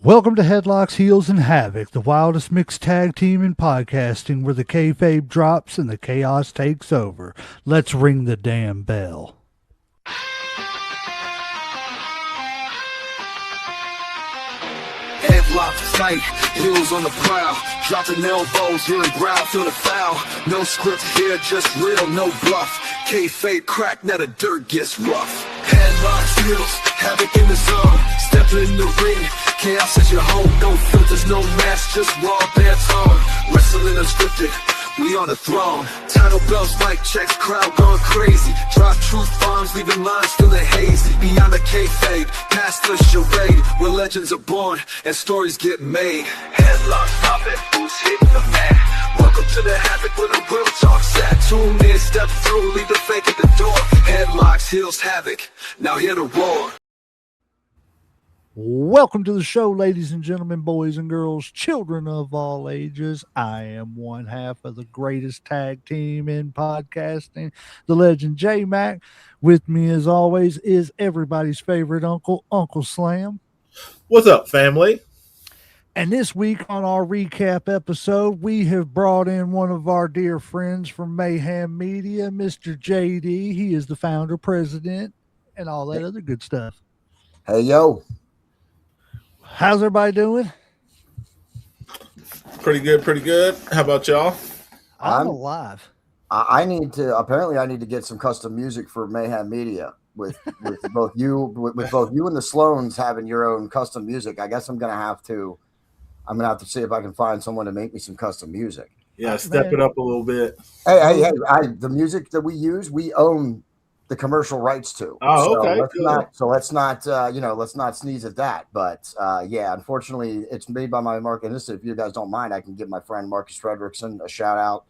Welcome to Headlocks, Heels, and Havoc, the wildest mixed tag team in podcasting where the kayfabe drops and the chaos takes over. Let's ring the damn bell. Headlocks tight, heels on the prowl, dropping elbows, you're in brow, feel the foul. No script here, just real, no bluff. Kayfabe crack, now the dirt gets rough. Headlocks, heels, havoc in the zone, stepping in the ring, chaos at your home. No filters, no mask, just raw pants on. Wrestling unscripted, we on the throne. Title bells, mic checks, crowd going crazy. Drop truth bombs, leaving lines feeling hazy. Beyond the kayfabe, past the charade, where legends are born and stories get made. Headlocks popping, who's hitting the mat? Welcome to the Havoc where the real talk's at. Tune in, step through, leave the fake at the door. Headlocks, heels, havoc, now hear the roar. Welcome to the show, ladies and gentlemen, boys and girls, children of all ages. I am one half of the greatest tag team in podcasting, the legend J-Mac. With me, as always, is everybody's favorite uncle, Uncle Slam. What's up, family? And this week on our recap episode, we have brought in one of our dear friends from MAYHAM Media, Mr. JD. He is the founder, president, and all that other good stuff. Hey, yo. How's everybody doing? Pretty good. How about y'all? I'm alive. I need to get some custom music for MAYHAM Media with both you and the Sloans having your own custom music. I guess I'm gonna have to see if I can find someone to make me some custom music. Yeah, step it up a little bit. Hey, the music that we use, we own the commercial rights to. Oh, okay. Let's not sneeze at that. But yeah, unfortunately, it's made by my Marcus. If you guys don't mind, I can give my friend Marcus Fredrickson a shout out.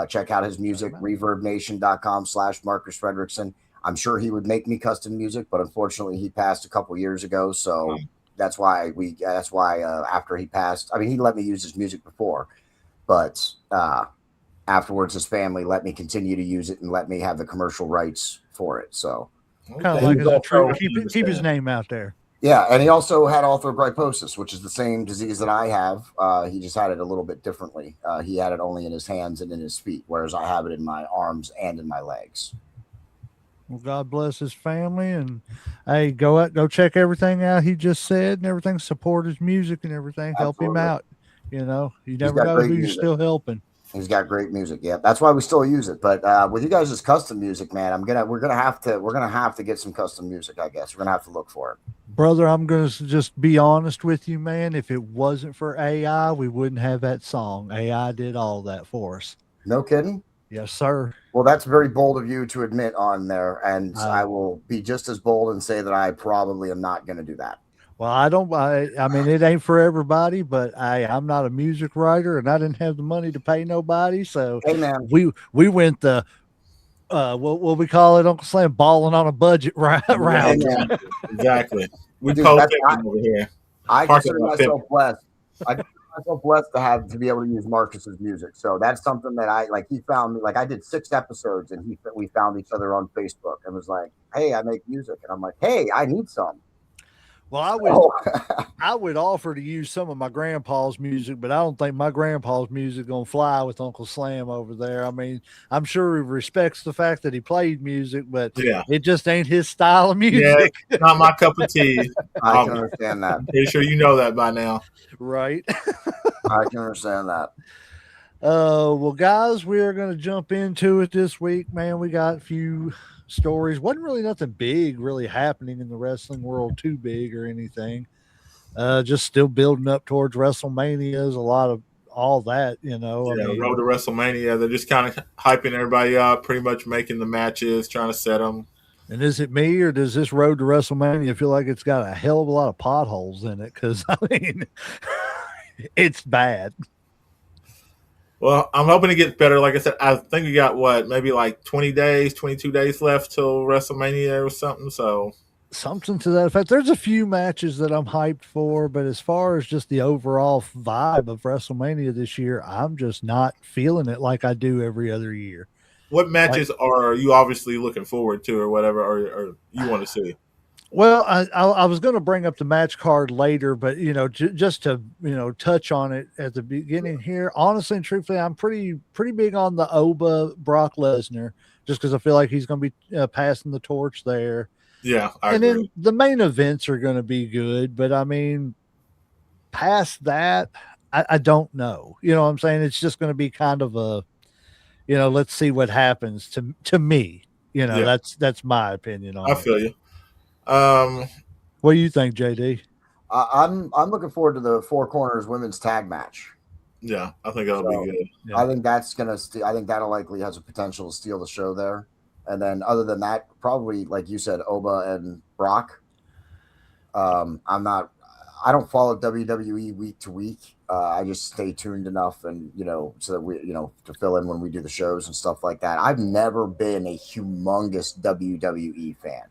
Check out his music, reverbnation.com/Marcus Fredrickson. I'm sure he would make me custom music, but unfortunately, he passed a couple years ago. So that's why after he passed, I mean, he let me use his music before, but afterwards, his family let me continue to use it and let me have the commercial rights for it. So kind of like as a true, keep his name out there. Yeah, and he also had arthrogryposis, which is the same disease that I have. He just had it a little bit differently. He had it only in his hands and in his feet, whereas I have it in my arms and in my legs. Well, God bless his family, and hey, go check everything out he just said and everything. Support his music and everything. Help him out. You know, you never know who you're still helping. He's got great music. Yeah, that's why we still use it. But with you guys' custom music, man, we're gonna have to get some custom music. I guess we're gonna have to look for it. Brother, I'm gonna just be honest with you, man. If it wasn't for AI, we wouldn't have that song. AI did all that for us. No kidding. Yes, sir. Well, that's very bold of you to admit on there, and I will be just as bold and say that I probably am not going to do that. Well, I mean, it ain't for everybody, but I'm not a music writer, and I didn't have the money to pay nobody. So hey, man. we went the what we call it, Uncle Slam, balling on a budget route. Hey, exactly. We over here. I consider myself blessed. I consider myself blessed to be able to use Marcus's music. So that's something that he found me. Like I did 6 episodes, and we found each other on Facebook and was like, "Hey, I make music," and I'm like, "Hey, I need some." Well, I would offer to use some of my grandpa's music, but I don't think my grandpa's music gonna fly with Uncle Slam over there. I mean, I'm sure he respects the fact that he played music, but it just ain't his style of music. Yeah, not my cup of tea. I can understand that. Pretty sure you know that by now, right? I can understand that. Well, guys, we are going to jump into it this week, man. We got a few stories. Wasn't really nothing big really happening in the wrestling world, too big or anything. Just still building up towards WrestleMania. A lot of all that, you know. Yeah, road to WrestleMania. They're just kind of hyping everybody up, pretty much making the matches, trying to set them. And is it me, or does this road to WrestleMania feel like it's got a hell of a lot of potholes in it? Because, I mean, it's bad. Well, I'm hoping it gets better. Like I said, I think we got maybe like 22 days left till WrestleMania or something. So something to that effect. There's a few matches that I'm hyped for, but as far as just the overall vibe of WrestleMania this year, I'm just not feeling it like I do every other year. What matches are you obviously looking forward to, or whatever, or you want to see? Well, I was going to bring up the match card later, but just to touch on it at the beginning here. Honestly and truthfully, I'm pretty big on the Oba Brock Lesnar, just because I feel like he's going to be passing the torch there. Yeah, I And agree. then the main events are going to be good, but I mean, past that, I don't know. You know what I'm saying? It's just going to be kind of a, let's see what happens to me. Yeah, That's my opinion I on it. feel you. Um, What do you think, JD? I'm looking forward to the Four Corners women's tag match. yeah, I think that'll be So good. Yeah. I think that's gonna. I think that'll likely has a potential to steal the show there. And then other than that, probably like you said, Oba and Brock. I'm not. I don't follow WWE week to week. I just stay tuned enough, and so that we, to fill in when we do the shows and stuff like that. I've never been a humongous WWE fan.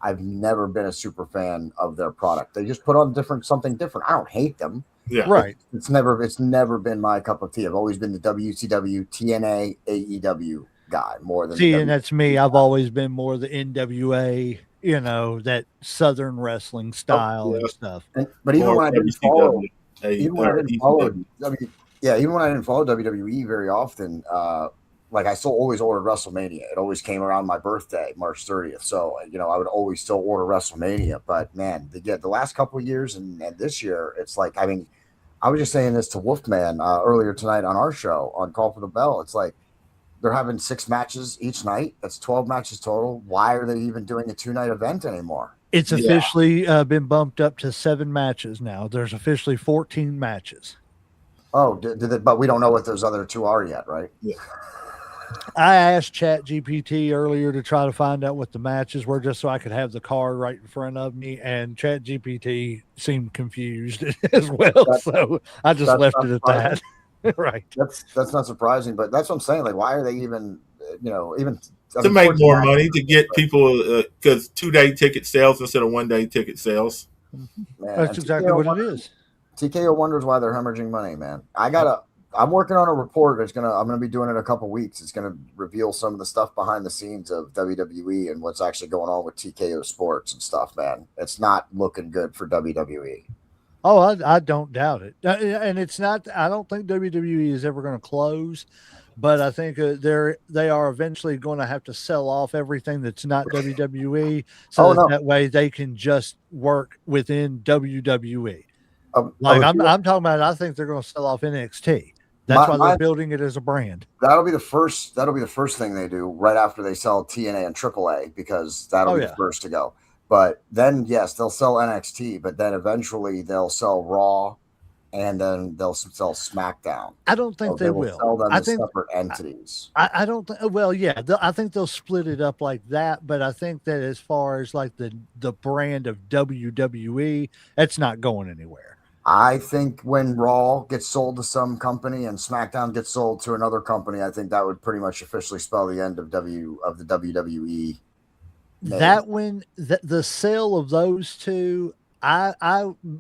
I've never been a super fan of their product. They just put on something different. I don't hate them. Yeah, Right. It's never been my cup of tea. I've always been the WCW, TNA, AEW guy more than the See, and that's me. WWE I've guy. always been more the NWA, that Southern wrestling Oh, style yeah. and stuff. but even Or when I didn't follow, WCW, even when I or didn't follow ECW. even when I didn't follow WWE very often, like I still always ordered WrestleMania. It always came around my birthday, March 30th. So I would always still order WrestleMania. But man, the last couple of years and this year, it's like I was just saying this to Wolfman earlier tonight on our show on Call for the Bell. It's like they're having 6 matches each night. That's 12 matches total. Why are they even doing a 2-night event anymore? It's Yeah, officially been bumped up to 7 matches now. There's officially 14 matches. Oh, but we don't know what those other two are yet, right? yeah. I asked Chat GPT earlier to try to find out what the matches were just so I could have the card right in front of me. And Chat GPT seemed confused as well. That, So I just that's left not it at surprising. that. Right. That's not surprising, but that's what I'm saying. Like, why are they even, even I To mean, make 14 more matches, money to get people because 2 day ticket sales instead of 1 day ticket sales. man. That's And exactly what it is. TKO wonders why they're hemorrhaging money, man. I'm working on a report. I'm gonna be doing it in a couple weeks. It's gonna reveal some of the stuff behind the scenes of WWE and what's actually going on with TKO Sports and stuff, man. It's not looking good for WWE. Oh, I don't doubt it. And it's not, I don't think WWE is ever going to close, but I think they are eventually going to have to sell off everything that's not WWE so Oh that no, that way they can just work within WWE. I Like was I'm talking about, I think they're going to sell off NXT. That's my, why they're my building it as a brand. That'll be the first. That'll be the first thing they do right after they sell TNA and AAA because that'll Oh be the yeah. first to go. But then, yes, they'll sell NXT, but then eventually they'll sell Raw, and then they'll sell SmackDown. I don't think So they they will will. sell them I as think separate entities. I don't think. Well, yeah, I think they'll split it up like that. But I think that as far as like the brand of WWE, it's not going anywhere. I think when Raw gets sold to some company and SmackDown gets sold to another company, I think that would pretty much officially spell the end of the WWE name. That when the sale of those two,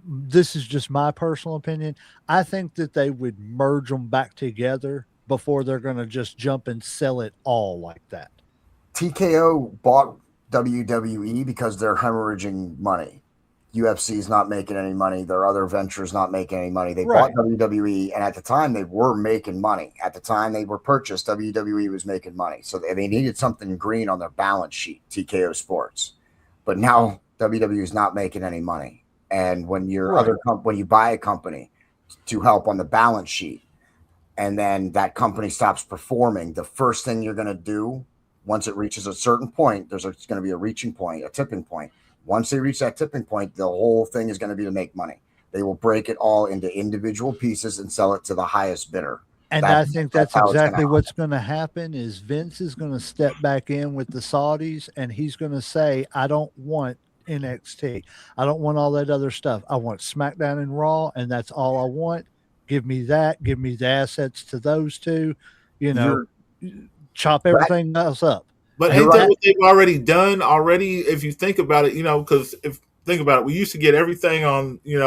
this is just my personal opinion. I think that they would merge them back together before they're going to just jump and sell it all like that. TKO bought WWE because they're hemorrhaging money. UFC is not making any money. Their other ventures not making any money. They bought Right. WWE, and at the time they were making money. At the time they were purchased, WWE was making money, so they needed something green on their balance sheet. TKO Sports, but now WWE is not making any money. And when Right. when you buy a company to help on the balance sheet, and then that company stops performing, the first thing you're going to do once it reaches a certain point, there's going to be a reaching point, a tipping point. Once they reach that tipping point, the whole thing is going to be to make money. They will break it all into individual pieces and sell it to the highest bidder. And I think that's how it's gonna exactly happen. what's going to happen is Vince is going to step back in with the Saudis and he's going to say, I don't want NXT. I don't want all that other stuff. I want SmackDown and Raw, and that's all I want. Give me that. Give me the assets to those two. You know, chop everything else up. But And ain't that that, what they've already done already? If you think about it, because if think about it, we used to get everything on Yeah.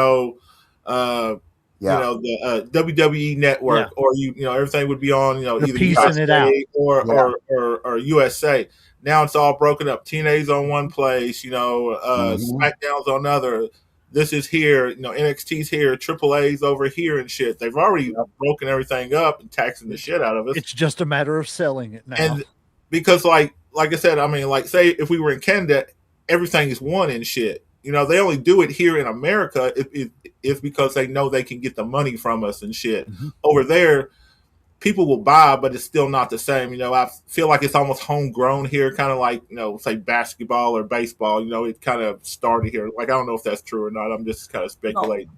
the WWE network, yeah, or everything would be on they're either piecing it out. USA or Yeah. or USA. now it's all broken up. TNA's on one place, SmackDown's on another. This is here, NXT's here, AAA's over here and shit. They've already broken everything up and taxing the shit out of us. It's just a matter of selling it now. And because like I said, I mean, like say if we were in Canada, everything is one and shit. They only do it here in America if because they know they can get the money from us and shit. Mm-hmm. Over there, people will buy, but it's still not the same. I feel like it's almost homegrown here, kind of like, say basketball or baseball. It kind of started here. Like, I don't know if that's true or not. I'm just kind of speculating.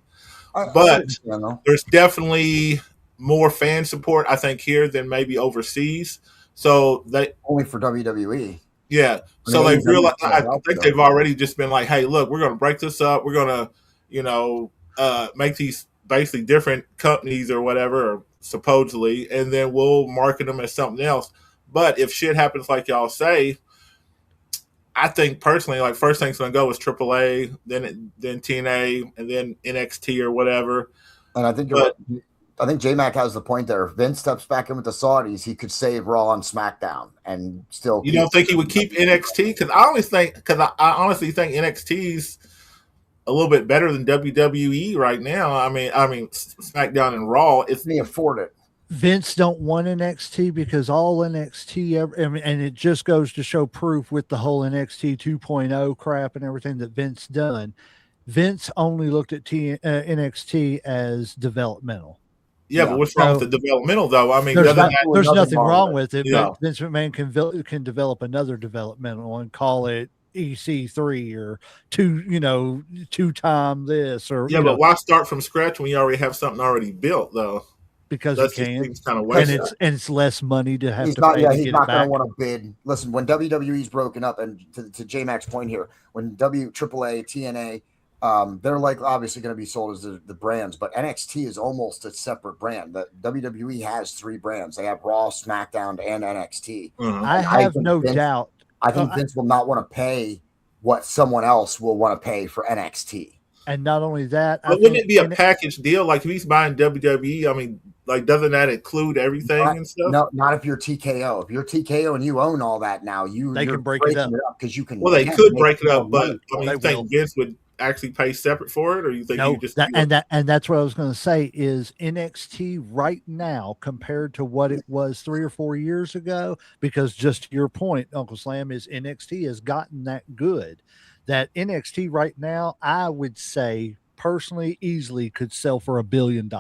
No. But there's definitely more fan support, I think, here than maybe overseas. So they only for WWE. Yeah. So they realize, I think they've already just been like, hey, look, we're going to break this up. We're going to, make these basically different companies or whatever, or supposedly, and then we'll market them as something else. But if shit happens like y'all say, I think personally, like first thing's going to go is AAA, then TNA, and then NXT or whatever. And I think J-Mac has the point there. If Vince steps back in with the Saudis, he could save Raw and SmackDown and still. You don't think he would keep NXT? Because I honestly think NXT's a little bit better than WWE right now. I mean, SmackDown and Raw. They afford it. Vince don't want NXT because all NXT and it just goes to show proof with the whole NXT 2.0 crap and everything that Vince done. Vince only looked at NXT as developmental. Yeah, but what's wrong with the developmental, though? I mean, there's nothing wrong with it. But Vince McMahon can develop another developmental and call it EC3 or two-time this or but why start from scratch when you already have something already built, though? Because that's you can, kind of and it's less money to have he's to not, pay. Yeah, he's not going to want to bid. Listen, when WWE's broken up, and to J-Mac's point here, when AAA, TNA, they're like obviously going to be sold as the brands, but NXT is almost a separate brand. The WWE has 3 brands. They have Raw, SmackDown, and NXT. Mm-hmm. I have no doubt. I think Vince will not want to pay what someone else will want to pay for NXT. And not only that, but wouldn't it be a package deal? Like if he's buying WWE, I mean, like doesn't that include everything and stuff? No, not if you're TKO. If you're TKO and you own all that now, they can break it up because you can. Well, they could break it up, but I mean, you think Vince would actually pay separate for it, or you think you just and that's what I was going to say is NXT right now compared to what it was 3 or 4 years ago, because just to your point, Uncle Slam, is NXT has gotten that good that NXT right now, I would say personally easily could sell for $1 billion.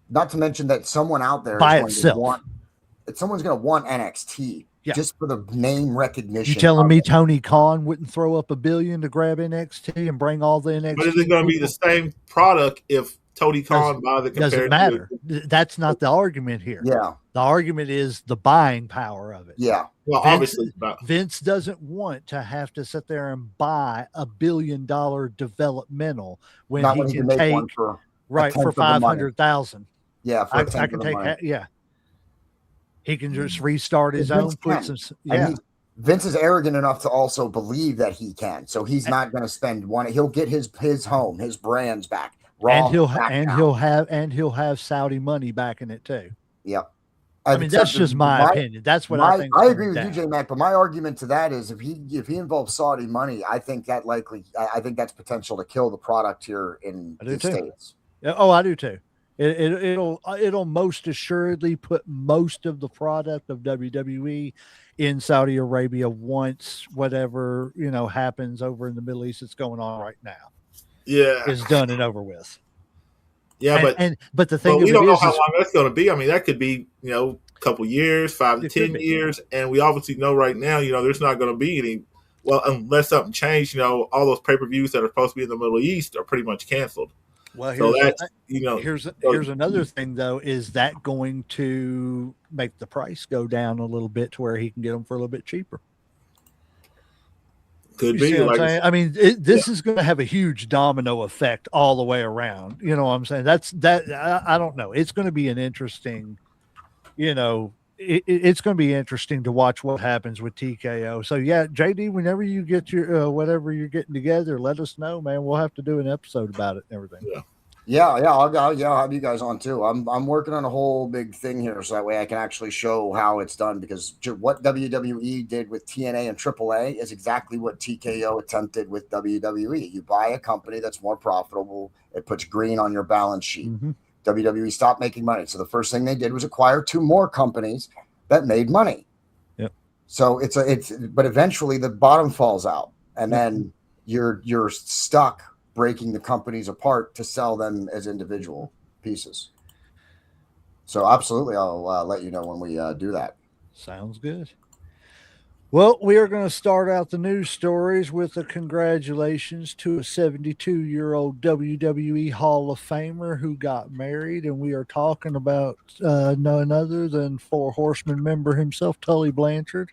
Not to mention that someone out there by itself, someone's going to want NXT. Yeah. Just for the name recognition. You telling me Tony Khan wouldn't throw up $1 billion to grab NXT and bring all the NXT? But is it going to be the same product if Tony Khan buys it? Doesn't matter. That's not the argument here. Yeah. The argument is the buying power of it. Yeah. Well, obviously, Vince doesn't want to have to sit there and buy $1 billion developmental when he can take for 500,000. Yeah, I can take. He can just restart his own. Vince is arrogant enough to also believe that he can, so he's not going to spend one. He'll get his home, his brands back. Raw, and he'll have Saudi money back in it too. Yep. I mean, that's just my opinion. That's what I think. I agree with you, J-Mac, but my argument to that is if he involves Saudi money, I think that's potential to kill the product here in the States. Oh, I do too. It'll most assuredly put most of the product of WWE in Saudi Arabia once whatever happens over in the Middle East that's going on right now. Yeah, is done and over with. Yeah, but the thing we don't know how long that's going to be. I mean, that could be a couple years, 5 to 10 years, and we obviously know right now there's not going to be any. Well, unless something changed, all those pay-per-views that are supposed to be in the Middle East are pretty much canceled. Well, here's another thing though. Is that going to make the price go down a little bit to where he can get them for a little bit cheaper? Could be. I mean, this is going to have a huge domino effect all the way around. You know what I'm saying? I don't know. It's going to be an interesting, it's going to be interesting to watch what happens with TKO. So yeah, JD, whenever you get your whatever you're getting together, let us know, man. We'll have to do an episode about it and everything. Yeah, I'll have you guys on too. I'm working on a whole big thing here, so that way I can actually show how it's done. Because what WWE did with TNA and AAA is exactly what TKO attempted with WWE. You buy a company that's more profitable; it puts green on your balance sheet. Mm-hmm. WWE stopped making money, so the first thing they did was acquire two more companies that made money. Yep. So but eventually the bottom falls out, and Yep. then you're stuck breaking the companies apart to sell them as individual pieces. So absolutely, I'll let you know when we do that. Sounds good. Well, we are going to start out the news stories with a congratulations to a 72-year-old WWE Hall of Famer who got married, and we are talking about none other than Four Horsemen member himself, Tully Blanchard.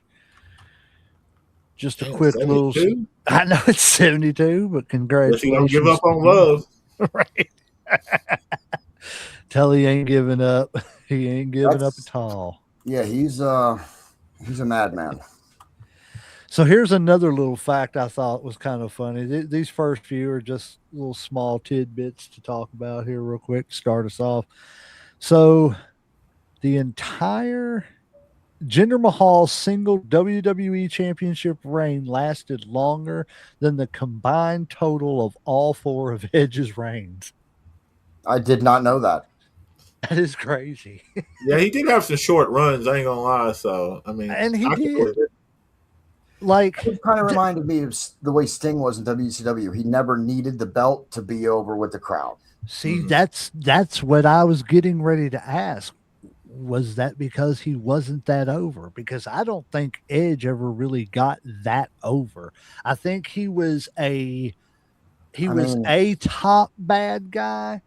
Just a Damn, quick little. 72? I know it's 72, but Guess you don't congratulations. give up to on him. love. Right. Tully ain't giving up. He ain't giving up at all. Yeah, he's a madman. So here's another little fact I thought was kind of funny. These first few are just little small tidbits to talk about here, real quick, to start us off. So the entire Jinder Mahal's single WWE Championship reign lasted longer than the combined total of all four of Edge's reigns. I did not know that. That is crazy. Yeah, he did have some short runs. I ain't gonna lie. So I mean, And he I can did. believe it. Like, It kind of reminded me of the way Sting was in WCW. He never needed the belt to be over with the crowd. see, that's what I was getting ready to ask. Was that because he wasn't that over? Because I don't think Edge ever really got that over. I think he was a top bad guy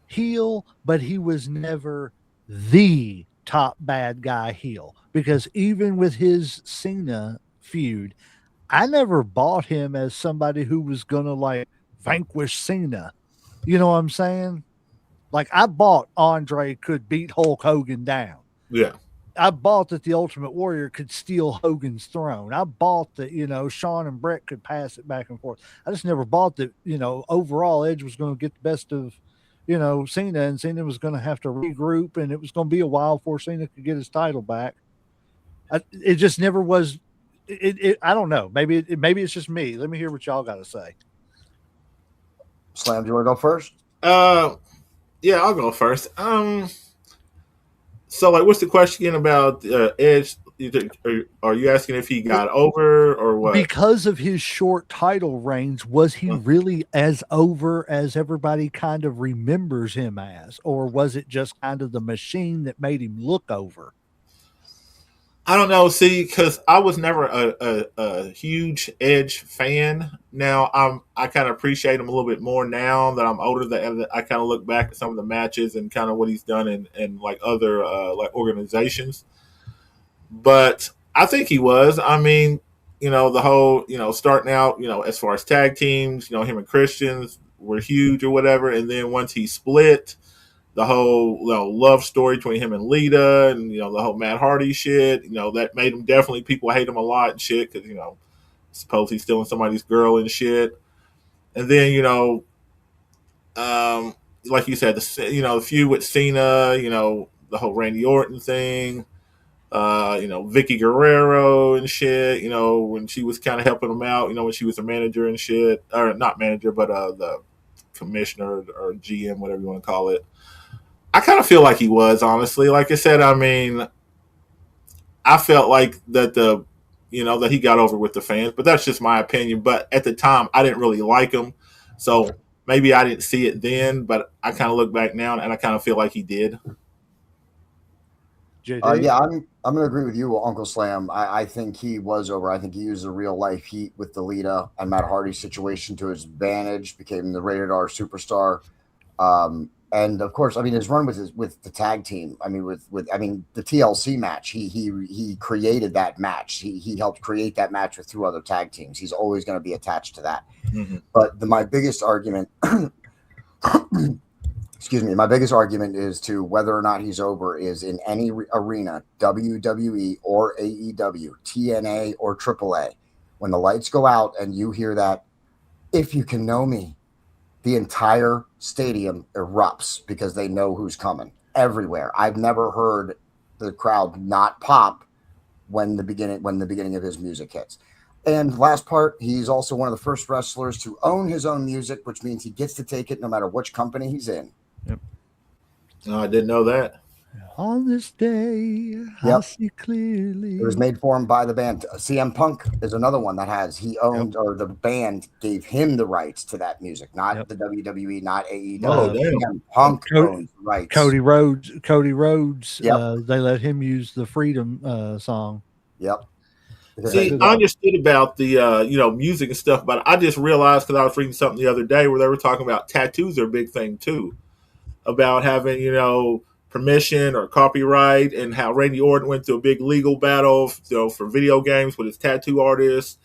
heel, but he was never the top bad guy heel. Because even with his Cena feud, I never bought him as somebody who was gonna like vanquish Cena. You know what I'm saying? Like, I bought Andre could beat Hulk Hogan down. Yeah. I bought that the Ultimate Warrior could steal Hogan's throne. I bought that, Shawn and Brett could pass it back and forth. I just never bought that, overall Edge was going to get the best of, Cena, and Cena was going to have to regroup, and it was going to be a while before Cena could get his title back. It just never was. I don't know. Maybe it's just me. Let me hear what y'all got to say. Slam, do you want to go first? Yeah, I'll go first. So like, what's the question again about Edge? Are you asking if he got over or what? Because of his short title reigns, was he really as over as everybody kind of remembers him as, or was it just kind of the machine that made him look over? I don't know. See, because I was never a huge Edge fan. Now I kind of appreciate him a little bit more now that I'm older. That I kind of look back at some of the matches and kind of what he's done in like other like organizations. But I think he was. I mean, the whole starting out, as far as tag teams, him and Christians were huge or whatever, and then once he split, the whole love story between him and Lita, and the whole Matt Hardy shit, that made him definitely, people hate him a lot and shit because suppose he's stealing somebody's girl and shit. And then like you said, the feud with Cena, the whole Randy Orton thing, Vicky Guerrero and shit, when she was kind of helping him out, when she was a manager and shit, or not manager, but the commissioner or GM, whatever you want to call it. I kind of feel like he was, honestly. Like I said, I mean, I felt like that that he got over with the fans, but that's just my opinion. But at the time, I didn't really like him, so maybe I didn't see it then. But I kind of look back now, and I kind of feel like he did. Yeah, I'm going to agree with you, Uncle Slam. I think he was over. I think he used the real life heat with the Lita and Matt Hardy situation to his advantage, became the rated R superstar. And of course, I mean, his run with the tag team. I mean, with the TLC match. He created that match. He helped create that match with two other tag teams. He's always going to be attached to that. Mm-hmm. But my biggest argument, excuse me, my biggest argument is to whether or not he's over is in any arena, WWE or AEW, TNA or AAA. When the lights go out and you hear that, "If you can know me," the entire stadium erupts because they know who's coming everywhere. I've never heard the crowd not pop when the beginning of his music hits. And last part, he's also one of the first wrestlers to own his own music, which means he gets to take it no matter which company he's in. Yep. Oh, I didn't know that. On this day, I see clearly. It was made for him by the band. CM Punk is another one that he owned, or the band gave him the rights to that music, not the WWE, not AEW. CM Punk owns the rights. Cody Rhodes. They let him use the Freedom song. Yep. See, I understood about the music and stuff, but I just realized because I was reading something the other day where they were talking about tattoos are a big thing too, about having permission or copyright, and how Randy Orton went through a big legal battle for video games with his tattoo artist,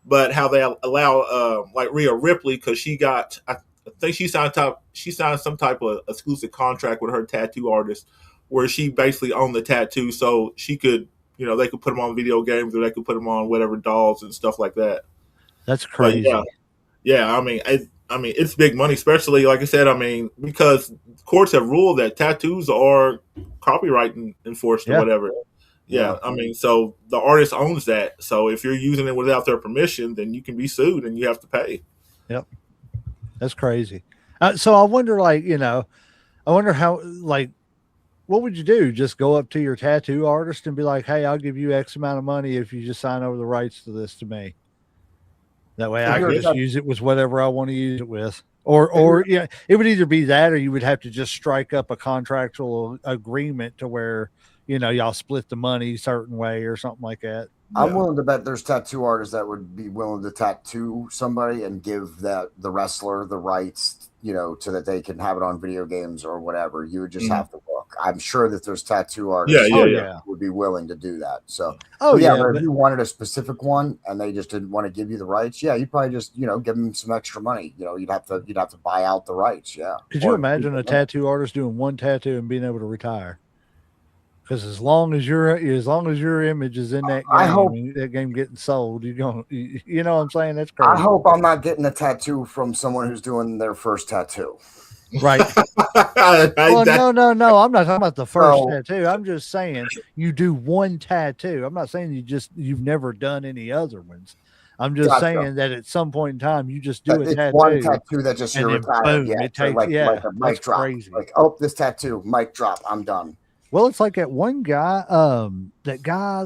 but how they allow like Rhea Ripley, because I think she signed some type of exclusive contract with her tattoo artist where she basically owned the tattoo, so she could they could put them on video games, or they could put them on whatever dolls and stuff like that. That's crazy. Yeah. I mean, it's big money, especially like I said. I mean, because courts have ruled that tattoos are copyright enforced or whatever. Yeah. I mean, so the artist owns that. So if you're using it without their permission, then you can be sued and you have to pay. Yep. That's crazy. So I wonder, how, what would you do? Just go up to your tattoo artist and be like, hey, I'll give you X amount of money if you just sign over the rights to this to me. That way I can just use it with whatever I want to use it with. Or it would either be that, or you would have to just strike up a contractual agreement to where, y'all split the money a certain way or something like that. I'm willing to bet there's tattoo artists that would be willing to tattoo somebody and give the wrestler the rights, so that they can have it on video games or whatever. You would just have to look. I'm sure that there's tattoo artists who would be willing to do that. So, but if you wanted a specific one and they just didn't want to give you the rights, you'd probably just, give them some extra money. You'd have to buy out the rights. Yeah. Could you imagine a tattoo artist doing one tattoo and being able to retire? Because as long as your image is in that game, I hope that game getting sold, you're going. You know what I'm saying? That's crazy. I hope I'm not getting a tattoo from someone who's doing their first tattoo. Right. Well, no. I'm not talking about the first tattoo. I'm just saying you do one tattoo. I'm not saying you've never done any other ones. I'm just saying that at some point in time you just do a tattoo. One tattoo that just you're retired. Boom, like a mic drop. Crazy. Like, this tattoo, mic drop. I'm done. Well, it's like that one guy,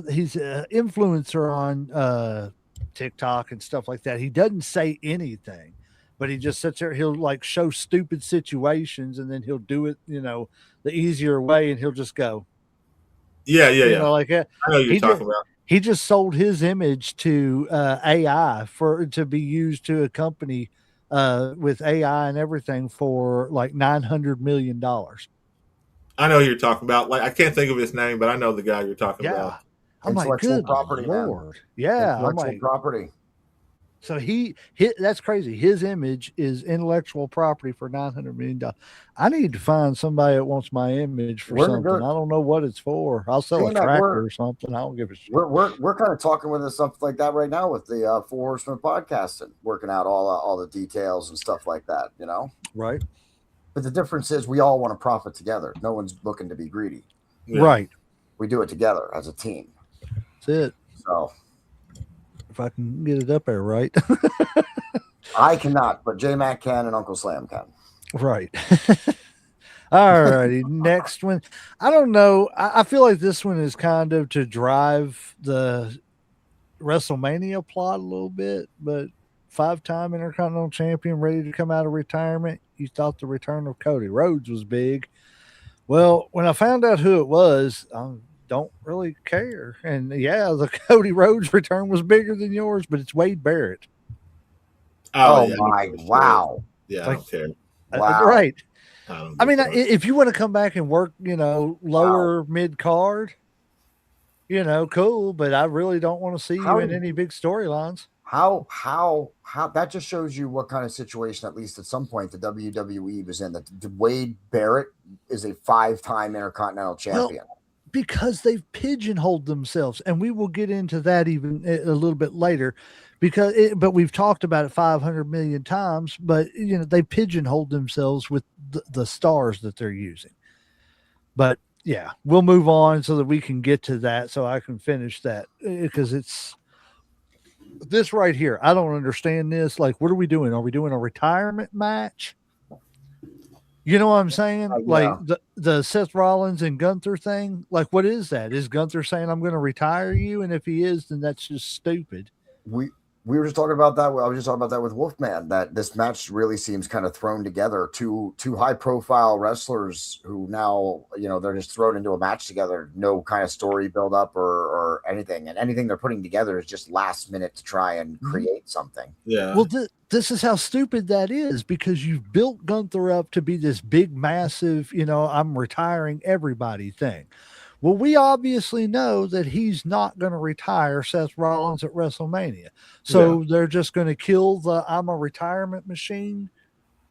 he's an influencer on TikTok and stuff like that. He doesn't say anything, but he just sits there. He'll show stupid situations, and then he'll do it, the easier way, and he'll just go. Yeah. Like that. I know you're talking about. He just sold his image to AI to be used to a company with AI and everything for like $900 million. I know who you're talking about. Like, I can't think of his name, but I know the guy you're talking about. I'm like, good property, Lord. Yeah, intellectual property. So that's crazy. His image is intellectual property for $900 million. I need to find somebody that wants my image for something. I don't know what it's for. I'll sell a tractor or something. I don't give a shit. We're kind of talking with something like that right now with the Four Horsemen podcasting, working out all the details and stuff like that. Right. But the difference is we all want to profit together. No one's looking to be greedy. Yeah. Right. We do it together as a team. That's it. So if I can get it up there right. I cannot, but J-Mac can and Uncle Slam can. Right. All righty. Next one. I don't know. I feel like this one is kind of to drive the WrestleMania plot a little bit, but 5-time Intercontinental Champion ready to come out of retirement. You thought the return of Cody Rhodes was big. Well, when I found out who it was, I don't really care. And the Cody Rhodes return was bigger than yours, but it's Wade Barrett. Wow. Yeah, I don't care. Wow. Right. I mean, if you want to come back and work, lower mid card, cool, but I really don't want to see you in any big storylines. How that just shows you what kind of situation, at least at some point, the WWE was in. That Wade Barrett is a 5-time Intercontinental Champion. Well, because they've pigeonholed themselves, and we will get into that even a little bit later, but we've talked about it 500 million times. But they pigeonholed themselves with the stars that they're using. But yeah, we'll move on so that we can get to that, so I can finish that, because it's this right here. I don't understand this. Like, what are we doing? Are we doing a retirement match? You know what I'm saying? Like the Seth Rollins and Gunther thing. Like, what is that? Is Gunther saying I'm going to retire you? And if he is, then that's just stupid. We were just talking about that. I was just talking about that with Wolfman, that this match really seems kind of thrown together. Two high profile wrestlers who now, they're just thrown into a match together. No kind of story build up or anything. And anything they're putting together is just last minute to try and create something. Yeah. Well, this is how stupid that is, because you've built Gunther up to be this big, massive, I'm retiring everybody thing. Well, we obviously know that he's not going to retire Seth Rollins at WrestleMania. So they're just going to kill the I'm a retirement machine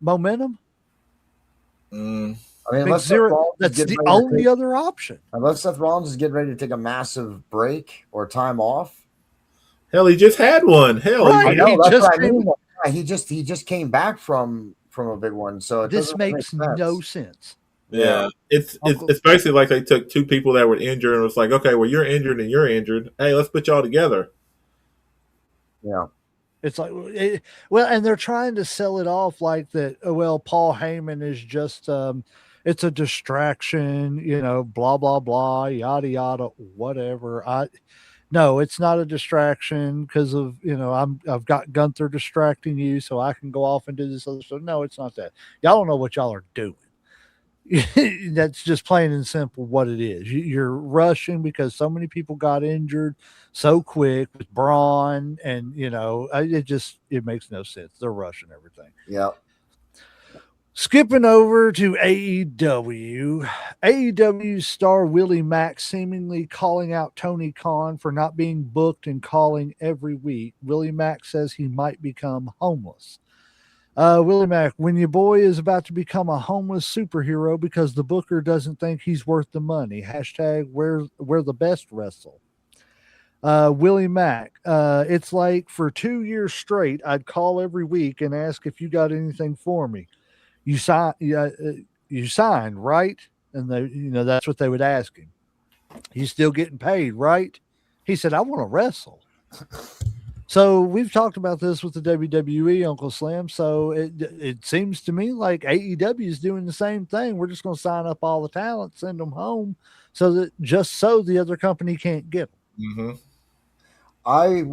momentum. I mean, that's the only other option. Unless Seth Rollins is getting ready to take a massive break or time off. Hell, he just had one. Hell, right. I know, that's what I mean. He just came back from a big one. So this makes no sense. Yeah, it's basically like they took two people that were injured and was like, okay, well, you're injured and you're injured. Hey, let's put y'all together. Yeah, it's like, and they're trying to sell it off like that. Well, Paul Heyman is just it's a distraction, blah blah blah, yada yada, whatever. No, it's not a distraction because of I've got Gunther distracting you, so I can go off and do this other stuff. No, it's not that. Y'all don't know what y'all are doing. That's just plain and simple what it is. You're rushing because so many people got injured so quick with Braun, and it makes no sense. They're rushing everything. Yeah. Skipping over to AEW. AEW star Willie Mack seemingly calling out Tony Khan for not being booked and calling every week. Willie Mack says he might become homeless. Willie Mack, when your boy is about to become a homeless superhero because the booker doesn't think he's worth the money. Hashtag where the best wrestle. Willie Mack, it's like for 2 years straight, I'd call every week and ask if you got anything for me. You signed, right? And that's what they would ask him. You still getting paid, right? He said, I want to wrestle. So we've talked about this with the WWE, Uncle Slim. So it seems to me like AEW is doing the same thing. We're just going to sign up all the talent, send them home, so the other company can't get them. Mm-hmm. I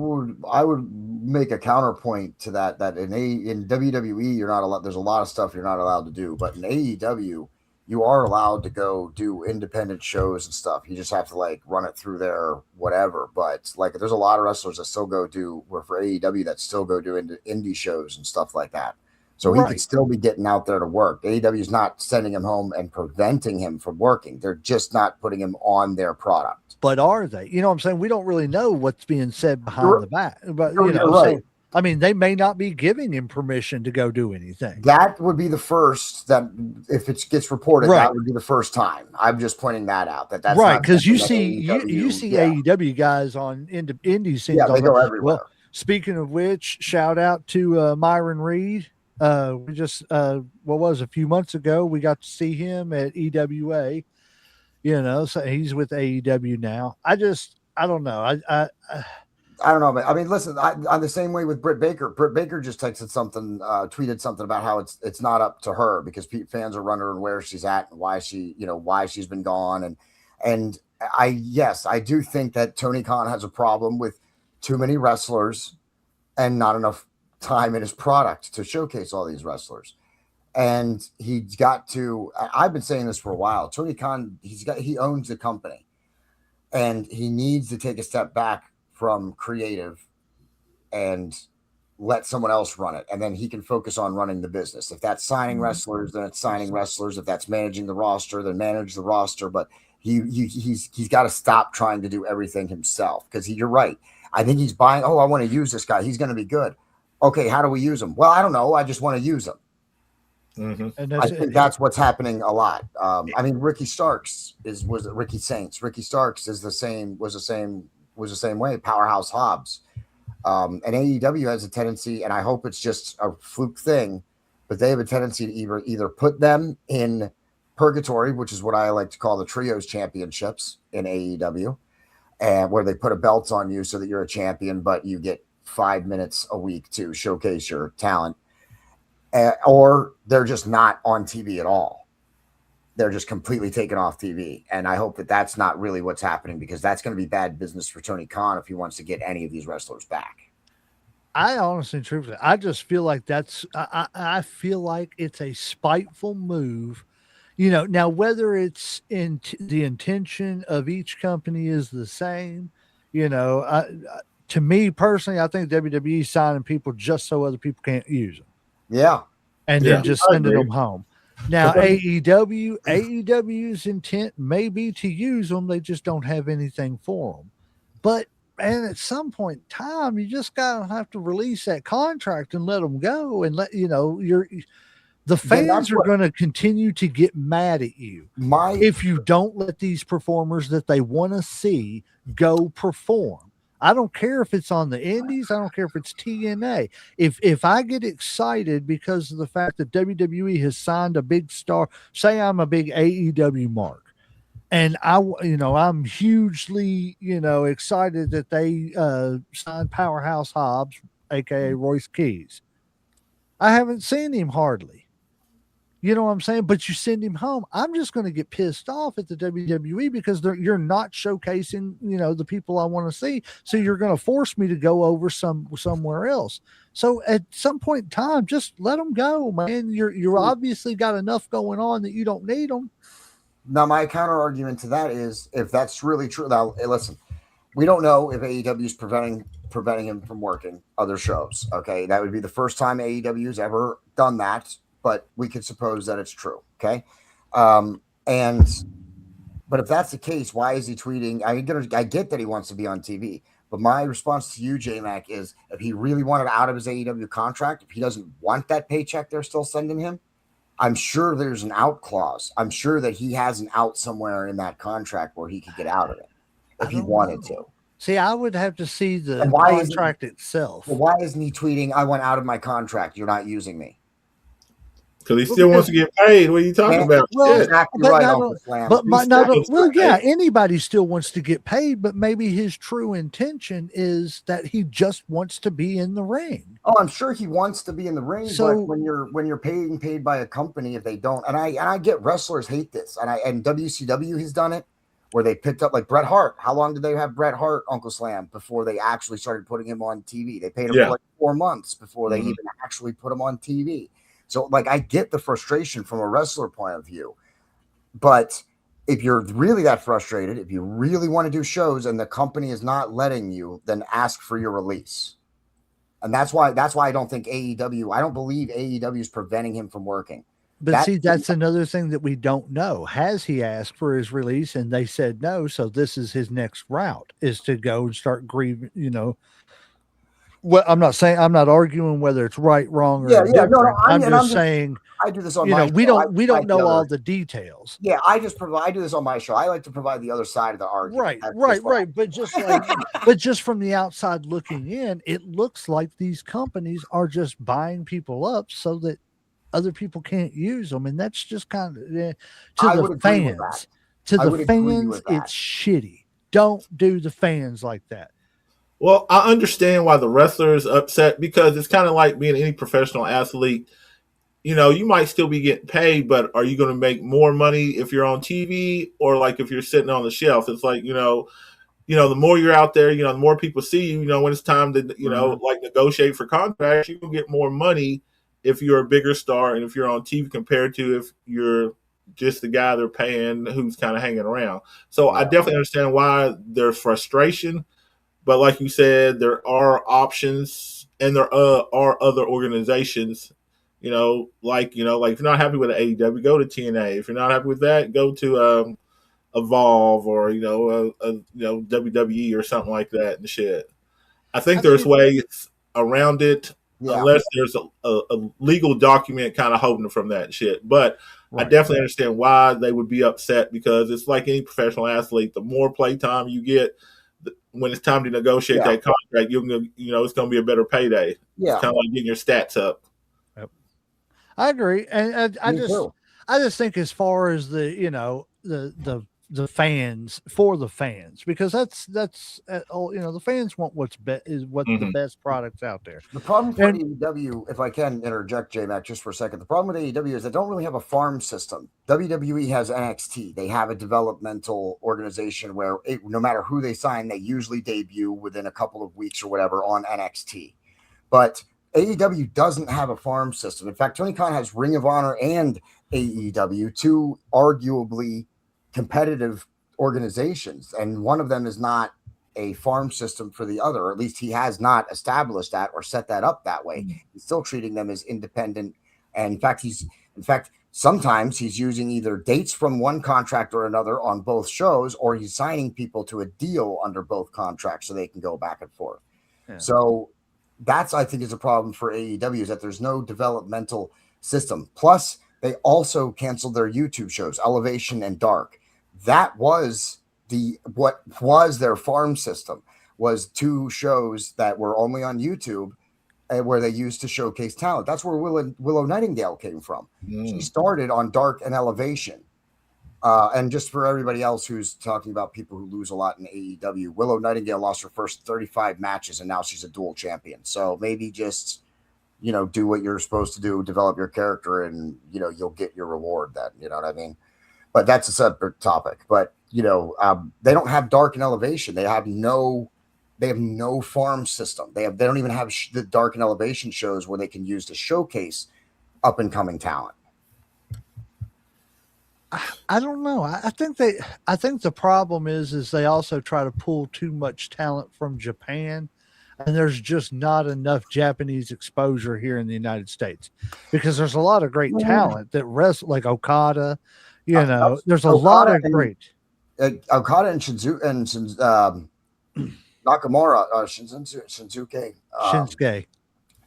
would make a counterpoint to that in WWE you're not allowed. There's a lot of stuff you're not allowed to do, but in AEW you are allowed to go do independent shows and stuff. You just have to run it through their whatever. But there's a lot of wrestlers that still go do for AEW that still go do indie shows and stuff like that. So he could still be getting out there to work. AEW is not sending him home and preventing him from working. They're just not putting him on their product. But are they? You know what I'm saying? We don't really know what's being said behind the back. But you're right. So, I mean, they may not be giving him permission to go do anything. That would be the first that if it gets reported, that would be the first time. I'm just pointing that out. That's right, because you see AEW guys on indie scenes. Yeah, they go everywhere. Well, speaking of which, shout out to Myron Reed. We just a few months ago we got to see him at EWA. So he's with AEW now. I don't know. I don't know, but I mean, listen, I'm the same way with Britt Baker. Britt Baker just texted something, tweeted something about how it's not up to her because fans are wondering where she's at and why she's been gone. And I do think that Tony Khan has a problem with too many wrestlers and not enough time in his product to showcase all these wrestlers. And he's got to, I've been saying this for a while. Tony Khan, he owns the company and he needs to take a step back from creative and let someone else run it. And then he can focus on running the business. If that's signing wrestlers, then it's signing wrestlers. If that's managing the roster, then manage the roster. But he's got to stop trying to do everything himself because you're right. I think he's buying, I want to use this guy. He's going to be good. Okay, how do we use him? Well, I don't know. I just want to use him. Mm-hmm. And I that's think that's what's happening a lot. I mean, Ricky Starks was Ricky Saints. Ricky Starks is the same. Was the same way. Powerhouse Hobbs. And AEW has a tendency, and I hope it's just a fluke thing, but they have a tendency to either put them in purgatory, which is what I like to call the trios championships in AEW, and where they put a belt on you so that you're a champion, but you get 5 minutes a week to showcase your talent, or they're just not on TV at all. They're just completely taken off TV. And I hope that that's not really what's happening, because that's going to be bad business for Tony Khan if he wants to get any of these wrestlers back. I honestly, truthfully, I just feel like I feel like it's a spiteful move. Now whether it's the intention of each company is the same, to me personally, I think WWE signing people just so other people can't use them. Yeah. And Yeah, then just I sending agree. them home. Now, AEW's intent may be to use them. They just don't have anything for them. But, and at some point in time, you just gotta have to release that contract and let them go, and let the fans are going to continue to get mad at you if you don't let these performers that they want to see go perform. I don't care if it's on the indies. I don't care if it's TNA. If I get excited because of the fact that WWE has signed a big star, say I'm a big AEW mark, and I'm hugely, excited that they signed Powerhouse Hobbs, aka Royce Keys. I haven't seen him hardly. You know what I'm saying? But you send him home. I'm just going to get pissed off at the WWE because you're not showcasing, the people I want to see. So you're going to force me to go over somewhere else. So at some point in time, just let them go, man. You're obviously got enough going on that you don't need them. Now, my counter argument to that is, if that's really true, now listen, we don't know if AEW is preventing him from working other shows. Okay, that would be the first time AEW's ever done that, but we could suppose that it's true. Okay, but if that's the case, why is he tweeting? I get that he wants to be on TV, but my response to you, JMac, is if he really wanted out of his AEW contract, if he doesn't want that paycheck they're still sending him, I'm sure there's an out clause. I'm sure that he has an out somewhere in that contract where he could get out of it if he wanted to. See, I would have to see the contract itself. Well, why isn't he tweeting, I want out of my contract, you're not using me? Because he still wants to get paid. What are you talking about? Well, exactly right, Uncle Slam. Anybody still wants to get paid, but maybe his true intention is that he just wants to be in the ring. Oh, I'm sure he wants to be in the ring, but when you're paid by a company, if they don't, and I get wrestlers hate this, and WCW has done it, where they picked up like Bret Hart. How long did they have Bret Hart, Uncle Slam, before they actually started putting him on TV? They paid him for like 4 months before they even actually put him on TV. So, like, I get the frustration from a wrestler point of view, but if you're really that frustrated, if you really want to do shows and the company is not letting you, then ask for your release. And that's why I don't think AEW, I don't believe AEW is preventing him from working. But that's another thing that we don't know. Has he asked for his release and they said no? So this is his next route, is to go and start grieving, Well, I'm not arguing whether it's right, wrong, or different. No, I'm just saying I do this on my show. We don't know all the details. Yeah, I do this on my show. I like to provide the other side of the argument. Right. But just from the outside looking in, it looks like these companies are just buying people up so that other people can't use them, and that's just kind of to the fans. To the fans, it's shitty. Don't do the fans like that. Well, I understand why the wrestler is upset, because it's kind of like being any professional athlete. You might still be getting paid, but are you going to make more money if you're on TV or like if you're sitting on the shelf? It's like, the more you're out there, the more people see you, when it's time to, like negotiate for contracts, you can get more money if you're a bigger star and if you're on TV compared to if you're just the guy they're paying who's kind of hanging around. So I definitely understand why there's frustration. But like you said, there are options, and there are other organizations, like if you're not happy with AEW, go to TNA. If you're not happy with that, go to Evolve or WWE or something like that and shit. I think there's ways around it. unless there's a legal document kind of holding them from that shit. But I definitely understand why they would be upset, because it's like any professional athlete. The more playtime you get, when it's time to negotiate that contract, it's going to be a better payday. Yeah, it's kind of like getting your stats up. Yep. I agree, and I just think as far as the fans, for the fans, because that's the fans want the best products out there. The problem for AEW, if I can interject, J-Mac, just for a second, the problem with AEW is they don't really have a farm system. WWE has NXT. They have a developmental organization where no matter who they sign, they usually debut within a couple of weeks or whatever on NXT. But AEW doesn't have a farm system. In fact, Tony Khan has Ring of Honor and AEW, two arguably competitive organizations, and one of them is not a farm system for the other, or at least he has not established that or set that up that way. He's still treating them as independent, and in fact sometimes he's using either dates from one contract or another on both shows, or he's signing people to a deal under both contracts so they can go back and forth. So that's, I think, is a problem for AEW, is that there's no developmental system. Plus they also canceled their YouTube shows, Elevation and Dark. That was what was their farm system, was two shows that were only on YouTube where they used to showcase talent. That's where Willow Nightingale came from. She started on Dark and Elevation. And just for everybody else who's talking about people who lose a lot in AEW, Willow Nightingale lost her first 35 matches and now she's a dual champion. So maybe just, do what you're supposed to do, develop your character, and, you'll get your reward then. You know what I mean? But that's a separate topic. But, they don't have Dark and Elevation. They have no farm system. They don't even have the Dark and Elevation shows where they can use to showcase up and coming talent. I don't know. I think the problem is they also try to pull too much talent from Japan, and there's just not enough Japanese exposure here in the United States, because there's a lot of great talent that wrestle, like Okada. There's a lot of great Okada and Shinsuke Nakamura,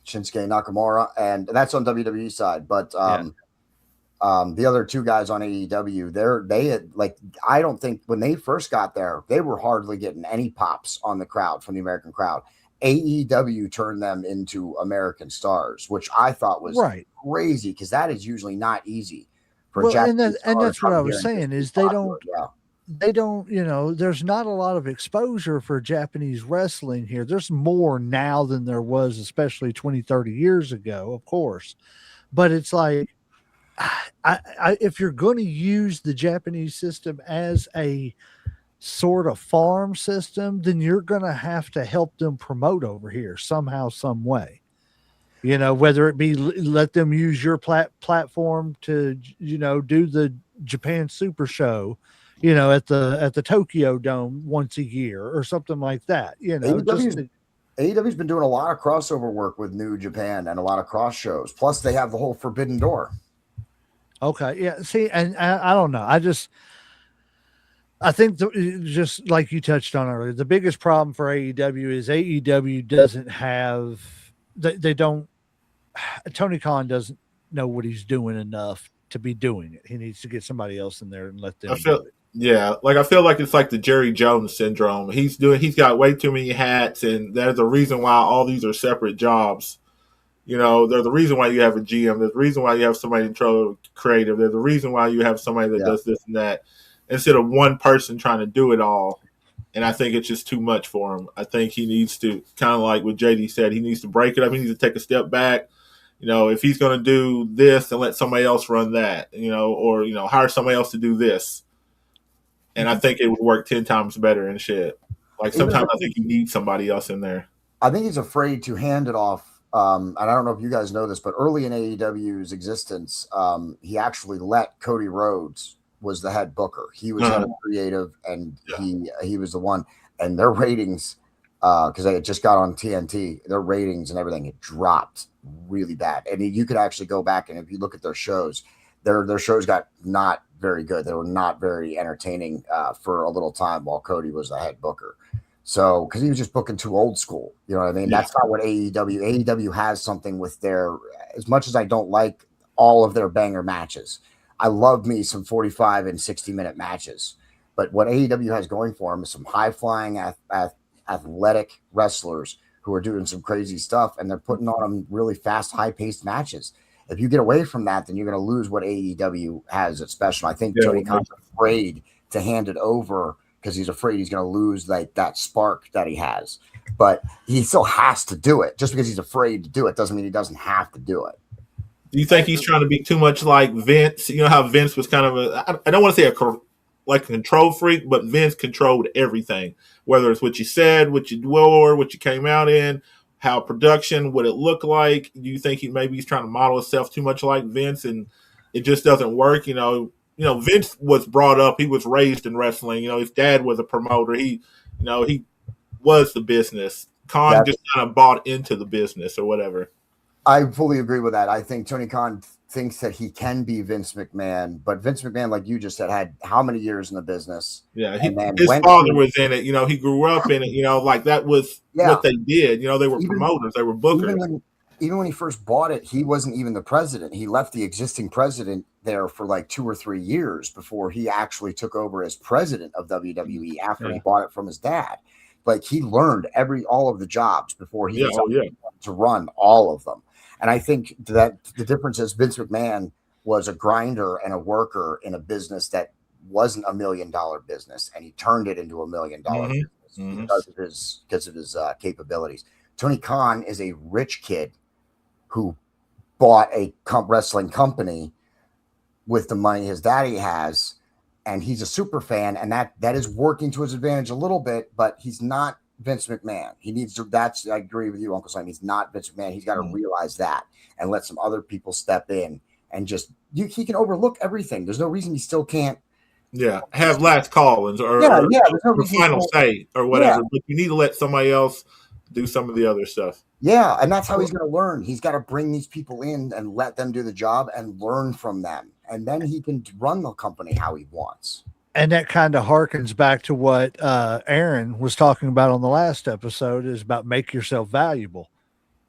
Shinsuke Nakamura, and that's on WWE side. But the other two guys on AEW, I don't think when they first got there, they were hardly getting any pops on the crowd from the American crowd. AEW turned them into American stars, which I thought was crazy, because that is usually not easy for Japanese. And that's what I was saying is they don't, there's not a lot of exposure for Japanese wrestling here. There's more now than there was, especially 20, 30 years ago, of course. But it's like, if you're going to use the Japanese system as a sort of farm system, then you're going to have to help them promote over here somehow, some way. Whether it be let them use your platform to, do the Japan Super Show, at the Tokyo Dome once a year or something like that. AEW's been doing a lot of crossover work with New Japan and a lot of cross shows. Plus, they have the whole Forbidden Door. Okay, yeah. See, and I don't know. I think just like you touched on earlier, the biggest problem for AEW is AEW doesn't have. They don't. Tony Khan doesn't know what he's doing enough to be doing it. He needs to get somebody else in there and let them do it. Yeah, I feel like it's like the Jerry Jones syndrome. He's got way too many hats, and there's a reason why all these are separate jobs. There's a reason why you have a GM. There's a reason why you have somebody in control of creative. There's a reason why you have somebody that does this and that, instead of one person trying to do it all. And I think it's just too much for him. I think he needs to, kind of like what JD said, he needs to break it up. He needs to take a step back. If he's going to do this, and let somebody else run that, or hire somebody else to do this. And I think it would work 10 times better and shit. Like, sometimes I think you need somebody else in there. I think he's afraid to hand it off. And I don't know if you guys know this, but early in AEW's existence, he actually let Cody Rhodes was the head booker. He was head of creative, and he was the one. And their ratings, because they had just got on TNT, their ratings and everything had dropped really bad. And you could actually go back, and if you look at their shows, their shows got not very good. They were not very entertaining for a little time while Cody was the head booker. So, because he was just booking too old school, you know what I mean? Yeah. That's not what AEW has something with their, as much as I don't like all of their banger matches, I love me some 45 and 60-minute matches. But what AEW has going for them is some high flying, athletic wrestlers who are doing some crazy stuff, and they're putting on them really fast, high paced matches. If you get away from that, then you're going to lose what AEW has at special. I think Tony Khan's afraid to hand it over because he's afraid he's going to lose like that spark that he has. But he still has to do it. Just because he's afraid to do it doesn't mean he doesn't have to do it. Do you think he's trying to be too much like Vince? You know how Vince was kind of I don't want to say a control freak, but Vince controlled everything, whether it's what you said, what you wore, what you came out in, how production, what it looked like. Do you think he's trying to model himself too much like Vince, and it just doesn't work? Vince was brought up, he was raised in wrestling. His dad was a promoter. He was the business. Khan just kind of bought into the business or whatever. I fully agree with that. I think Tony Khan thinks that he can be Vince McMahon, but Vince McMahon, like you just said, had how many years in the business? Yeah, his father was in it. He grew up in it. Like that was what they did. They were promoters. They were bookers. Even when he first bought it, he wasn't even the president. He left the existing president there for like 2 or 3 years before he actually took over as president of WWE after he bought it from his dad. Like he learned all of the jobs before he was to run all of them. And I think that the difference is Vince McMahon was a grinder and a worker in a business that wasn't $1 million business, and he turned it into $1 million business because of his capabilities. Tony Khan is a rich kid who bought a wrestling company with the money his daddy has, and he's a super fan, and that is working to his advantage a little bit, but he's not Vince McMahon. He needs to, I agree with you, Uncle Sam. He's not Vince McMahon. He's got to realize that and let some other people step in and he can overlook everything. There's no reason he still can't. Yeah. Have last call or final say or whatever, but you need to let somebody else do some of the other stuff. Yeah. And that's how he's going to learn. He's got to bring these people in and let them do the job and learn from them. And then he can run the company how he wants. And that kind of harkens back to what Aaron was talking about on the last episode, is about make yourself valuable,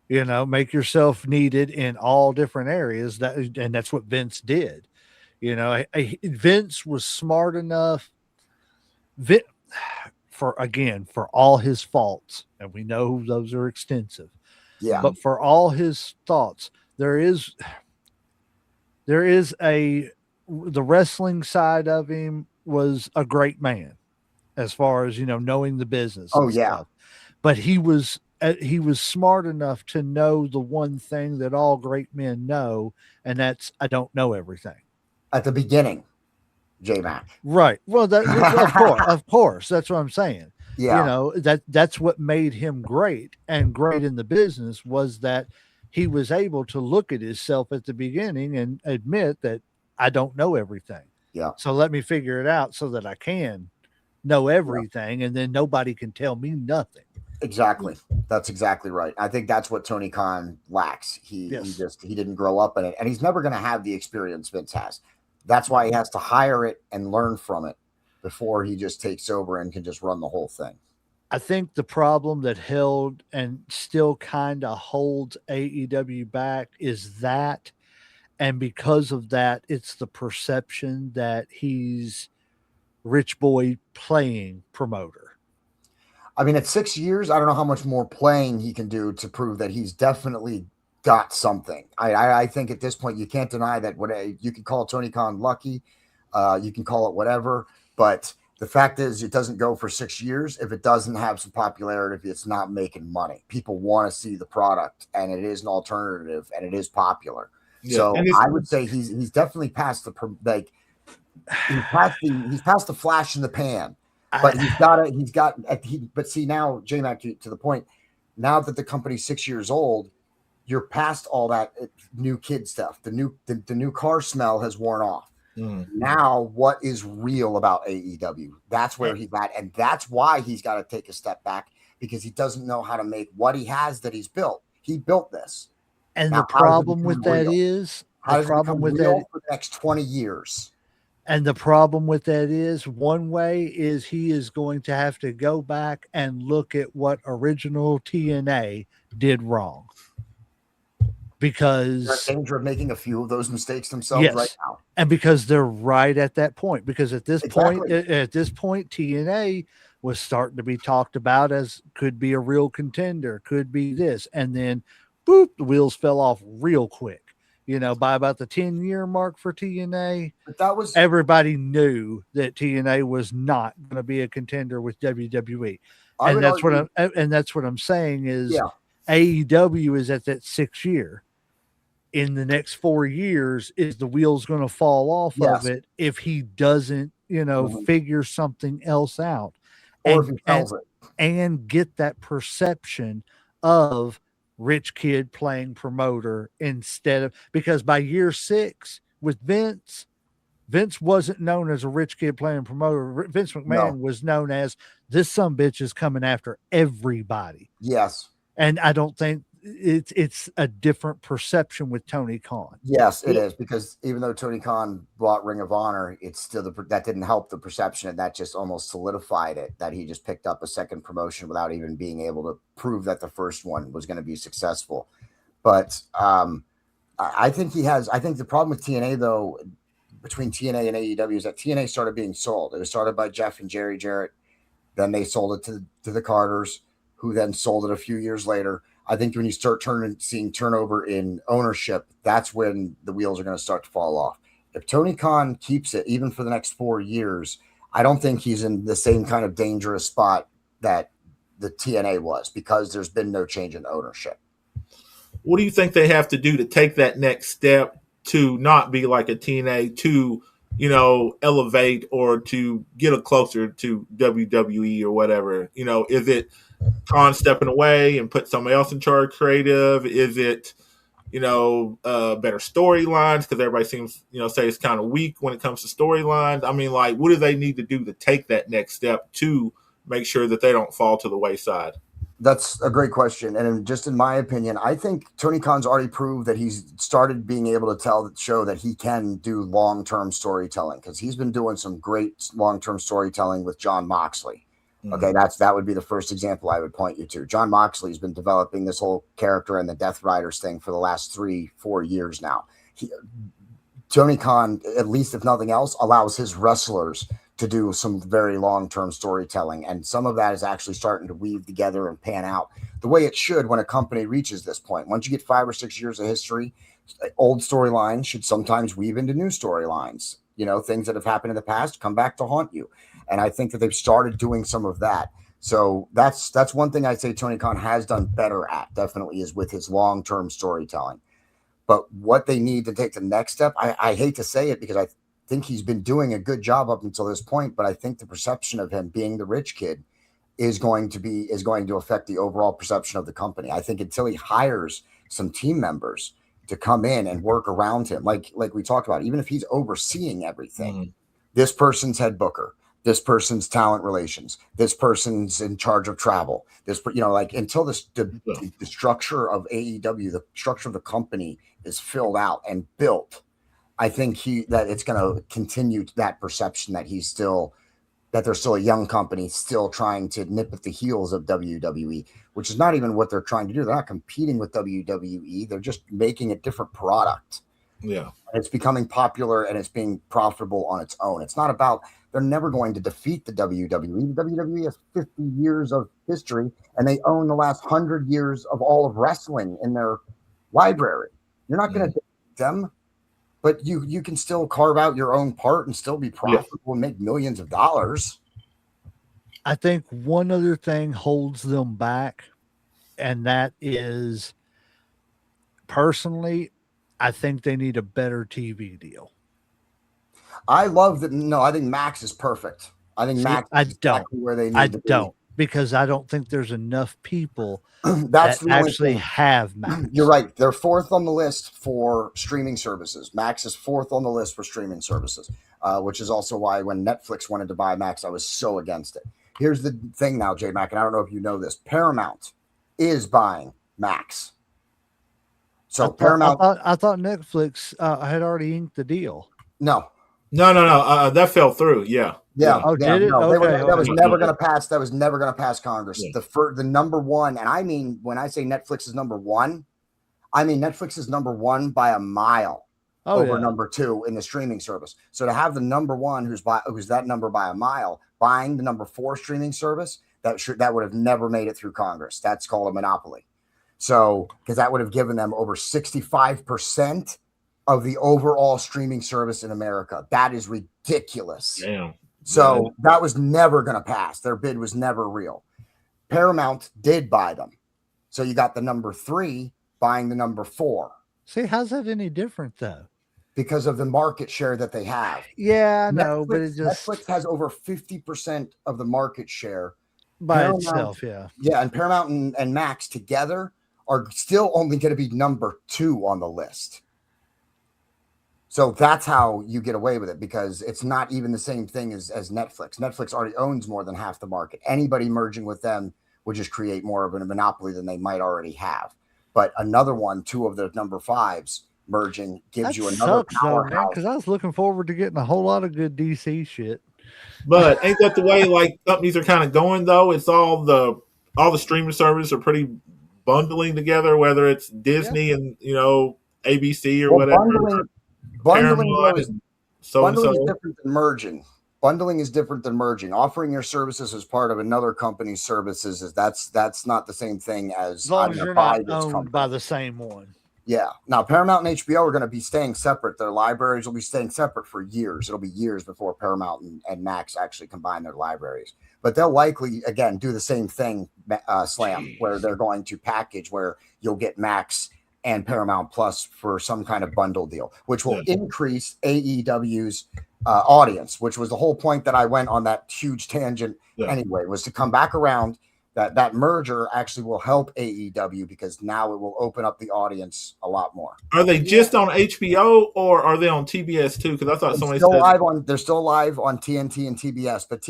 make yourself needed in all different areas. And that's what Vince did. Vince was smart enough for all his faults. And we know those are extensive. Yeah. But for all his thoughts, there is the wrestling side of him was a great man as far as, knowing the business. Oh yeah. Stuff. But he was smart enough to know the one thing that all great men know. And that's, I don't know everything. At the beginning, J-Mac. Right. Well, of course, that's what I'm saying. Yeah. That's what made him great and great in the business, was that he was able to look at himself at the beginning and admit that I don't know everything. Yeah. So let me figure it out so that I can know everything, and then nobody can tell me nothing. Exactly. That's exactly right. I think that's what Tony Khan lacks. He didn't grow up in it, and he's never going to have the experience Vince has. That's why he has to hire it and learn from it before he just takes over and can just run the whole thing. I think the problem that held and still kind of holds AEW back is that. And because of that, it's the perception that he's rich boy playing promoter. I mean, at 6 years, I don't know how much more playing he can do to prove that he's definitely got something. I think at this point, you can't deny that. You can call Tony Khan lucky. You can call it whatever. But the fact is, it doesn't go for 6 years if it doesn't have some popularity, if it's not making money. People want to see the product, and it is an alternative, and it is popular. Yeah, so I would say he's definitely past he's past the flash in the pan, but but see now, J-Mac, to the point, now that the company's 6 years old, you're past all that new kid stuff. The new car smell has worn off. Now what is real about AEW? That's where he's at, and that's why he's got to take a step back, because he doesn't know how to make what he has that he's built. He built this. And now, the problem with that is for the next 20 years. And the problem with that is one way is he is going to have to go back and look at what original TNA did wrong. They're in Because danger of making a few of those mistakes themselves right yes, now. and because they're right at that point. Because at this point, Exactly. at this point, TNA was starting to be talked about as could be a real contender, could be this, and then boop, the wheels fell off real quick. You know, by about the 10-year mark for TNA, But that was everybody knew that TNA was not going to be a contender with WWE. I And would that's argue, what I'm saying is yeah, AEW is at that 6th year. In the next 4 years, is the wheels going to fall off of yes. it if he doesn't, Mhm. figure something else out Or if he and sells it. get that perception of rich kid playing promoter instead of, because by year 6 with Vince wasn't known as a rich kid playing promoter. Vince No. McMahon was known as this bitch is coming after everybody. Yes. And I don't think it's a different perception with Tony Khan. Yes, it is, because even though Tony Khan bought Ring of Honor, it's still that didn't help the perception, and that just almost solidified it, that he just picked up a second promotion without even being able to prove that the first one was going to be successful. But I think he has. I think the problem with TNA, though, between TNA and AEW, is that TNA started being sold. It was started by Jeff and Jerry Jarrett. Then they sold it to the Carters, who then sold it a few years later. I think when you start seeing turnover in ownership, that's when the wheels are going to start to fall off. If Tony Khan keeps it, even for the next 4 years, I don't think he's in the same kind of dangerous spot that the TNA was, because there's been no change in ownership. What do you think they have to do to take that next step to not be like a TNA, to, elevate or to get a closer to WWE or whatever? Is it Khan stepping away and put somebody else in charge creative? Is it, better storylines? Because everybody seems, say it's kind of weak when it comes to storylines. I mean, like, what do they need to do to take that next step to make sure that they don't fall to the wayside? That's a great question. And just in my opinion, I think Tony Khan's already proved that he's started being able to show that he can do long-term storytelling, because he's been doing some great long-term storytelling with Jon Moxley. Okay, that would be the first example I would point you to. Jon Moxley's been developing this whole character and the Death Riders thing for the last 3-4 years now. Tony Khan, at least if nothing else, allows his wrestlers to do some very long-term storytelling, and some of that is actually starting to weave together and pan out the way it should when a company reaches this point. Once you get 5 or 6 years of history, old storylines should sometimes weave into new storylines. Things that have happened in the past come back to haunt you, and I think that they've started doing some of that. So that's one thing I'd say Tony Khan has done better at, definitely, is with his long-term storytelling. But what they need to take the next step, I hate to say it, because I think he's been doing a good job up until this point, but I think the perception of him being the rich kid is going to affect the overall perception of the company. I think until he hires some team members to come in and work around him, like we talked about, even if he's overseeing everything, this person's head booker, this person's talent relations, this person's in charge of travel, until the structure of AEW, the structure of the company is filled out and built, I think that it's going to continue that perception that they're still a young company, still trying to nip at the heels of WWE, which is not even what they're trying to do. They're not competing with WWE. They're just making a different product. Yeah. It's becoming popular and it's being profitable on its own. It's not about, they're never going to defeat the WWE. The WWE has 50 years of history, and they own the last 100 years of all of wrestling in their library. You're not going to defeat them. But you can still carve out your own part and still be profitable and make millions of dollars. I think one other thing holds them back, and that is, personally, I think they need a better TV deal. I love that. No, I think Max is perfect. I think Max is exactly where they need to be. I don't, because I don't think there's enough people that actually have Max. You're right. They're 4th on the list for streaming services. Max is 4th on the list for streaming services, which is also why when Netflix wanted to buy Max, I was so against it. Here's the thing now, J Mac, and I don't know if you know this. Paramount is buying Max. So Paramount. I thought Netflix had already inked the deal. No. No. That fell through. Yeah. Yeah. Oh, Yeah. did it? No, Okay. that was okay. never going to pass. That was never going to pass Congress. Yeah. The number one, and I mean, when I say Netflix is number one, I mean Netflix is number one by a mile Oh, over yeah. number two in the streaming service. So to have the number one who's that number by a mile buying the number four streaming service, that would have never made it through Congress. That's called a monopoly. So because that would have given them over 65% of the overall streaming service in America. That is ridiculous. Damn. So that was never going to pass. Their bid was never real. Paramount did buy them. So you got the number three buying the number four. See, how's that any different though? Because of the market share that they have. Yeah, I know, but it just Netflix has over 50% of the market share by Paramount, itself, yeah. Yeah, and Paramount and Max together are still only going to be number two on the list. So that's how you get away with it, because it's not even the same thing as Netflix. Netflix already owns more than half the market. Anybody merging with them would just create more of a monopoly than they might already have. But another one, two of the number fives merging gives That you another sucks though, man, powerhouse. because I was looking forward to getting a whole lot of good DC shit. But ain't that the way like companies are kind of going though? It's all the streaming services are pretty bundling together, whether it's Disney and ABC or whatever. Bundling is so different than merging. Bundling is different than merging. Offering your services as part of another company's services that's not the same thing as long as you're not owned by the same one. Yeah. Now, Paramount and HBO are going to be staying separate. Their libraries will be staying separate for years. It'll be years before Paramount and Max actually combine their libraries. But they'll likely, again, do the same thing, Slam, where they're going to package where you'll get Max and Paramount Plus for some kind of bundle deal, which will increase AEW's audience, which was the whole point that I went on that huge tangent anyway, was to come back around. That merger actually will help AEW because now it will open up the audience a lot more. Are they just on HBO or are they on TBS too? Because I thought somebody said they're still live on TNT and TBS, but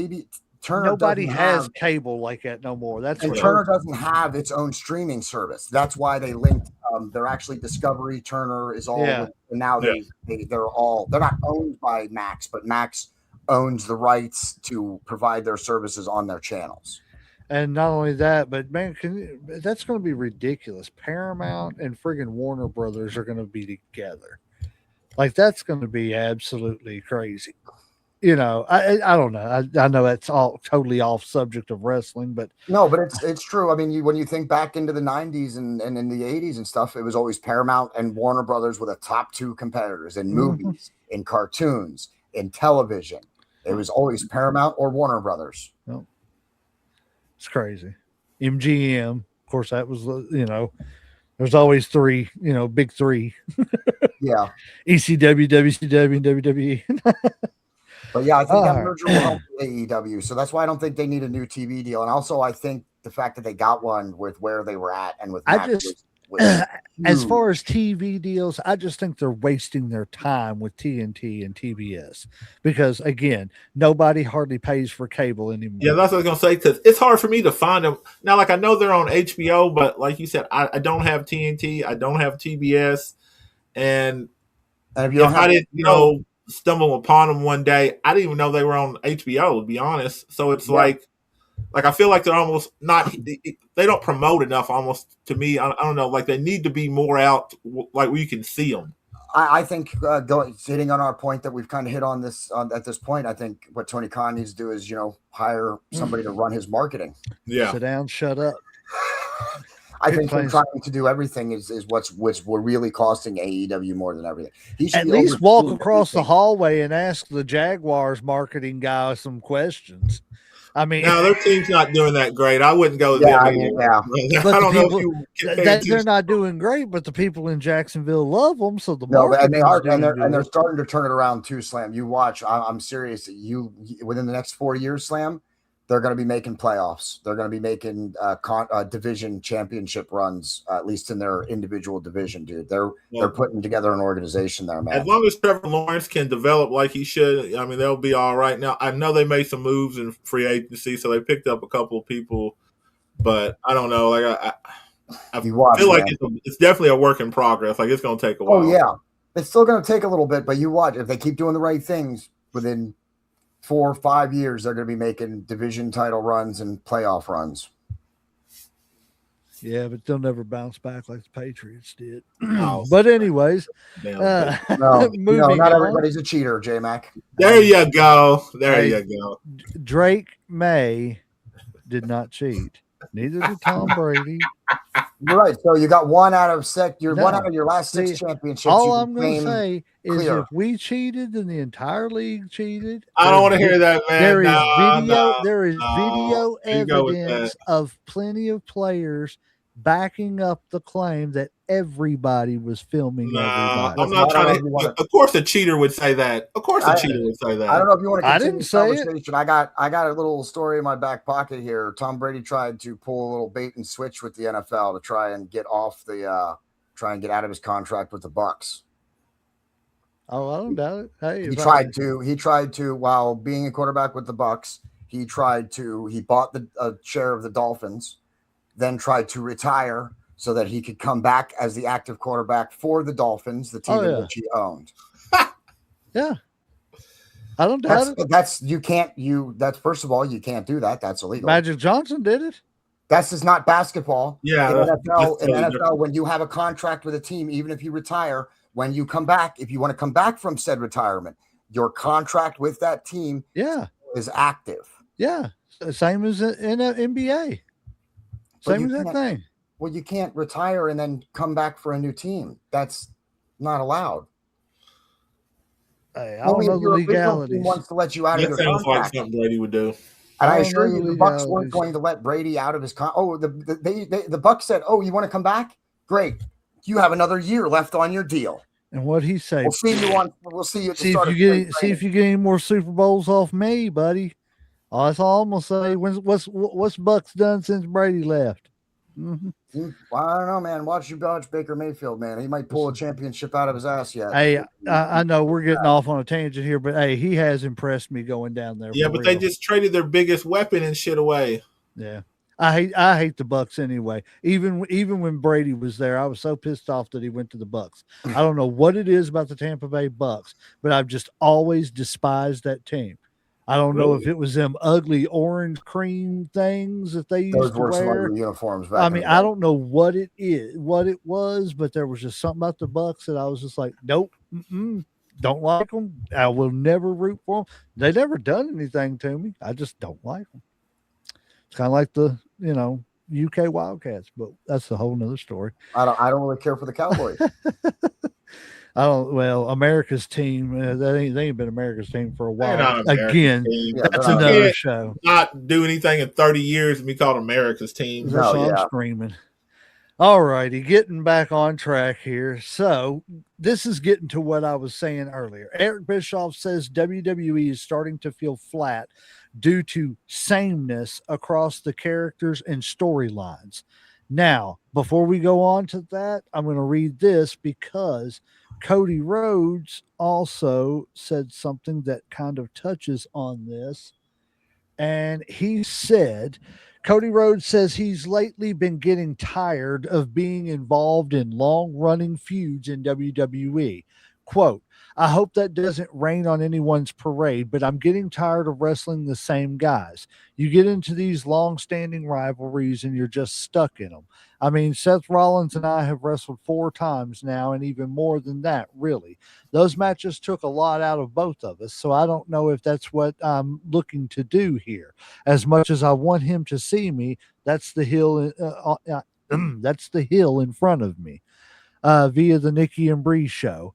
Turner nobody has cable like that no more. Turner doesn't have its own streaming service. That's why they linked. They're actually Discovery. Turner is all and now they're not owned by Max, but Max owns the rights to provide their services on their channels. And not only that, but man, that's going to be ridiculous. Paramount and friggin' Warner Brothers are going to be together. Like, that's going to be absolutely crazy. I don't know. I know that's all totally off subject of wrestling, but no, but it's true. I mean, when you think back into the 90s and in the 80s and stuff, it was always Paramount and Warner Brothers were the top two competitors in movies, in cartoons, in television. It was always Paramount or Warner Brothers. No. It's crazy. MGM, of course, that was, there's always three, big three. Yeah. ECW, WCW, and WWE. But yeah, I think that merger will help AEW. So that's why I don't think they need a new TV deal. And also, I think the fact that they got one with where they were at and with as far as TV deals, I just think they're wasting their time with TNT and TBS because, again, nobody hardly pays for cable anymore. Yeah, that's what I was going to say because it's hard for me to find them. Now, like I know they're on HBO, but like you said, I don't have TNT. I don't have TBS. And if I didn't, stumble upon them one day, I didn't even know they were on HBO, to be honest. So it's like I feel like they're almost not, they don't promote enough almost to me. I don't know, like they need to be more out, like where you can see them. I think hitting on our point that we've kind of hit on this at this point, I think what Tony Khan needs to do is, hire somebody to run his marketing. Yeah. Sit down, shut up. I think him trying to do everything is what's really costing AEW more than everything. He should at least walk across the hallway and ask the Jaguars marketing guy some questions. I mean, no, their team's not doing that great. I wouldn't go there. I don't know if they're not doing great, but the people in Jacksonville love them. So and they're starting to turn it around too. Slam, you watch. I'm serious. You within the next 4 years, Slam, they're going to be making playoffs. They're going to be making division championship runs, at least in their individual division, dude. They're putting together an organization there, man. As long as Trevor Lawrence can develop like he should, I mean, they'll be all right. Now, I know they made some moves in free agency, so they picked up a couple of people, but I don't know. Like I feel like it's definitely a work in progress. Like it's going to take a while. Oh yeah, it's still going to take a little bit, but you watch if they keep doing the right things. within 4 or 5 years, they're going to be making division title runs and playoff runs. Yeah, but they'll never bounce back like the Patriots did. Oh, But anyways, damn. No, moving not on. everybody's a cheater, J-Mac. There you go. There Hey, you go. Drake May did not cheat. Neither did Tom Brady. You're right. So you got one out of six. You're No. one out of your last 6 See, championships. All you I'm going to claim say is clear. if we cheated, then the entire league cheated. I don't want to hear that, man. There is No, video. no, There is no. video You go with that. evidence of plenty of players backing up the claim that everybody was filming No, everybody. I'm not trying to. Of course, a cheater would say that. Of course, a cheater would say that. I don't know if you want to I continue didn't this say it. conversation. I got a little story in my back pocket here. Tom Brady tried to pull a little bait and switch with the NFL to try and get off the get out of his contract with the Bucks. Oh, I don't doubt it. Hey, He tried to while being a quarterback with the Bucks, he bought a share of the Dolphins, then tried to retire so that he could come back as the active quarterback for the Dolphins, the team in which he owned. Yeah. I don't doubt it. That's first of all, you can't do that. That's illegal. Magic Johnson did it. That's just not basketball. Yeah. In NFL, different. when you have a contract with a team, even if you retire, when you come back, if you want to come back from said retirement, your contract with that team is active. Yeah. Same as in an NBA. Same as that thing. Well, you can't retire and then come back for a new team. That's not allowed. Hey, I don't know the legalities. Wants to let you out of your sounds contract. like something Brady would do. And I assure you, the Bucks weren't going to let Brady out of his contract. Oh, the Bucks said, "Oh, you want to come back? Great. You have another year left on your deal." And what he say? We'll see you at the see start if you get any more Super Bowls off me, buddy. Oh, that's all I'm gonna say. What's Bucks done since Brady left? Mm-hmm. Well, I don't know, man. Watch Baker Mayfield, man. He might pull a championship out of his ass yet. Hey, I know we're getting off on a tangent here, but hey, he has impressed me going down there. Yeah, but they just traded their biggest weapon and shit away. Yeah. I hate the Bucks anyway. Even when Brady was there, I was so pissed off that he went to the Bucks. I don't know what it is about the Tampa Bay Bucks, but I've just always despised that team. I don't know if it was them ugly orange cream things that they used to wear. Uniforms. I mean, I don't know what it was, but there was just something about the Bucks that I was just like, nope, don't like them. I will never root for them. They never done anything to me. I just don't like them. It's kind of like the UK Wildcats, but that's a whole nother story. I don't really care for the Cowboys. America's team, they ain't been America's team for a while. Again, that's another show. Not do anything in 30 years and be called America's team. That's what I'm screaming. All righty, getting back on track here. So this is getting to what I was saying earlier. Eric Bischoff says WWE is starting to feel flat due to sameness across the characters and storylines. Now, before we go on to that, I'm going to read this because Cody Rhodes also said something that kind of touches on this. And he said, Cody Rhodes says he's lately been getting tired of being involved in long-running feuds in WWE. Quote, I hope that doesn't rain on anyone's parade, but I'm getting tired of wrestling the same guys. You get into these long-standing rivalries and you're just stuck in them. I mean, Seth Rollins and I have wrestled 4 times now, and even more than that, really. Those matches took a lot out of both of us, so I don't know if that's what I'm looking to do here. As much as I want him to see me, that's the hill. That's the hill in front of me. Via the Nikki and Bree show.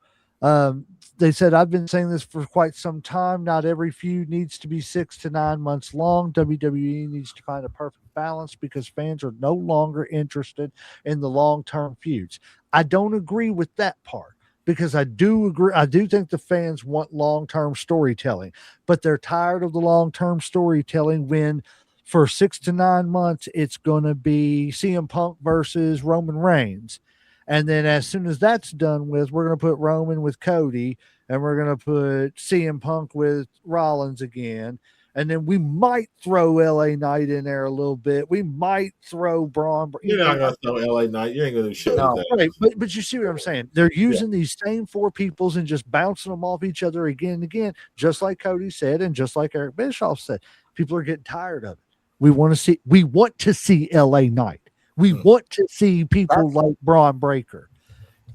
They said, I've been saying this for quite some time. Not every feud needs to be 6 to 9 months long. WWE needs to find a perfect balance because fans are no longer interested in the long-term feuds. I don't agree with that part because I do agree. I do think the fans want long-term storytelling, but they're tired of the long-term storytelling when for 6 to 9 months, it's going to be CM Punk versus Roman Reigns. And then as soon as that's done with, we're going to put Roman with Cody, and we're going to put CM Punk with Rollins again. and then we might throw LA Knight in there a little bit. We might throw Braun. You're not gonna throw LA Knight. You ain't gonna do shit No. like that. Right, but you see what I'm saying? They're using these same four peoples and just bouncing them off each other again and again, just like Cody said, and just like Eric Bischoff said. People are getting tired of it. We want to see LA Knight. We want to see people like Braun Breaker.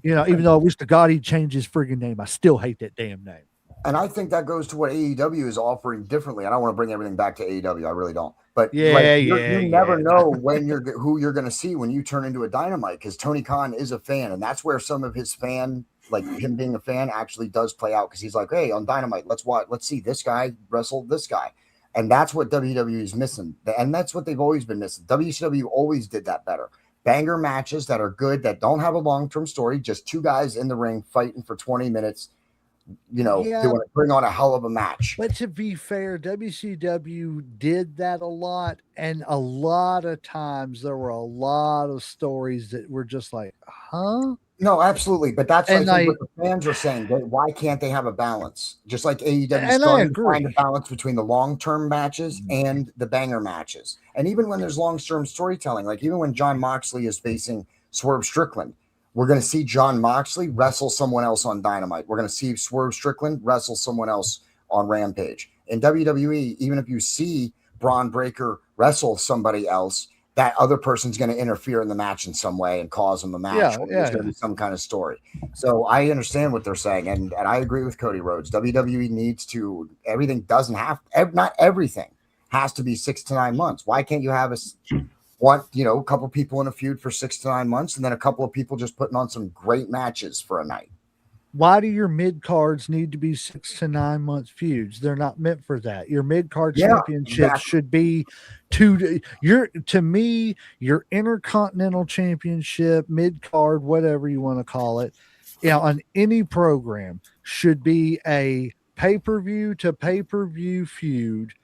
You know, even though I wish to God he'd change his friggin' name, I still hate that damn name. And I think that goes to what AEW is offering differently. I don't want to bring everything back to AEW. I really don't. But you never know who you're going to see when you turn into a Dynamite, because Tony Khan is a fan, and that's where some of his fan, like him being a fan, actually does play out, because he's like, hey, on Dynamite, let's see this guy wrestle this guy. And that's what WWE is missing. And that's what they've always been missing. WCW always did that better. Banger matches that are good, that don't have a long-term story, just two guys in the ring fighting for 20 minutes. You know, they want to bring on a hell of a match. But to be fair, WCW did that a lot. And a lot of times there were a lot of stories that were just like, huh? No, absolutely. But that's what the fans are saying. Why can't they have a balance? Just like AEW started to find a balance between the long-term matches and the banger matches. And even when there's long-term storytelling, like even when Jon Moxley is facing Swerve Strickland, we're going to see Jon Moxley wrestle someone else on Dynamite. We're going to see Swerve Strickland wrestle someone else on Rampage. In WWE, even if you see Braun Breaker wrestle somebody else, that other person's going to interfere in the match in some way and cause them a match. There's going to be some kind of story. So I understand what they're saying. And I agree with Cody Rhodes. WWE needs to, not everything has to be 6 to 9 months. Why can't you have a couple people in a feud for 6 to 9 months, and then a couple of people just putting on some great matches for a night? Why do your mid cards need to be 6 to 9 month feuds? They're not meant for that. Your mid card championships should be your Intercontinental Championship, mid card, whatever you want to call it, on any program should be a pay-per-view to pay-per-view feud,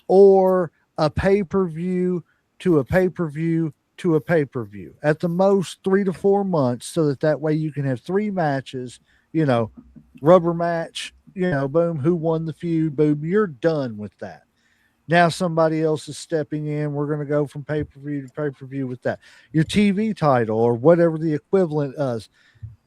or a pay-per-view to a pay-per-view to a pay-per-view. At the most 3 to 4 months, so that way you can have 3 matches. Rubber match, boom, who won the feud, boom, you're done with that. Now somebody else is stepping in. We're going to go from pay-per-view to pay-per-view with that. Your TV title or whatever the equivalent is.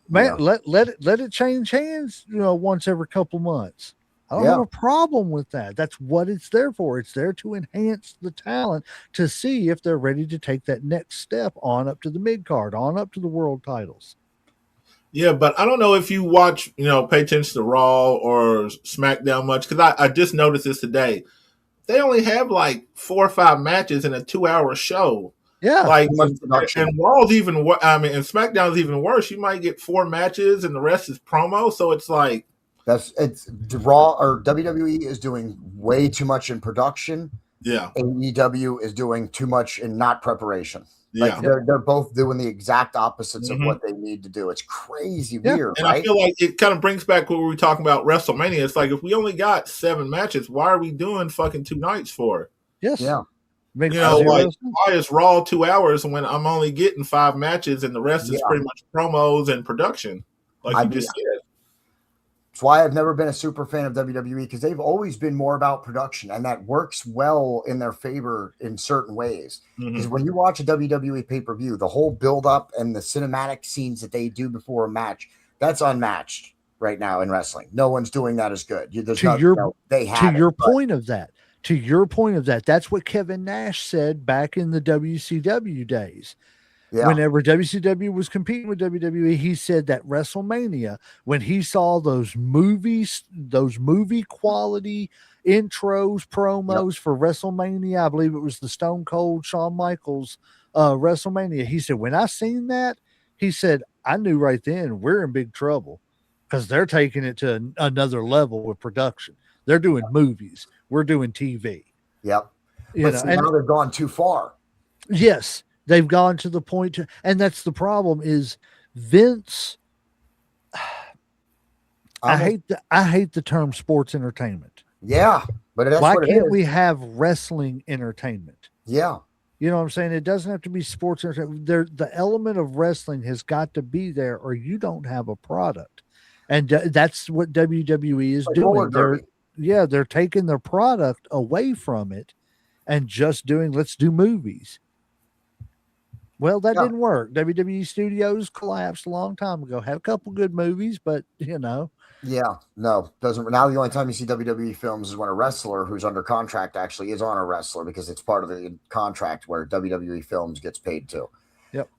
Man, let it change hands, once every couple months. I don't have a problem with that. That's what it's there for. It's there to enhance the talent, to see if they're ready to take that next step on up to the mid-card, on up to the world titles. Yeah, but I don't know if you watch, pay attention to Raw or SmackDown much, because I just noticed this today. They only have like 4 or 5 matches in a 2-hour show. Yeah, and Raw's even. And SmackDown's even worse. You might get 4 matches, and the rest is promo. So it's like it's Raw, or WWE is doing way too much in production. Yeah, AEW is doing too much in not preparation. Yeah, they're both doing the exact opposites of what they need to do. It's crazy weird, and right? I feel like it kind of brings back what we were talking about WrestleMania. It's like, if we only got 7 matches, why are we doing fucking 2 nights for? Yes. Yeah. Why is Raw 2 hours when I'm only getting 5 matches and the rest is pretty much promos and production, like you just said. That's why I've never been a super fan of WWE, because they've always been more about production, and that works well in their favor in certain ways. Because when you watch a WWE pay-per-view, the whole build-up and the cinematic scenes that they do before a match, that's unmatched right now in wrestling. No one's doing that as good. To your point of that, that's what Kevin Nash said back in the WCW days. Yeah. Whenever WCW was competing with WWE, he said that WrestleMania, when he saw those movie quality intros, promos for WrestleMania, I believe it was the Stone Cold Shawn Michaels WrestleMania. He said, when I seen that, he said, I knew right then we're in big trouble, because they're taking it to another level with production. They're doing movies. We're doing TV. Yep. But now they've gone too far. Yes. They've gone to the point and that's the problem, is Vince. I hate the term sports entertainment. Yeah, but that's why can't we have wrestling entertainment? Yeah, you know what I'm saying. It doesn't have to be sports entertainment. The element of wrestling has got to be there, or you don't have a product, and that's what WWE is doing. yeah, they're taking their product away from it and just doing, let's do movies. Well, that Yeah. didn't work. WWE Studios collapsed a long time ago. Had a couple good movies, but Yeah, no, doesn't. Now the only time you see WWE films is when a wrestler who's under contract actually is on a wrestler, because it's part of the contract where WWE Films gets paid too. yep.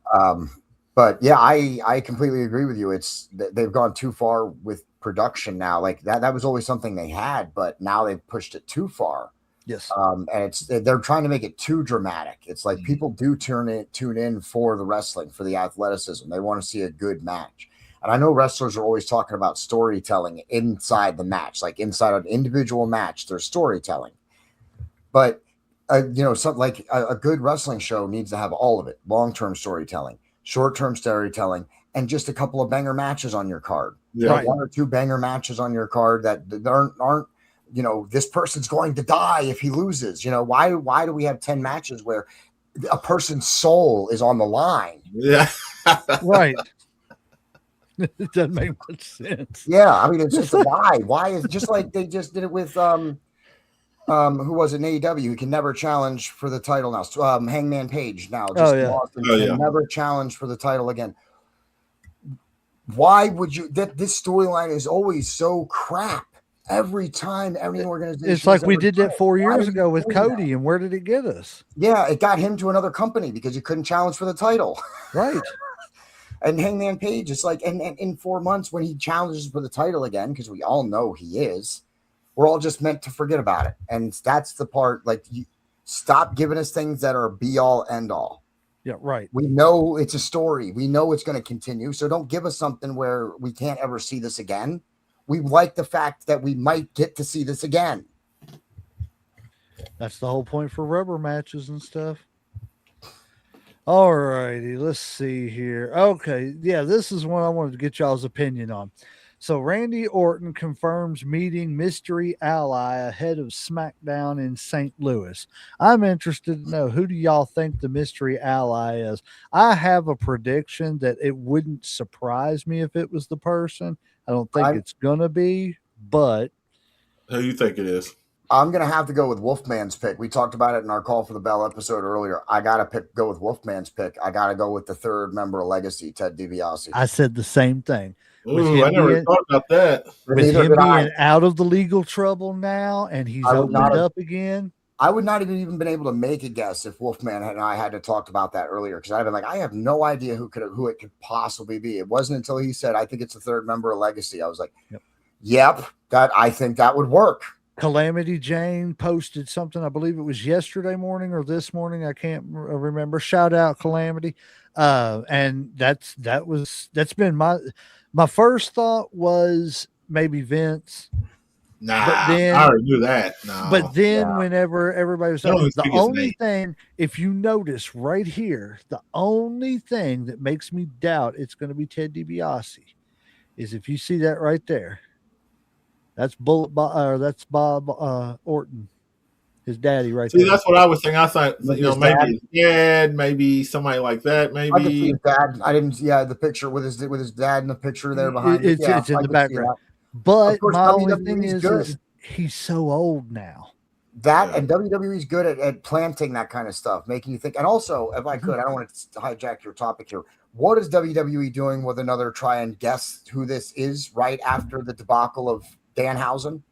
But yeah, I completely agree with you. They've gone too far with production now. Like that was always something they had, but now they've pushed it too far. Yes. And they're trying to make it too dramatic. It's like people do tune in for the wrestling, for the athleticism. They want to see a good match. And I know wrestlers are always talking about storytelling inside the match, like inside an individual match, there's storytelling. But something like a good wrestling show needs to have all of it: long-term storytelling, short-term storytelling, and just a couple of banger matches on your card. Yeah. Right. 1 or 2 banger matches on your card that aren't this person's going to die if he loses. Why do we have 10 matches where a person's soul is on the line? Yeah. Right. It doesn't make much sense. Yeah, I mean, it's why? Why is just like they just did it with who was it in AEW? Who can never challenge for the title now? Hangman Page now just lost and can never challenge for the title again. Why would you? This storyline is always so crap every time. Every organization. It's like we did that 4 years ago with Cody, and where did it get us? Yeah, it got him to another company because he couldn't challenge for the title. Right. And Hangman Page, it's like, and in 4 months when he challenges for the title again, because we all know he is, we're all just meant to forget about it. And that's the part, like, you stop giving us things that are be all end all. Yeah, right. We know it's a story. We know it's going to continue. So don't give us something where we can't ever see this again. We like the fact that we might get to see this again. That's the whole point for rubber matches and stuff. All righty, let's see here. Okay, yeah, this is one I wanted to get y'all's opinion on. So Randy Orton confirms meeting mystery ally ahead of SmackDown in St. Louis. I'm interested to know, who do y'all think the mystery ally is? I have a prediction that it wouldn't surprise me if it was the person. I don't think it's gonna be, but Who you think it is? I'm going to have to go with Wolfman's pick. We talked about it in our Call for the Bell episode earlier. I got to go with Wolfman's pick. I got to go with the third member of Legacy, Ted DiBiase. I said the same thing. Ooh, I never thought about that. With him being out of the legal trouble now and he's opened up again. I would not have even been able to make a guess if Wolfman and I had to talk about that earlier, because I'd have been like, I have no idea who it could possibly be. It wasn't until he said, I think it's the third member of Legacy. I was like, yep, I think that would work. Calamity Jane posted something, I believe it was yesterday morning or this morning, I can't remember. Shout out Calamity. And that's been my first thought was maybe Vince. Nah, but then, I already knew that. No. But then whenever everybody was the only thing, if you notice right here, the only thing that makes me doubt it's going to be Ted DiBiase is if you see that right there. That's that's Bob Orton, his daddy, right there. See, that's what I was thinking. I thought, maybe his dad, maybe somebody like that. Maybe I could see his dad. I didn't. Yeah, the picture with his dad in the picture there behind. It's in the background. But my only thing is he's so old now. And WWE's good at planting that kind of stuff, making you think. And also, if I could, I don't want to hijack your topic here. What is WWE doing with another try and guess who this is right after the debacle of Danhausen?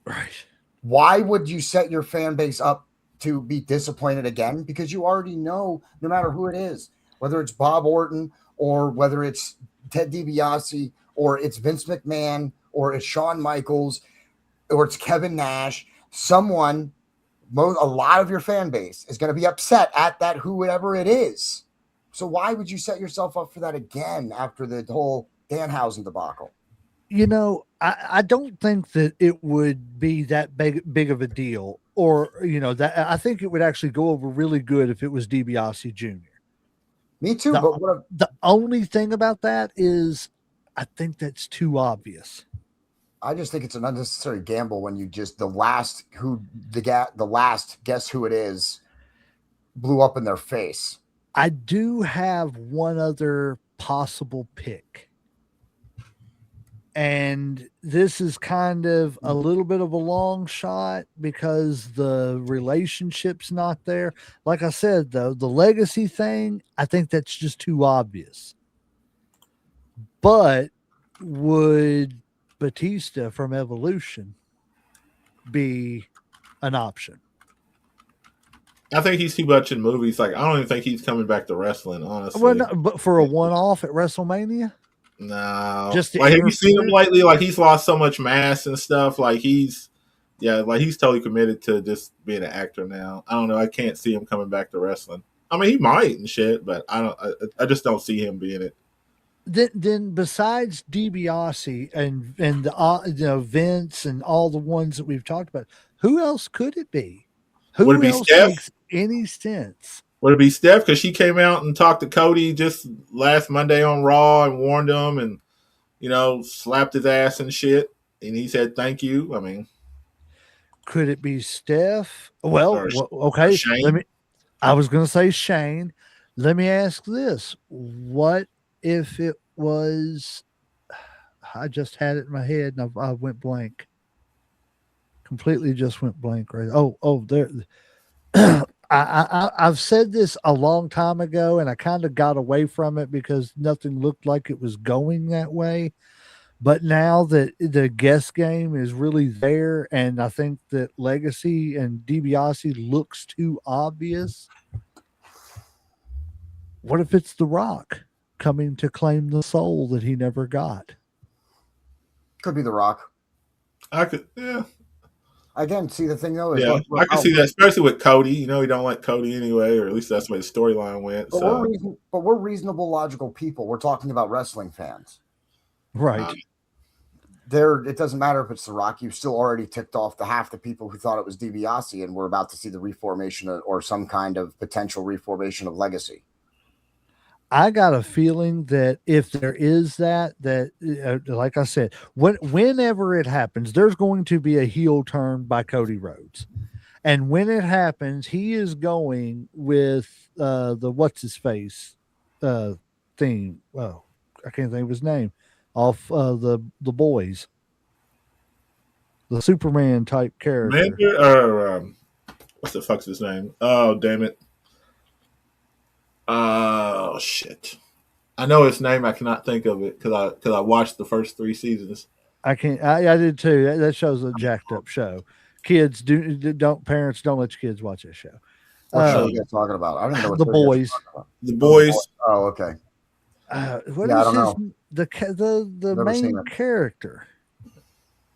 Right. Why would you set your fan base up to be disappointed again? Because you already know, no matter who it is, whether it's Bob Orton or whether it's Ted DiBiase or it's Vince McMahon or it's Shawn Michaels or it's Kevin Nash, a lot of your fan base is going to be upset at that whoever it is. So why would you set yourself up for that again after the whole Danhausen debacle? I don't think that it would be that big of a deal, or that I think it would actually go over really good if it was DiBiase Jr. Me too. The only thing about that is I think that's too obvious. I just think it's an unnecessary gamble when you just the last guess who it is blew up in their face. I do have one other possible pick. And this is kind of a little bit of a long shot because the relationship's not there. Like I said, though, the legacy thing, I think that's just too obvious. But would Batista from Evolution be an option? I think he's too much in movies. Like, I don't even think he's coming back to wrestling, honestly. Well, no, but for a one-off at WrestleMania? No. Just to like, have you seen him interfere? lately? Like, he's lost so much mass and stuff. Like, he's totally committed to just being an actor now. I don't know. I can't see him coming back to wrestling. I mean, he might and shit, but I just don't see him being it. Then besides DiBiase and the Vince and all the ones that we've talked about, who else could it be? Who Would it be else Steph? makes any sense? Would it be Steph? Because she came out and talked to Cody just last Monday on Raw and warned him and, slapped his ass and shit. And he said, thank you. I mean, could it be Steph? Well, okay. I was going to say Shane. Let me ask this. What if it was, I just had it in my head and I went blank. Completely just went blank. Right. There. I've said this a long time ago and I kind of got away from it because nothing looked like it was going that way. But now that the guest game is really there, and I think that Legacy and DiBiase looks too obvious. What if it's The Rock coming to claim the soul that he never got? Could be The Rock. I could, yeah. Again, see, the thing though is, I can see that, especially with Cody. He don't like Cody anyway, or at least that's the way the storyline went. But we're reasonable, logical people. We're talking about wrestling fans. Right. It doesn't matter if it's The Rock. You've still already ticked off half the people who thought it was DiBiase, and we're about to see the reformation or some kind of potential reformation of Legacy. I got a feeling that if there is that like I said, whenever it happens, there's going to be a heel turn by Cody Rhodes. And when it happens, he is going with the what's his face theme. Well, I can't think of his name. Off the boys, the Superman type character. What's the fuck's his name? Oh, damn it! Oh shit! I know his name. I cannot think of it because I watched the first 3 seasons. I can't. I did too. That show's a jacked up show. Kids parents don't let your kids watch that show. What show are you guys talking about? I don't know what The Boys. The Boys. Oh, okay. What is the main character?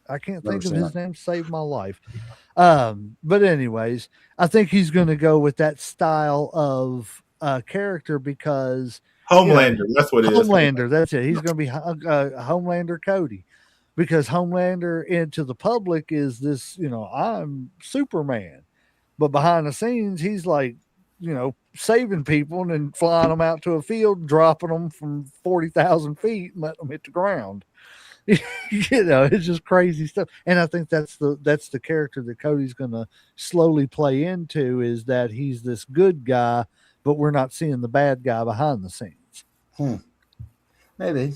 I can't think of his name. Saved my life. But anyways, I think he's going to go with that style of character because Homelander. That's what it is. Homelander. That's it. He's going to be Homelander Cody because Homelander into the public is this. I'm Superman, but behind the scenes, he's like, saving people and then flying them out to a field, dropping them from 40,000 feet and letting them hit the ground. It's just crazy stuff. And I think that's the character that Cody's going to slowly play into, is that he's this good guy, but we're not seeing the bad guy behind the scenes. Maybe.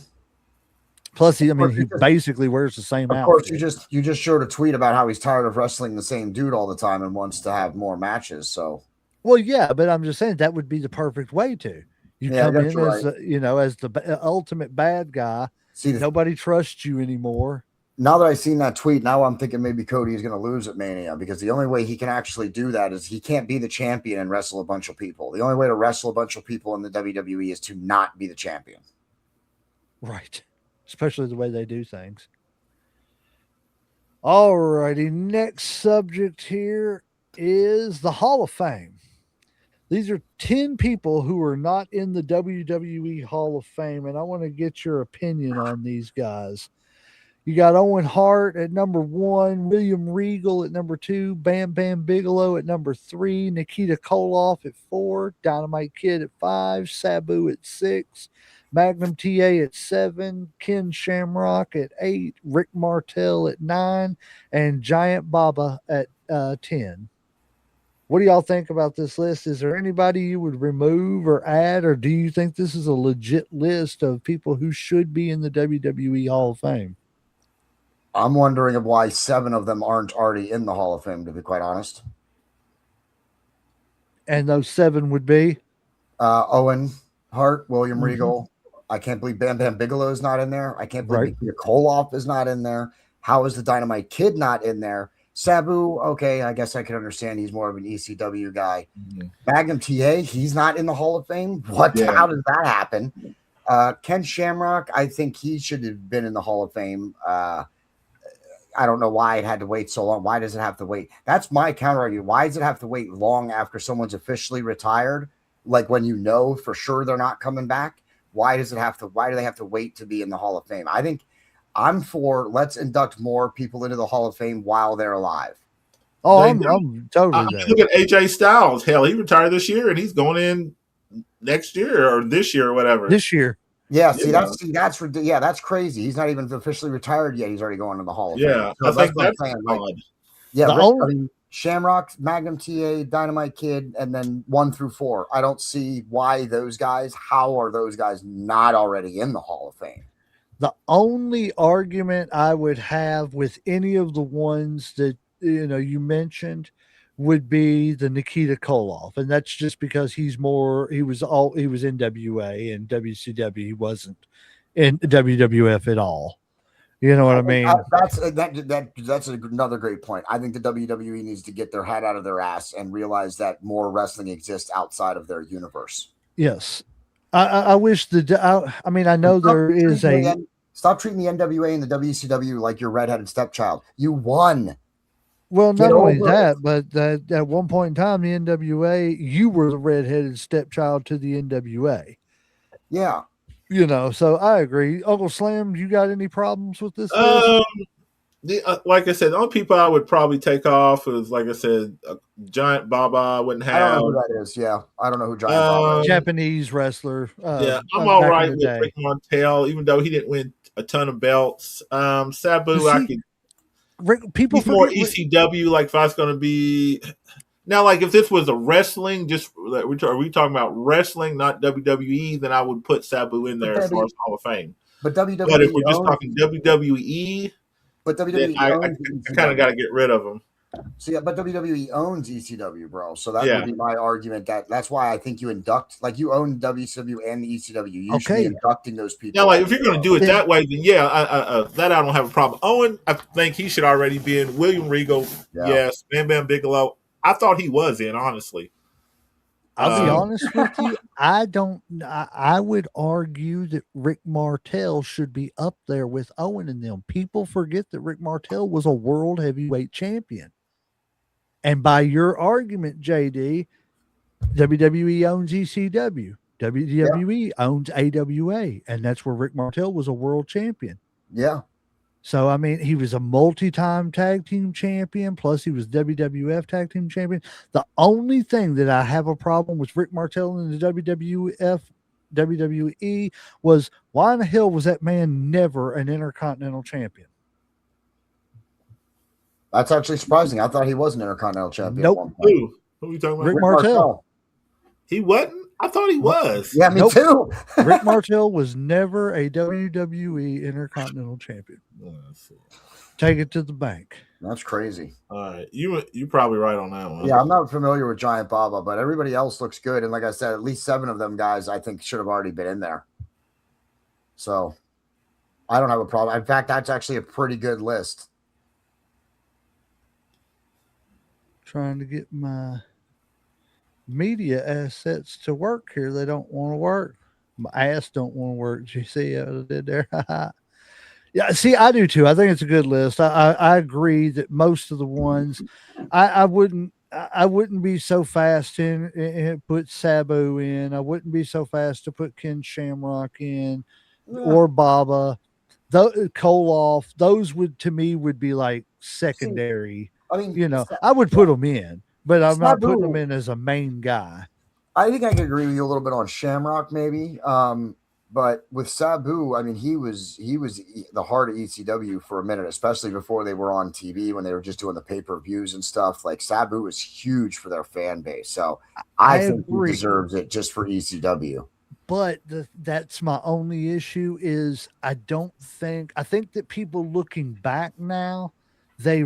Plus, he basically wears the same outfit. Of course, you just showed a tweet about how he's tired of wrestling the same dude all the time and wants to have more matches. So. Well, yeah, but I'm just saying that would be the perfect way to. You come in as as the ultimate bad guy. Nobody trusts you anymore. Now that I've seen that tweet, now I'm thinking maybe Cody is going to lose at Mania, because the only way he can actually do that is he can't be the champion and wrestle a bunch of people. The only way to wrestle a bunch of people in the WWE is to not be the champion. Right. Especially the way they do things. All righty. Next subject here is the Hall of Fame. These are 10 people who are not in the WWE Hall of Fame, and I want to get your opinion on these guys. You got Owen Hart at number 1, William Regal at number 2, Bam Bam Bigelow at number 3, Nikita Koloff at 4, Dynamite Kid at 5, Sabu at 6, Magnum TA at 7, Ken Shamrock at 8, Rick Martel at 9, and Giant Baba at 10. What do y'all think about this list? Is there anybody you would remove or add, or do you think this is a legit list of people who should be in the WWE Hall of Fame? I'm wondering of why 7 of them aren't already in the Hall of Fame, to be quite honest. And those 7 would be Owen Hart, William Mhm. Regal. I can't believe Bam Bam Bigelow is not in there. I can't believe Right. Nikita Koloff is not in there. How is the Dynamite Kid not in there? Sabu, okay, I guess I can understand. He's more of an ECW guy. Magnum TA, he's not in the Hall of Fame. What? Yeah. How does that happen? Ken Shamrock, I think he should have been in the Hall of Fame. I don't know why it had to wait so long. Why does it have to wait? That's my counter argument. Why does it have to wait long after someone's officially retired? Like when you know for sure they're not coming back. Why do they have to wait to be in the Hall of Fame? I think I'm for let's induct more people into the Hall of Fame while they're alive. Oh, I'm totally there. Look at AJ Styles. Hell, he retired this year and he's going in next year or this year or whatever. This year. Yeah, that's crazy. He's not even officially retired yet. He's already going to the Hall of Fame. Yeah, So I think that's odd. Yeah, Shamrock, Magnum TA, Dynamite Kid, and then 1 through 4. I don't see why those guys. How are those guys not already in the Hall of Fame? The only argument I would have with any of the ones that you mentioned would be the Nikita Koloff, and that's just because he was in WA and WCW. He wasn't in WWF at all. You know what I mean? That's another great point. I think the WWE needs to get their head out of their ass and realize that more wrestling exists outside of their universe. Yes, I wish I know there is stop treating the NWA and the WCW like your redheaded stepchild. You won. Well, not only that, but that at one point in time, the NWA, you were the redheaded stepchild to the NWA. Yeah. So I agree. Uncle Slam, you got any problems with this? Like I said, the only people I would probably take off is, like I said, Giant Baba. I wouldn't have. I don't know who that is. Yeah, I don't know who Giant Baba is. Japanese wrestler. Yeah, I'm all right with Rick Martel, even though he didn't win a ton of belts. Sabu, I could. People he's more ECW. Like if I was going to be now, like if this was a wrestling, are we talking about wrestling, not WWE? Then I would put Sabu in there as far as Hall of Fame. But WWE. But if we're just talking WWE, I kind of got to get rid of them. So yeah, but WWE owns ECW, bro. So that would be my argument. That's why I think you induct, like you own WCW and the ECW. You should be inducting those people. Now, like if you're going to do it that way, then that I don't have a problem. Owen, I think he should already be in. William Regal, yes. Bam Bam Bigelow, I thought he was in. Honestly, I'll be honest with you. I would argue that Rick Martel should be up there with Owen and them. People forget that Rick Martel was a world heavyweight champion. And by your argument, JD, WWE owns ECW. WWE owns AWA. And that's where Rick Martel was a world champion. Yeah. So, I mean, he was a multi-time tag team champion, plus he was WWF tag team champion. The only thing that I have a problem with Rick Martel in the WWE was, why in the hell was that man never an Intercontinental champion? That's actually surprising. I thought he was an Intercontinental champion. Nope. Who are you talking about? Rick Martel. He wasn't? I thought he was. Yeah, me too. Rick Martel was never a WWE Intercontinental champion. Take it to the bank. That's crazy. All right. You're probably right on that one. Yeah, I'm not familiar with Giant Baba, but everybody else looks good. And like I said, at least 7 of them guys I think should have already been in there. So I don't have a problem. In fact, that's actually a pretty good list. Trying to get my media assets to work here. They don't want to work. My ass don't want to work. Did you see what I did there? Yeah, see, I do too. I think it's a good list. I agree that most of the ones I wouldn't be so fast in put Sabu in. I wouldn't be so fast to put Ken Shamrock in or Baba. Koloff, those would be like secondary. I mean, I would put them in, but I'm not putting them in as a main guy. I think I can agree with you a little bit on Shamrock, maybe. But with Sabu, I mean, he was the heart of ECW for a minute, especially before they were on TV when they were just doing the pay-per-views and stuff. Like Sabu was huge for their fan base, so I think he deserves it just for ECW. But that's my only issue is I think that people looking back now, they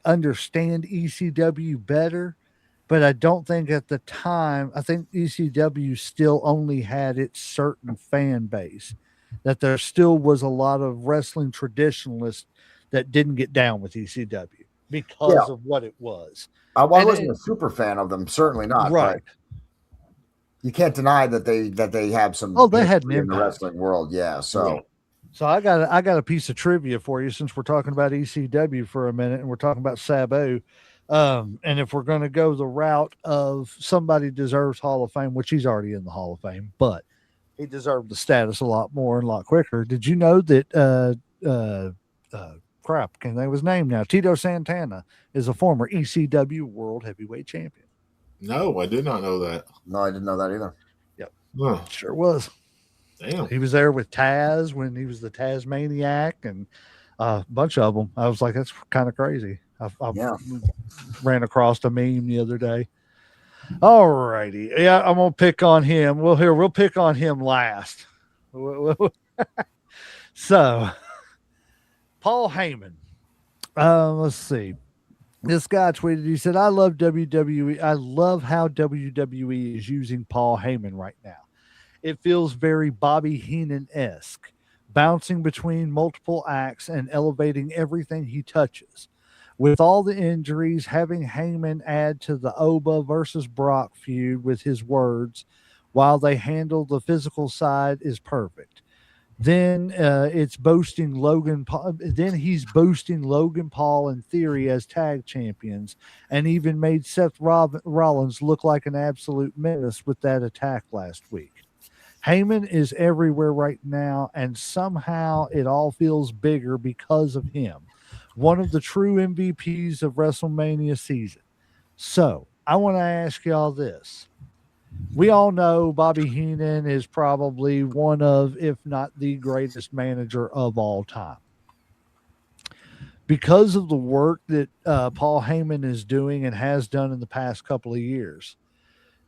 understand ECW better, but I don't think at the time, I think ECW still only had its certain fan base, that there still was a lot of wrestling traditionalists that didn't get down with ECW Yeah, because of what it was. well, I And wasn't a super fan of them, certainly not, but right. you can't deny that they have some Oh, they had an history in the impact. wrestling world. Yeah, Yeah. so So I got a piece of trivia for you since we're talking about ECW for a minute and we're talking about Sabu. And if we're going to go the route of somebody deserves Hall of Fame, which he's already in the Hall of Fame, but he deserved the status a lot more and a lot quicker. Did you know that crap, can they was named now? Tito Santana is a former ECW World Heavyweight Champion. No, I did not know that. no, I didn't know that either. Yep, Huh. sure was. Damn. He was there with Taz when he was the Tasmaniac and a bunch of them. I was like, that's kind of crazy. I Yeah. ran across a meme the other day. All righty. Yeah, I'm going to pick on him. We'll pick on him last. So, Paul Heyman. Let's see. This guy tweeted, he said, I love WWE. I love how WWE is using Paul Heyman right now. It feels very Bobby Heenan-esque, bouncing between multiple acts and elevating everything he touches. With all the injuries, having Heyman add to the Oba versus Brock feud with his words while they handle the physical side is perfect. Then it's boasting Logan. Then he's boasting Logan Paul and Theory as tag champions, and even made Seth Rollins look like an absolute menace with that attack last week. Heyman is everywhere right now, and somehow it all feels bigger because of him. One of the true MVPs of WrestleMania season. So I want to ask y'all this. We all know Bobby Heenan is probably one of, if not the greatest manager of all time. Because of the work that Paul Heyman is doing and has done in the past couple of years,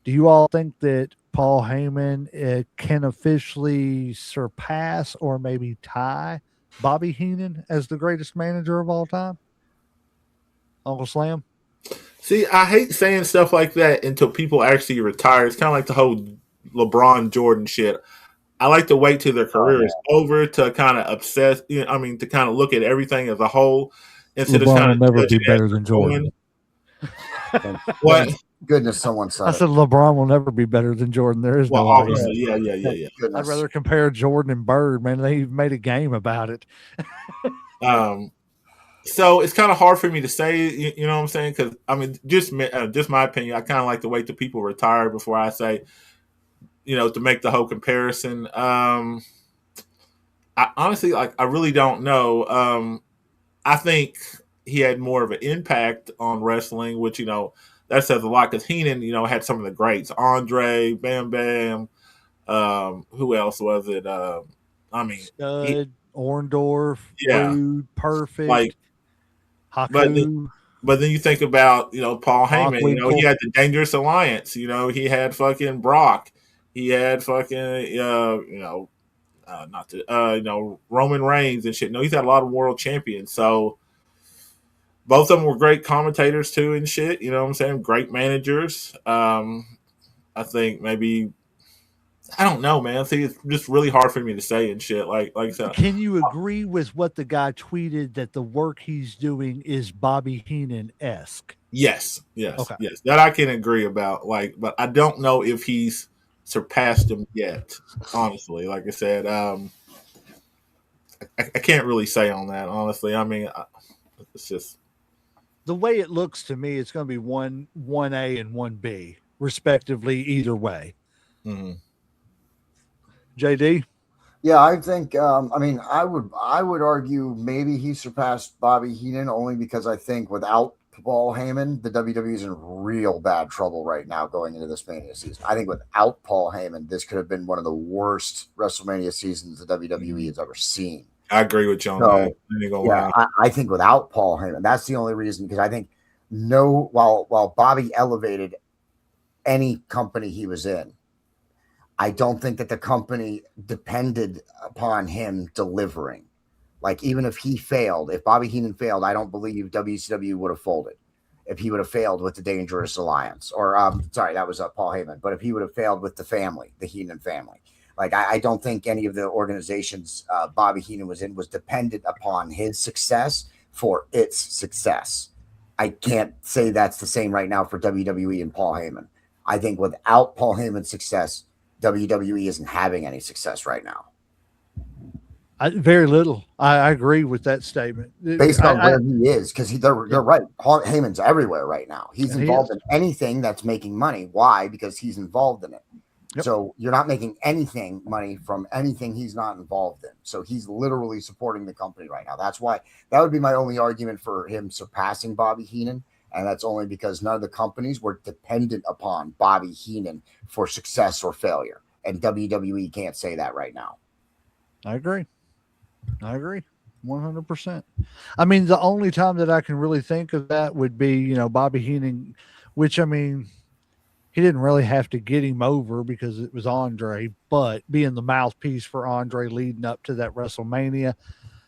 do you all think that Paul Heyman can officially surpass or maybe tie Bobby Heenan as the greatest manager of all time? Uncle Slam? See, I hate saying stuff like that until people actually retire. It's kind of like the whole LeBron Jordan shit. I like to wait till their career is over to kind of obsess. I mean, to kind of look at everything as a whole instead of LeBron kind will of never be judging as better they're than Jordan. going. What? Thank goodness someone said I said it. LeBron will never be better than Jordan. There is Well, no obviously, argument. yeah. Thank goodness. I'd rather compare Jordan and Bird, man. They made a game about it. So it's kind of hard for me to say, you know what I'm saying? Because I mean, just my opinion. I kind of like to wait till people retire before I say, to make the whole comparison. I honestly, like, I really don't know. I think he had more of an impact on wrestling, which that says a lot because Heenan, had some of the greats, Andre, Bam Bam. Who else was it? I mean, Stud, Orndorff, yeah, Rude, Perfect, like, but Haku, but then you think about Paul Heyman. He Bockwinkel. had the Dangerous Alliance. He had fucking Brock. He had fucking not to Roman Reigns and shit. No, he's had a lot of world champions. So both of them were great commentators too and shit. You know what I'm saying? Great managers. I think maybe I don't know, man. See, it's just really hard for me to say and shit. Like I said, Can you agree with what the guy tweeted that the work he's doing is Bobby Heenan esque? yes, Okay. that I can agree about. Like, but I don't know if he's surpassed him yet. Honestly, like I said, I can't really say on that. Honestly, I mean, it's just The way it looks to me, it's going to be one A and 1B, respectively, either way. mm-hmm. JD? Yeah, I think. I mean, I would argue maybe he surpassed Bobby Heenan only because I think without Paul Heyman, the WWE is in real bad trouble right now going into this Mania season. I think without Paul Heyman, this could have been one of the worst WrestleMania seasons the WWE has ever seen. I agree with you on that. I think without Paul Heyman, that's the only reason because I think while Bobby elevated any company he was in, I don't think that the company depended upon him delivering. Like, even if he failed, if Bobby Heenan failed, I don't believe WCW would have folded. If he would have failed with the Dangerous Alliance, or sorry, that was Paul Heyman. But if he would have failed with the family, the Heenan family, like I don't think any of the organizations Bobby Heenan was in was dependent upon his success for its success. I can't say that's the same right now for WWE and Paul Heyman. I think without Paul Heyman's success, WWE isn't having any success right now. Very little. I agree with that statement. Based on where he is, because they're right. Paul Heyman's everywhere right now. He's involved in anything that's making money. Why? Because he's involved in it. Yep. So you're not making anything money from anything he's not involved in. So he's literally supporting the company right now. That's why that would be my only argument for him surpassing Bobby Heenan. And that's only because none of the companies were dependent upon Bobby Heenan for success or failure. And WWE can't say that right now. I agree. 100%. I mean, the only time that I can really think of that would be, Bobby Heenan, which, I mean, he didn't really have to get him over because it was Andre, but being the mouthpiece for Andre leading up to that WrestleMania,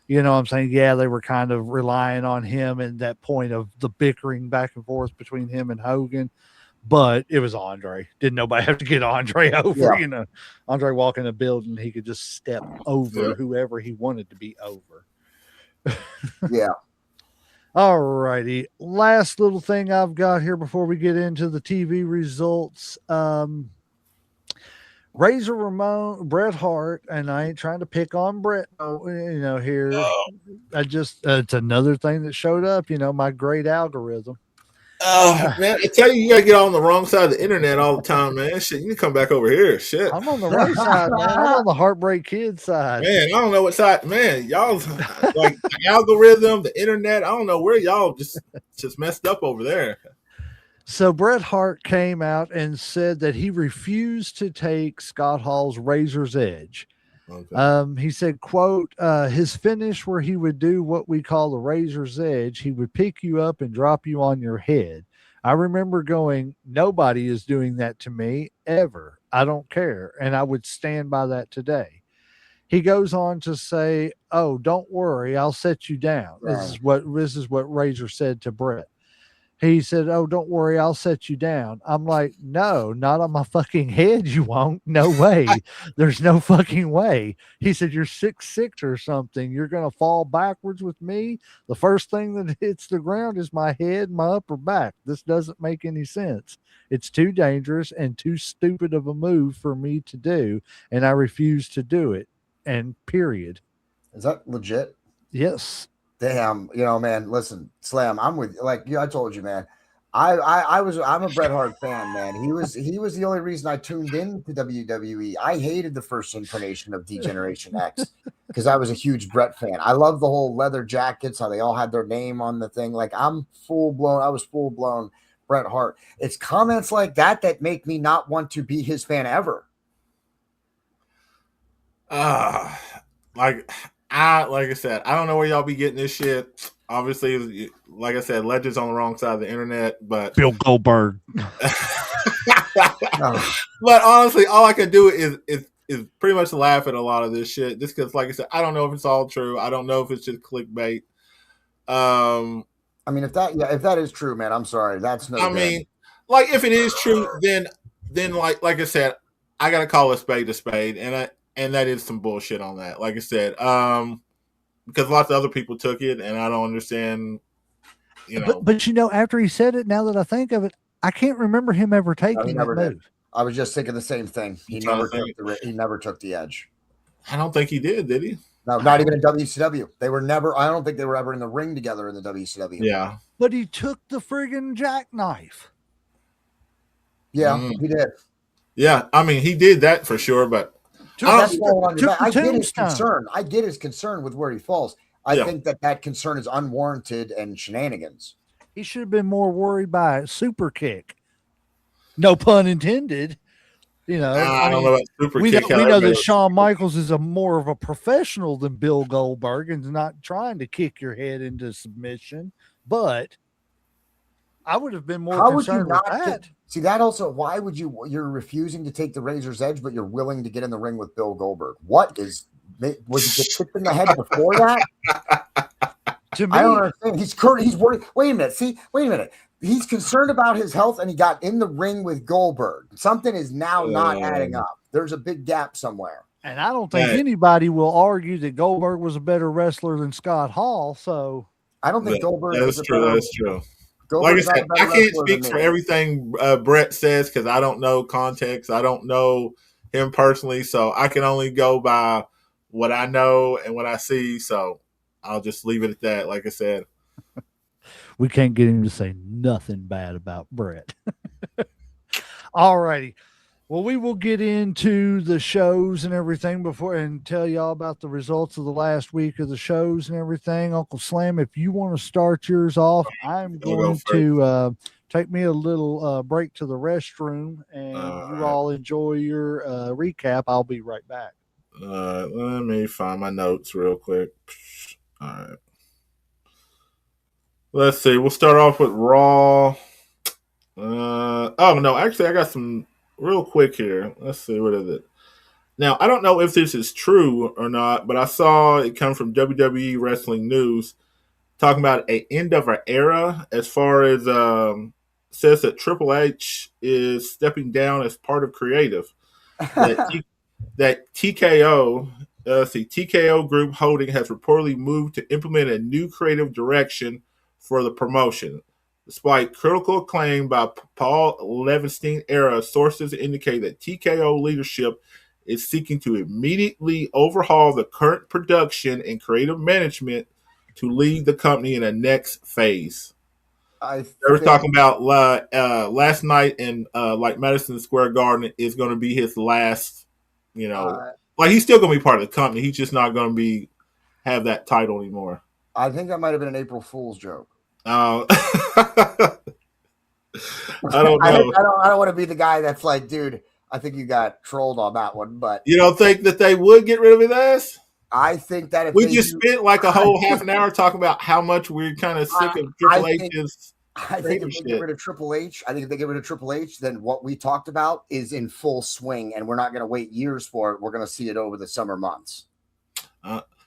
you know what I'm saying? Yeah, they were kind of relying on him and that point of the bickering back and forth between him and Hogan. But it was Andre. Didn't nobody have to get Andre over? Yeah. Andre walk in the building, he could just step over whoever he wanted to be over. Yeah. All righty. Last little thing I've got here before we get into the TV results. Razor Ramon, Bret Hart, and I ain't trying to pick on Bret, here. It's another thing that showed up, my great algorithm. Oh, man, I tell you, gotta get on the wrong side of the internet all the time, man. Shit, you need to come back over here. Shit. I'm on the right side, man. I'm on the Heartbreak Kid side. Man, I don't know what side. Man, y'all, like, the algorithm, the internet, I don't know where y'all just messed up over there. So Bret Hart came out and said that he refused to take Scott Hall's Razor's Edge. Okay. He said, quote, his finish where he would do what we call the Razor's Edge, he would pick you up and drop you on your head. I remember going, nobody is doing that to me ever. I don't care. And I would stand by that today. He goes on to say, oh, don't worry, I'll set you down. Right. This is what Razor said to Bret. He said, oh, don't worry, I'll set you down. I'm like, no, not on my fucking head, you won't. No way. There's no fucking way. He said, you're 6'6" or something. You're going to fall backwards with me. The first thing that hits the ground is my head and my upper back. This doesn't make any sense. It's too dangerous and too stupid of a move for me to do, and I refuse to do it. And period. Is that legit? Yes. Damn, man, listen, Slam, I'm with I told you, man. I'm a Bret Hart fan, man. He was the only reason I tuned in to WWE. I hated the first incarnation of D-Generation X because I was a huge Bret fan. I love the whole leather jackets, how they all had their name on the thing. Like, I was full blown Bret Hart. It's comments like that make me not want to be his fan ever. Like I said, I don't know where y'all be getting this shit. Obviously, like I said, Legend's on the wrong side of the internet, but Bill Goldberg. But honestly, all I can do is pretty much laugh at a lot of this shit. Just because, like I said, I don't know if it's all true. I don't know if it's just clickbait. I mean, if that is true, man, I'm sorry. That's no. Mean, like, if it is true, then like I said, I gotta call a spade, and that is some bullshit on that. Like I said, because lots of other people took it, and I don't understand. But after he said it, now that I think of it, I can't remember him ever taking that move. I was just thinking the same thing. He never took the edge. I don't think he did he? No, not even in WCW. They were never. I don't think they were ever in the ring together in the WCW. Yeah, but he took the friggin' jackknife. Yeah, he did. Yeah, I mean, he did that for sure, but. I get his concern. I get his concern with where he falls. I think that concern is unwarranted and shenanigans. He should have been more worried by a super kick. No pun intended. I don't know about super kick. We know that Shawn Michaels is more of a professional than Bill Goldberg and is not trying to kick your head into submission. But, I would have been more How would you concerned with not that. see that also? Why would you're refusing to take the razor's edge, but you're willing to get in the ring with Bill Goldberg? What is, was he get kicked in the head before that? To me, I don't understand. He's worried. Wait a minute. He's concerned about his health, and he got in the ring with Goldberg. Something is now not adding up. There's a big gap somewhere. and I don't think anybody will argue that Goldberg was a better wrestler than Scott Hall. So I don't think Goldberg That's is true. That's true. Goldberg's Like I said, I can't speak for everything Brett says because I don't know context. I don't know him personally, so I can only go by what I know and what I see. So I'll just leave it at that. Like I said, we can't get him to say nothing bad about Brett. All righty. Well, we will get into the shows and everything before and tell y'all about the results of the last week of the shows and everything. Uncle Slam, if you want to start yours off, I'm going to take me a little break to the restroom, and you all enjoy your recap. I'll be right back. Let me find my notes real quick. All right. Let's see. We'll start off with Raw. Oh, no. Actually, I got some real quick here. Let's see. What is it? Now, I don't know if this is true or not, but I saw it come from WWE Wrestling News talking about an end of an era as far as says that Triple H is stepping down as part of creative. That TKO, TKO Group Holding has reportedly moved to implement a new creative direction for the promotion. Despite critical acclaim by Paul Levenstein-era sources indicate that TKO leadership is seeking to immediately overhaul the current production and creative management to lead the company in the next phase. They were talking about last night in like Madison Square Garden is going to be his last, like he's still going to be part of the company. He's just not going to have that title anymore. I think that might have been an April Fool's joke. I don't know. I don't want to be the guy that's like, dude, I think you got trolled on that one. But you don't think that they would get rid of his ass? I think that if we just spent like a whole half an hour talking about how much we're kind of sick of Triple H's. I think if they get rid of Triple H, then what we talked about is in full swing, and we're not going to wait years for it. We're going to see it over the summer months.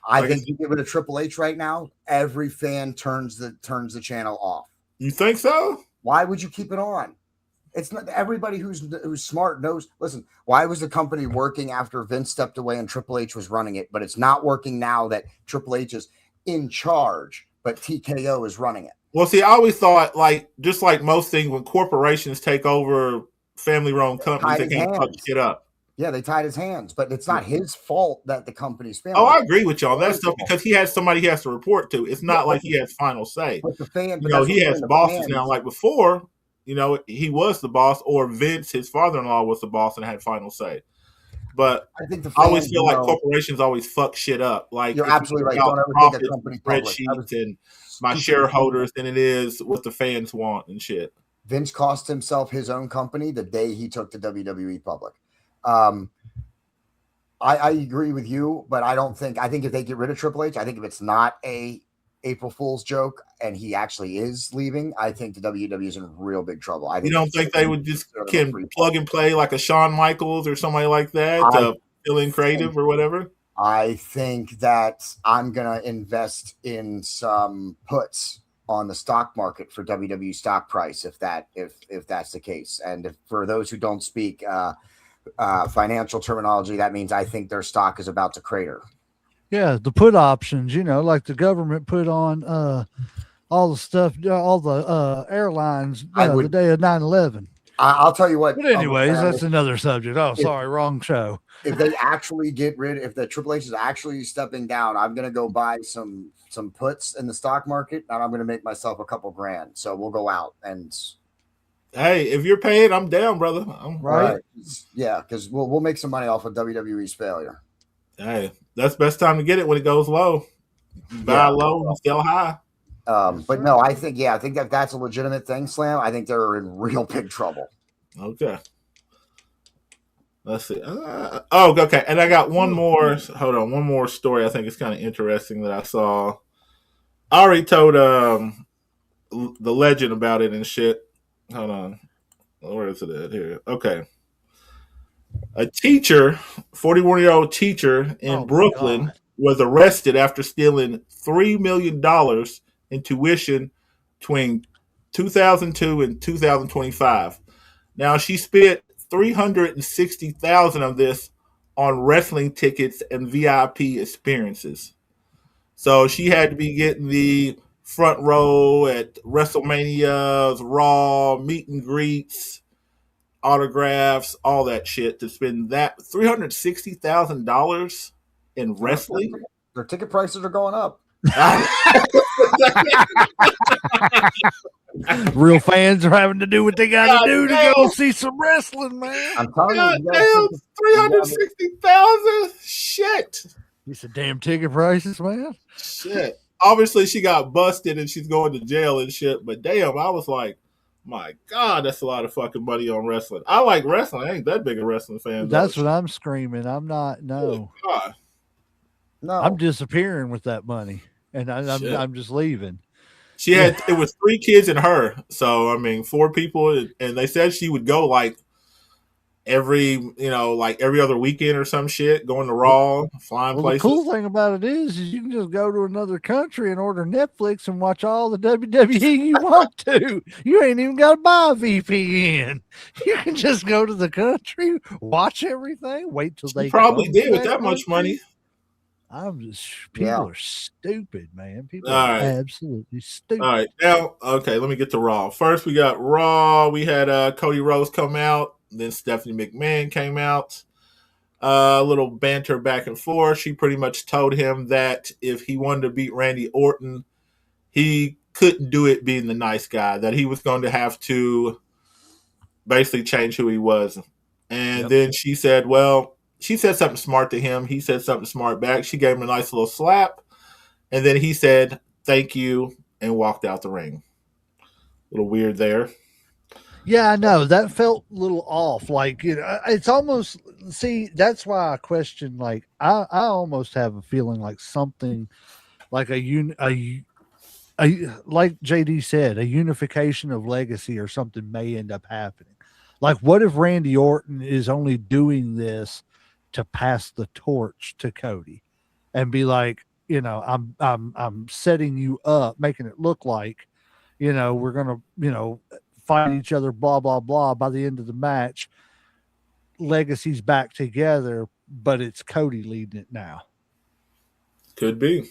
I think you get rid of Triple H right now, every fan turns the channel off. You think so? Why would you keep it on? It's not everybody who's smart knows. Listen, why was the company working after Vince stepped away and Triple H was running it? But it's not working now that Triple H is in charge, but TKO is running it. Well, see, I always thought just like most things, when corporations take over family-run companies, they can't fuck shit up. Yeah, they tied his hands, but it's not his fault that the company's family. Oh, I agree with you on that stuff because he has somebody he has to report to. It's not like he has final say. But the fan, he has bosses now. Like before, he was the boss, or Vince, his father-in-law, was the boss and had final say. But I think I always feel like corporations always fuck shit up. Like you're absolutely right. Don't ever take a company public. Spreadsheets and my shareholders than it is what the fans want and shit. Vince cost himself his own company the day he took the WWE public. I agree with you, but I think if they get rid of Triple H, I think if it's not a April Fool's joke and he actually is leaving, I think the WWE is in real big trouble. I think you don't think they would just plug and play like a Shawn Michaels or somebody like that to fill in creative or whatever? I think that I'm going to invest in some puts on the stock market for WWE stock price if that's the case. And for those who don't speak financial terminology, that means I think their stock is about to crater. Yeah, the put options, like the government put on all the stuff, all the airlines the day of 9/11. I'll tell you what. But anyways, that's another subject. Oh, sorry, wrong show. If they actually if the Triple H is actually stepping down, I'm going to go buy some puts in the stock market, and I'm going to make myself a couple grand. So we'll go out and. Hey, if you're paying, I'm down, brother. Right. Yeah, because we'll make some money off of WWE's failure. Hey, that's the best time to get it when it goes low. Buy low and sell high. But no, I think that's a legitimate thing, Slam. I think they're in real big trouble. Okay. Let's see. Okay. And I got one more. Hold on. One more story I think is kind of interesting that I saw. I already told the legend about it and shit. Hold on. Where is it at here? Okay. A teacher, 41-year-old teacher in Oh my Brooklyn, God. was arrested after stealing $3 million in tuition between 2002 and 2025. Now, she spent $360,000 of this on wrestling tickets and VIP experiences. So she had to be getting the front row at WrestleManias, Raw, meet and greets, autographs, all that shit to spend that $360,000 in wrestling. Their ticket prices are going up. Real fans are having to do what they got to do to damn. go see some wrestling, man. I'm telling God you, damn, 360,000. Shit. These are damn ticket prices, man. Shit. Obviously, she got busted and she's going to jail and shit. But damn, I was like, my God, that's a lot of fucking money on wrestling. I like wrestling. I ain't that big a wrestling fan. That's what I'm screaming. I'm not. No, God. no, I'm disappearing with that money, and Shit. I'm just leaving. She had it was 3 kids and her. So I mean 4 people, and they said she would go like every every other weekend or some shit, going to Raw, flying Well, places. the cool thing about it is you can just go to another country and order Netflix and watch all the WWE you want to. You ain't even got to buy a VPN. You can just go to the country, watch everything, wait till they She probably come did to with that that much country. money. I'm just people are stupid, man. People All are right. absolutely stupid. All right, now okay, let me get to Raw. First, we got Raw. We had Cody Rhodes come out. Then Stephanie McMahon came out. A little banter back and forth. She pretty much told him that if he wanted to beat Randy Orton, he couldn't do it being the nice guy. That he was going to have to basically change who he was. And then she said, well, she said something smart to him. He said something smart back. She gave him a nice little slap. And then he said, thank you, and walked out the ring. A little weird there. Yeah, I know that felt a little off. Like it's almost that's why I question. Like I almost have a feeling like something like a like JD said, a unification of legacy or something may end up happening. Like, what if Randy Orton is only doing this to pass the torch to Cody and be like, I'm setting you up, making it look like, we're gonna, fight each other, blah, blah, blah. By the end of the match, Legacy's back together, but it's Cody leading it now. Could be.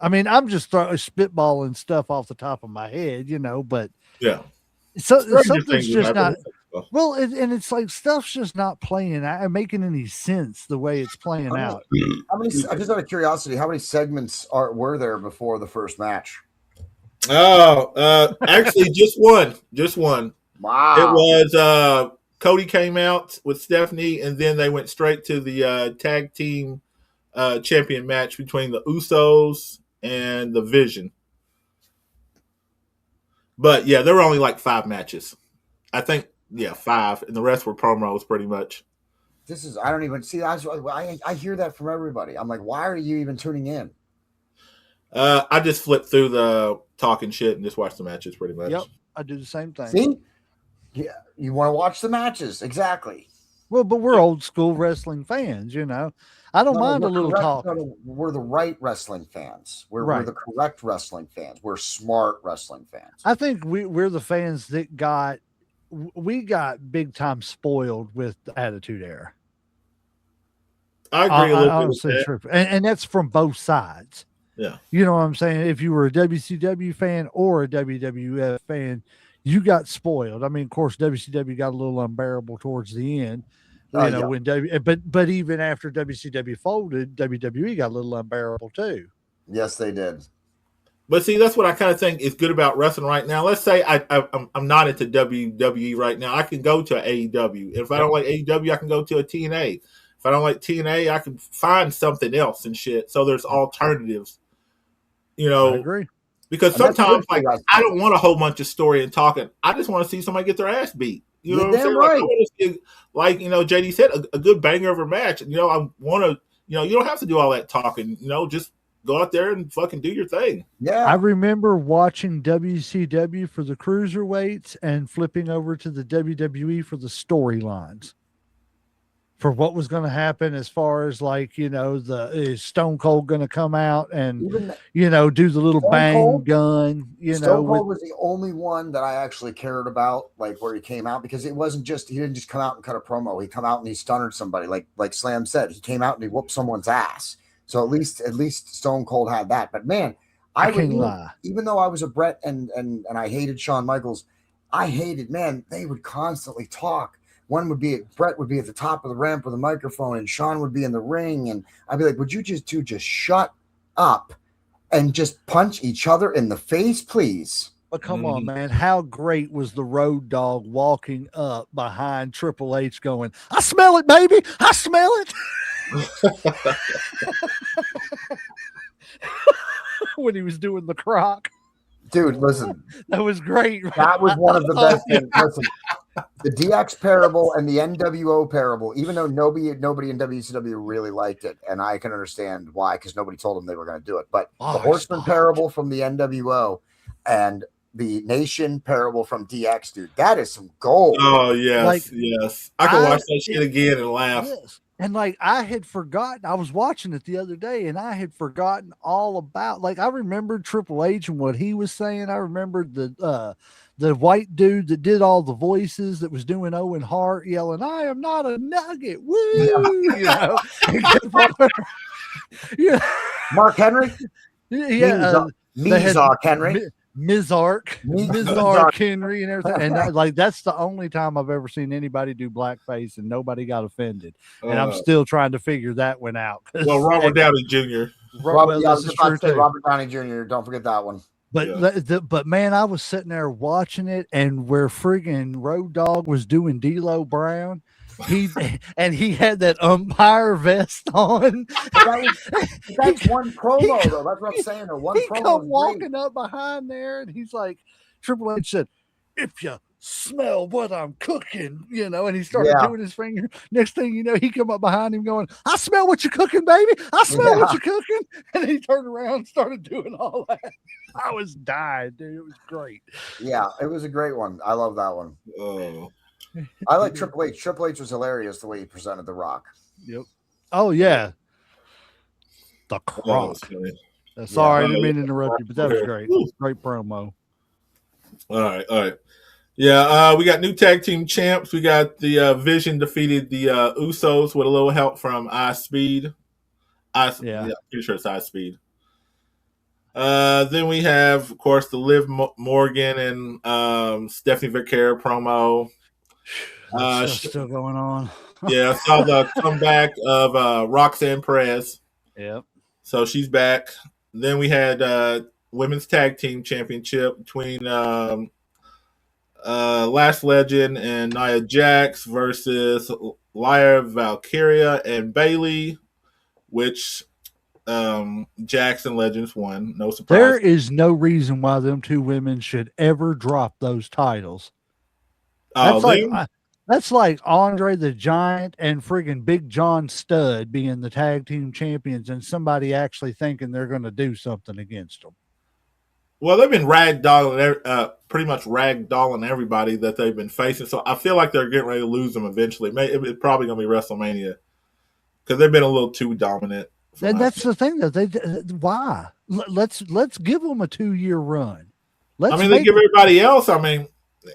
I mean, I'm just spitballing stuff off the top of my head, but yeah, something's just not. Well, and it's like stuff's just not playing out, making any sense the way it's playing out. How many? Just out of curiosity, how many segments were there before the first match? Oh, actually, just one. Just one. Wow. It was Cody came out with Stephanie, and then they went straight to the tag team champion match between the Usos and the Vision. But yeah, there were only like 5 matches. I think 5, and the rest were promos pretty much. I don't even see. I hear that from everybody. I'm like, why are you even tuning in? I just flipped through the talking shit and just watched the matches pretty much. Yep, I do the same thing. See, yeah, you want to watch the matches exactly. Well, but we're old school wrestling fans, I don't mind a little talk. We're the right wrestling fans. We're the correct wrestling fans. We're smart wrestling fans. I think we're the fans that got big time spoiled with the Attitude Era. I agree a little bit with that. And that's from both sides. Yeah. You know what I'm saying? If you were a WCW fan or a WWF fan, you got spoiled. I mean, of course, WCW got a little unbearable towards the end. When but even after WCW folded, WWE got a little unbearable too. Yes, they did. But see, that's what I kind of think is good about wrestling right now. Let's say I'm not into WWE right now. I can go to AEW. If I don't like AEW, I can go to a TNA. If I don't like TNA, I can find something else and shit. So there's alternatives. I agree. Because sometimes, like, I don't want a whole bunch of story and talking. I just want to see somebody get their ass beat. You know what I'm saying? Right. Like, I want to see, like, JD said, a good banger of a match. I want to, you don't have to do all that talking. Just go out there and fucking do your thing. Yeah. I remember watching WCW for the cruiserweights and flipping over to the WWE for the storylines. For what was going to happen as far as like, is Stone Cold going to come out and, Even do the little Stone bang Cold? gun, Stone Cold was the only one that I actually cared about, like where he came out, because it wasn't just, he didn't just come out and cut a promo. He come out and he stunned somebody, like Slam said. He came out and he whooped someone's ass. So at least Stone Cold had that. But man, I can't lie. Even though I was a Bret and I hated Shawn Michaels, they would constantly talk. Bret would be at the top of the ramp with a microphone, and Shawn would be in the ring, and I'd be like, would you just shut up and just punch each other in the face, please? But come on, man. How great was the Road Dogg walking up behind Triple H going, I smell it, baby. I smell it. When he was doing the croc. Dude, listen. That was great. That was one of the best things. Listen, the DX parable and the NWO parable, even though nobody in WCW really liked it, and I can understand why, because nobody told them they were going to do it. But the Horseman parable from the NWO and the Nation parable from DX, dude, that is some gold. Oh, yes, yes. I can watch that shit again and laugh. Yes. And like I had forgotten, I was watching it the other day and I had forgotten all about, like I remembered Triple H and what he was saying. I remembered the white dude that did all the voices that was doing Owen Hart yelling, I am not a nugget. Woo! Yeah. Yeah. Mark Henry? Yeah. Mizark Henry. Mizark Henry and everything. And that's the only time I've ever seen anybody do blackface and nobody got offended. And I'm still trying to figure that one out. Well, Robert Downey Jr. Robert Downey Jr. Don't forget that one. But man, I was sitting there watching it, and where friggin' Road Dogg was doing D'Lo Brown, he had that umpire vest on. That's one promo though. That's what I'm saying. He come walking up behind there, and he's like, Triple H said, "If you smell what I'm cooking," and he started doing his finger. Next thing you know, he come up behind him going, "I smell what you're cooking, baby. I smell what you're cooking." And he turned around and started doing all that. I was dying, dude. It was great. Yeah, it was a great one. I love that one. Oh. I like Triple H. Triple H was hilarious the way he presented The Rock. Yep. Oh yeah. The Croc. Sorry, I didn't mean to interrupt you, but that was great. Great promo. All right. Yeah, we got new tag team champs. We got the Vision defeated the Usos with a little help from iSpeed. Yeah, pretty sure it's iSpeed. Then we have, of course, the Liv Morgan and Stephanie Vergara promo. Still going on. Yeah, I saw the comeback of Roxanne Perez. Yep. So she's back. Then we had women's tag team championship between Lash Legend and Nia Jax versus Lyra Valkyria and Bayley, which Jax and Legends won. No surprise. There is no reason why them two women should ever drop those titles. That's like Andre the Giant and friggin' Big John Studd being the tag team champions and somebody actually thinking they're going to do something against them. Well, they've been pretty much ragdolling everybody that they've been facing. So I feel like they're getting ready to lose them eventually. It's probably going to be WrestleMania because they've been a little too dominant. And that's the thing that why? Let's give them a 2-year run. They give everybody else.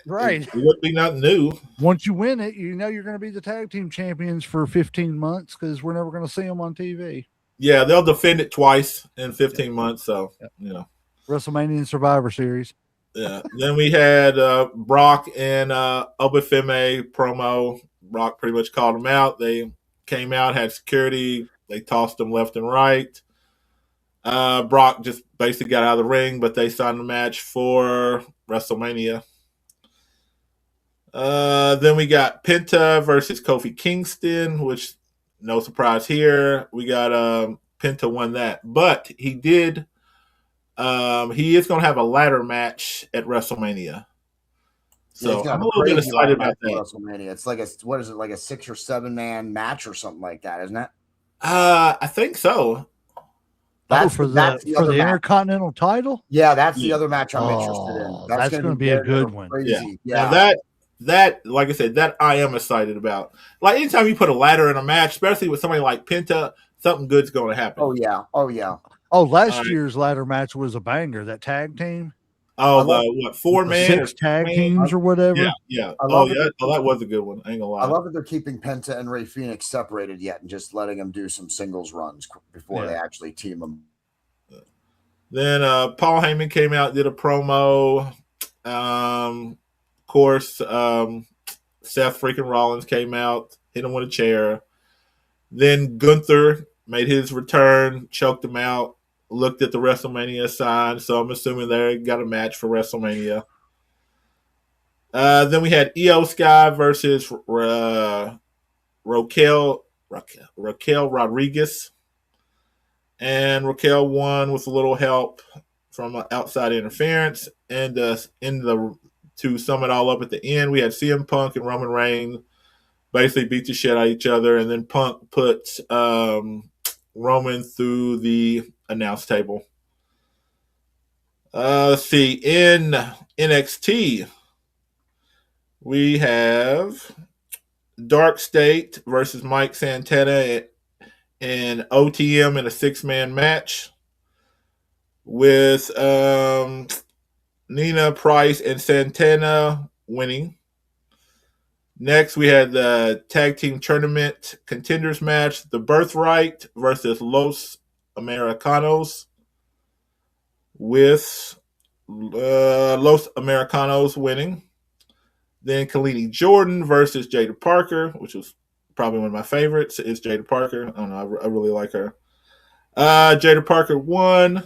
Right. It wouldn't be nothing new. Once you win it, you're going to be the tag team champions for 15 months because we're never going to see them on TV. Yeah, they'll defend it twice in 15 months. So, WrestleMania and Survivor Series. Yeah. Then we had Brock and Obafemi promo. Brock pretty much called them out. They came out, had security. They tossed them left and right. Brock just basically got out of the ring, but they signed the match for WrestleMania. Then we got Penta versus Kofi Kingston, which no surprise here. We got Penta won that, but he did. He is going to have a ladder match at WrestleMania. So I'm a little bit excited about that. WrestleMania. It's like like a 6 or 7 man match or something like that, isn't it? I think so. That's for that's the the other match. Intercontinental title. Yeah, that's the Yeah. other match I'm interested in. Oh, That's that's going going to to be a very good one. crazy. Now Yeah. that like I said, that I am excited about. Like anytime you put a ladder in a match, especially with somebody like Penta, something good's going to happen. Oh yeah. Oh yeah. Oh, last right. year's ladder match was a banger. That tag team, Oh, I love- the 4-man or 6 tag 6-man? teams or whatever. Yeah. I Oh love it. yeah. Oh, that was a good one. I ain't gonna lie. I love that they're keeping Penta and Ray Phoenix separated yet and just letting them do some singles runs before they actually team them. Then Paul Heyman came out, did a promo. Of course, Seth freaking Rollins came out, hit him with a chair. Then Gunther made his return, choked him out, looked at the WrestleMania sign. So I'm assuming they got a match for WrestleMania. Then we had Io Sky versus Raquel Rodriguez. And Raquel won with a little help from outside interference. And to sum it all up at the end, we had CM Punk and Roman Reigns basically beat the shit out of each other, and then Punk put Roman through the announce table. Let's see. In NXT, we have Dark State versus Mike Santana and OTM in a 6-man match with Nina Price and Santana winning. Next, we had the tag team tournament contenders match, The Birthright versus Los Americanos, with Los Americanos winning. Then Kalini Jordan versus Jada Parker, which was probably one of my favorites, is Jada Parker. I don't know, I really like her. Jada Parker won.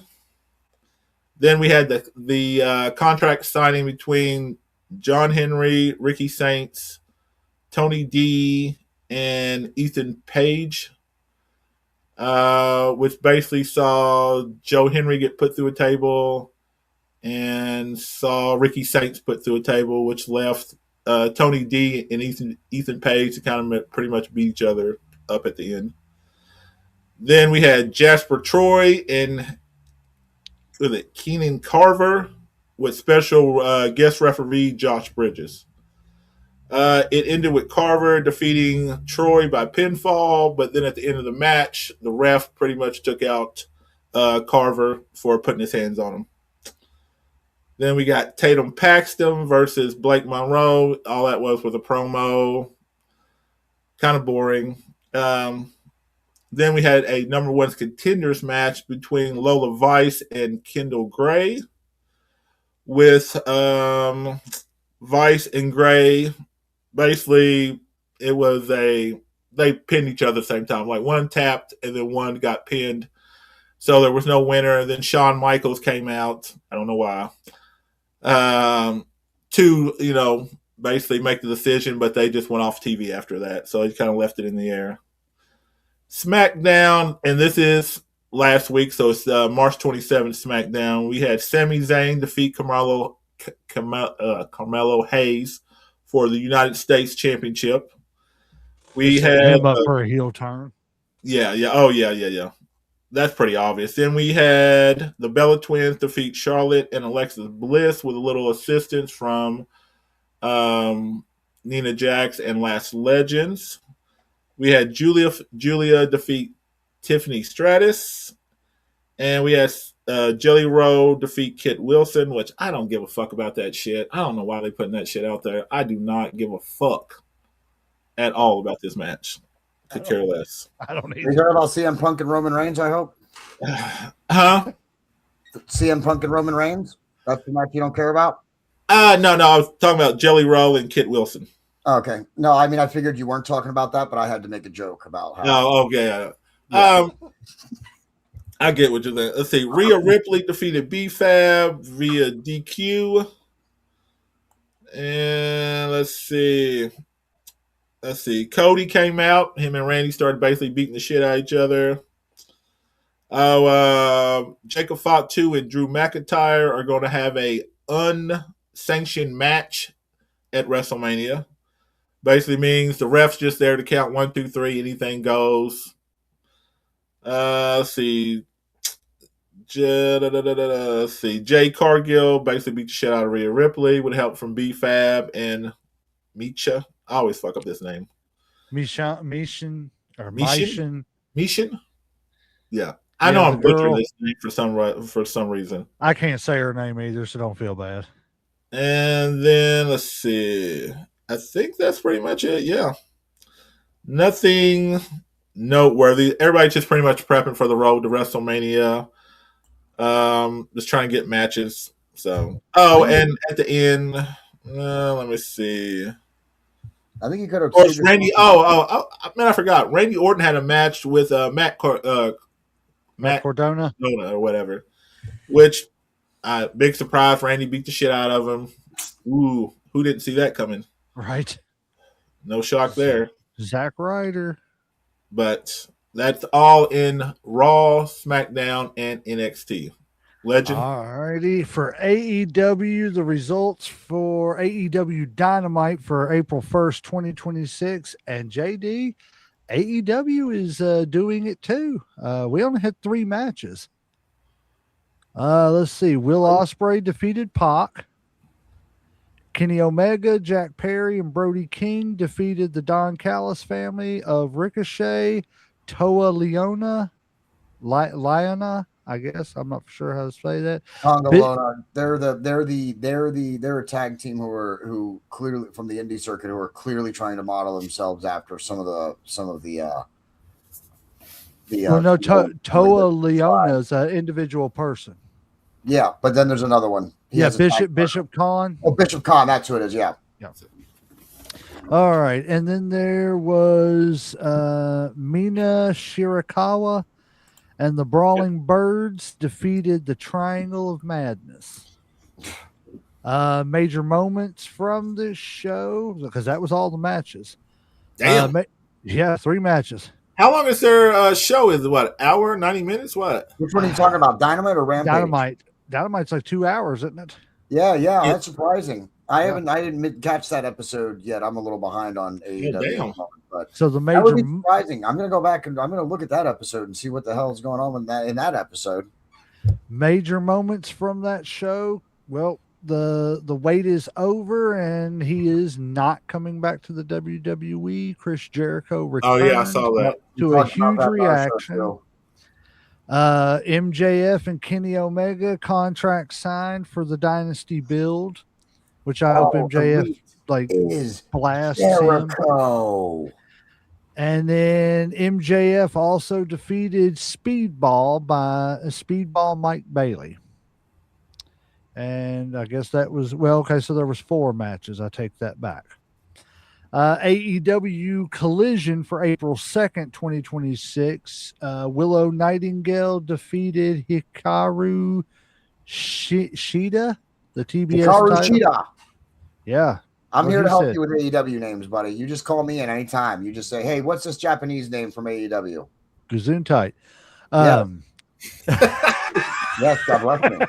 Then we had the contract signing between John Henry, Ricky Saints, Tony D, and Ethan Page, which basically saw Joe Henry get put through a table and saw Ricky Saints put through a table, which left Tony D and Ethan Page to kind of pretty much beat each other up at the end. Then we had Jasper Troy and Keenan Carver with special guest referee Josh Bridges. It ended with Carver defeating Troy by pinfall, but then at the end of the match, the ref pretty much took out Carver for putting his hands on him. Then we got Tatum Paxton versus Blake Monroe. All that was a promo. Kind of boring. Then we had a number one contenders match between Lola Vice and Kendall Gray, with Vice and Gray. Basically, it was they pinned each other at the same time. Like one tapped and then one got pinned. So there was no winner. Then Shawn Michaels came out. I don't know why. To, basically make the decision, but they just went off TV after that. So he kind of left it in the air. SmackDown, and this is last week, so it's March 27th SmackDown. We had Sami Zayn defeat Carmelo Hayes for the United States Championship. We had him up for a heel turn. Yeah. Oh, yeah. That's pretty obvious. Then we had the Bella Twins defeat Charlotte and Alexis Bliss with a little assistance from Nina Jax and Last Legends. We had Julia defeat Tiffany Stratus. And we had Jelly Roll defeat Kit Wilson, which I don't give a fuck about that shit. I don't know why they're putting that shit out there. I do not give a fuck at all about this match. Could care less. I don't need You heard about CM Punk and Roman Reigns, I hope? Huh? CM Punk and Roman Reigns? That's the match you don't care about? No. I was talking about Jelly Roll and Kit Wilson. Okay. No, I mean, I figured you weren't talking about that, but I had to make a joke about how. Oh, okay. Yeah. I get what you're saying. Let's see. Rhea Ripley defeated B-Fab via DQ. And let's see. Cody came out. Him and Randy started basically beating the shit out of each other. Jacob Fatu and Drew McIntyre are going to have a unsanctioned match at WrestleMania. Basically means the ref's just there to count 1, 2, 3. Anything goes. Let's see. Let's see. Jay Cargill basically beat the shit out of Rhea Ripley with help from B-Fab and Micha. I always fuck up this name. Mishan. Mishin? Yeah. I know I'm butchering this name for some reason. I can't say her name either, so don't feel bad. And then let's see. I think that's pretty much it. Yeah. Nothing noteworthy. Everybody's just pretty much prepping for the road to WrestleMania. Just trying to get matches. So, and at the end, let me see. I think you could have. Of course, Randy. Man, I forgot. Randy Orton had a match with Matt Cardona or whatever. Which, big surprise. Randy beat the shit out of him. Ooh, who didn't see that coming? Right. No shock there. Zack Ryder. But that's all in Raw, SmackDown, and NXT. Legend. Alrighty. For AEW, the results for AEW Dynamite for April 1st, 2026. And JD, AEW is doing it too. We only had 3 matches. Let's see. Will Ospreay defeated Pac. Kenny Omega, Jack Perry, and Brody King defeated the Don Callis family of Ricochet, Toa Liona, I guess. I'm not sure how to say that. They're a tag team who clearly from the indie circuit who are clearly trying to model themselves after some of the Toa Liona is an individual person. Yeah, but then there's another one. Bishop Khan. Oh, Bishop Khan, that's who it is. Yeah. All right, and then there was Mina Shirakawa and the Brawling Birds defeated the Triangle of Madness. Major moments from this show, because that was all the matches. Damn. 3 matches. How long is their show? Is it what, hour, 90 minutes? What? Which one are you talking about? Dynamite or Rampage? Dynamite's like 2 hours, isn't it? Yeah. That's surprising. I didn't catch that episode yet. I'm a little behind on AEW. But so the major that would be surprising. I'm gonna go back and I'm gonna look at that episode and see what the hell is going on in that episode. Major moments from that show. Well, the wait is over and he is not coming back to the WWE. Chris Jericho returned. Oh yeah, I saw that. To a huge reaction. MJF and Kenny Omega contract signed for the Dynasty build, which I hope MJF is blasts Jericho. him. And then MJF also defeated Speedball Mike Bailey. And I guess that was, so there was 4 matches. I take that back. AEW Collision for April 2nd, 2026. Willow Nightingale defeated Hikaru Shida, the TBS Hikaru title. Shida. Yeah. I'm here to help you with AEW names, buddy. You just call me in anytime. You just say, hey, what's this Japanese name from AEW? Gesundheit. Yes, God bless me.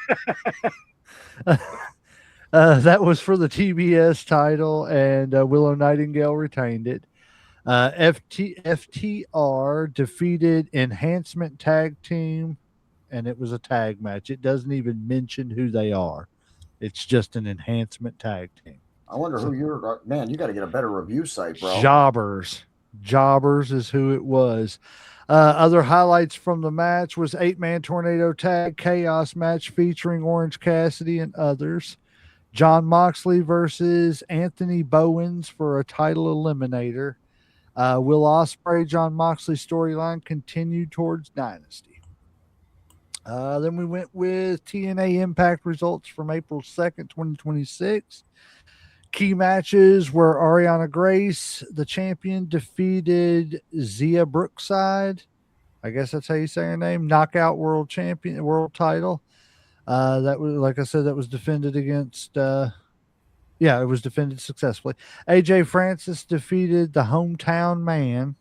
That was for the TBS title, and Willow Nightingale retained it. FTR defeated Enhancement Tag Team, and it was a tag match. It doesn't even mention who they are. It's just an Enhancement Tag Team. I wonder who you're. Man, you got to get a better review site, bro. Jobbers is who it was. Other highlights from the match was 8-man tornado tag chaos match featuring Orange Cassidy and others. John Moxley versus Anthony Bowens for a title eliminator. Will Ospreay, John Moxley storyline continued towards Dynasty. Then we went with TNA Impact results from April 2nd, 2026. Key matches were Ariana Grace, the champion, defeated Zia Brookside. I guess that's how you say her name. Knockout world champion, world title. That was, like I said, that was defended against. It was defended successfully. AJ Francis defeated the Hometown Man.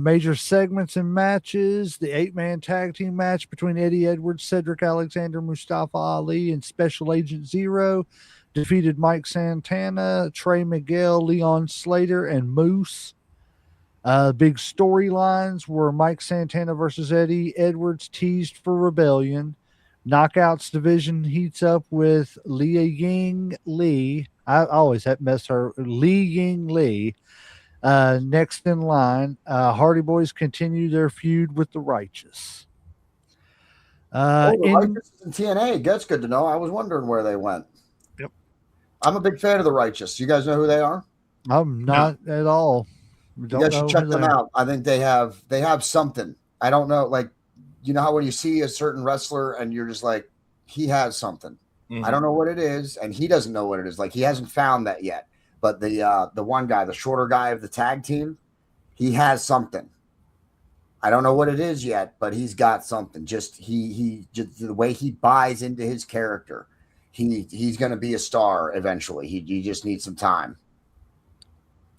Major segments and matches: the 8-man tag team match between Eddie Edwards, Cedric Alexander, Mustafa Ali, and Special Agent Zero defeated Mike Santana, Trey Miguel, Leon Slater, and Moose. Big storylines were Mike Santana versus Eddie Edwards teased for Rebellion. Knockouts division heats up with Li Ying Lee. I always have messed her. Li Ying Lee. Next in line, Hardy Boys continue their feud with the Righteous. The Righteous is in TNA. That's good to know. I was wondering where they went. Yep. I'm a big fan of the Righteous. You guys know who they are? I'm not at all. You guys should check them out. I think they have something. I don't know, like, you know how when you see a certain wrestler and you're just like, he has something. Mm-hmm. I don't know what it is, and he doesn't know what it is. Like, he hasn't found that yet. But the one guy, the shorter guy of the tag team, he has something. I don't know what it is yet, but he's got something. Just he just the way he buys into his character, he's going to be a star eventually. He just needs some time.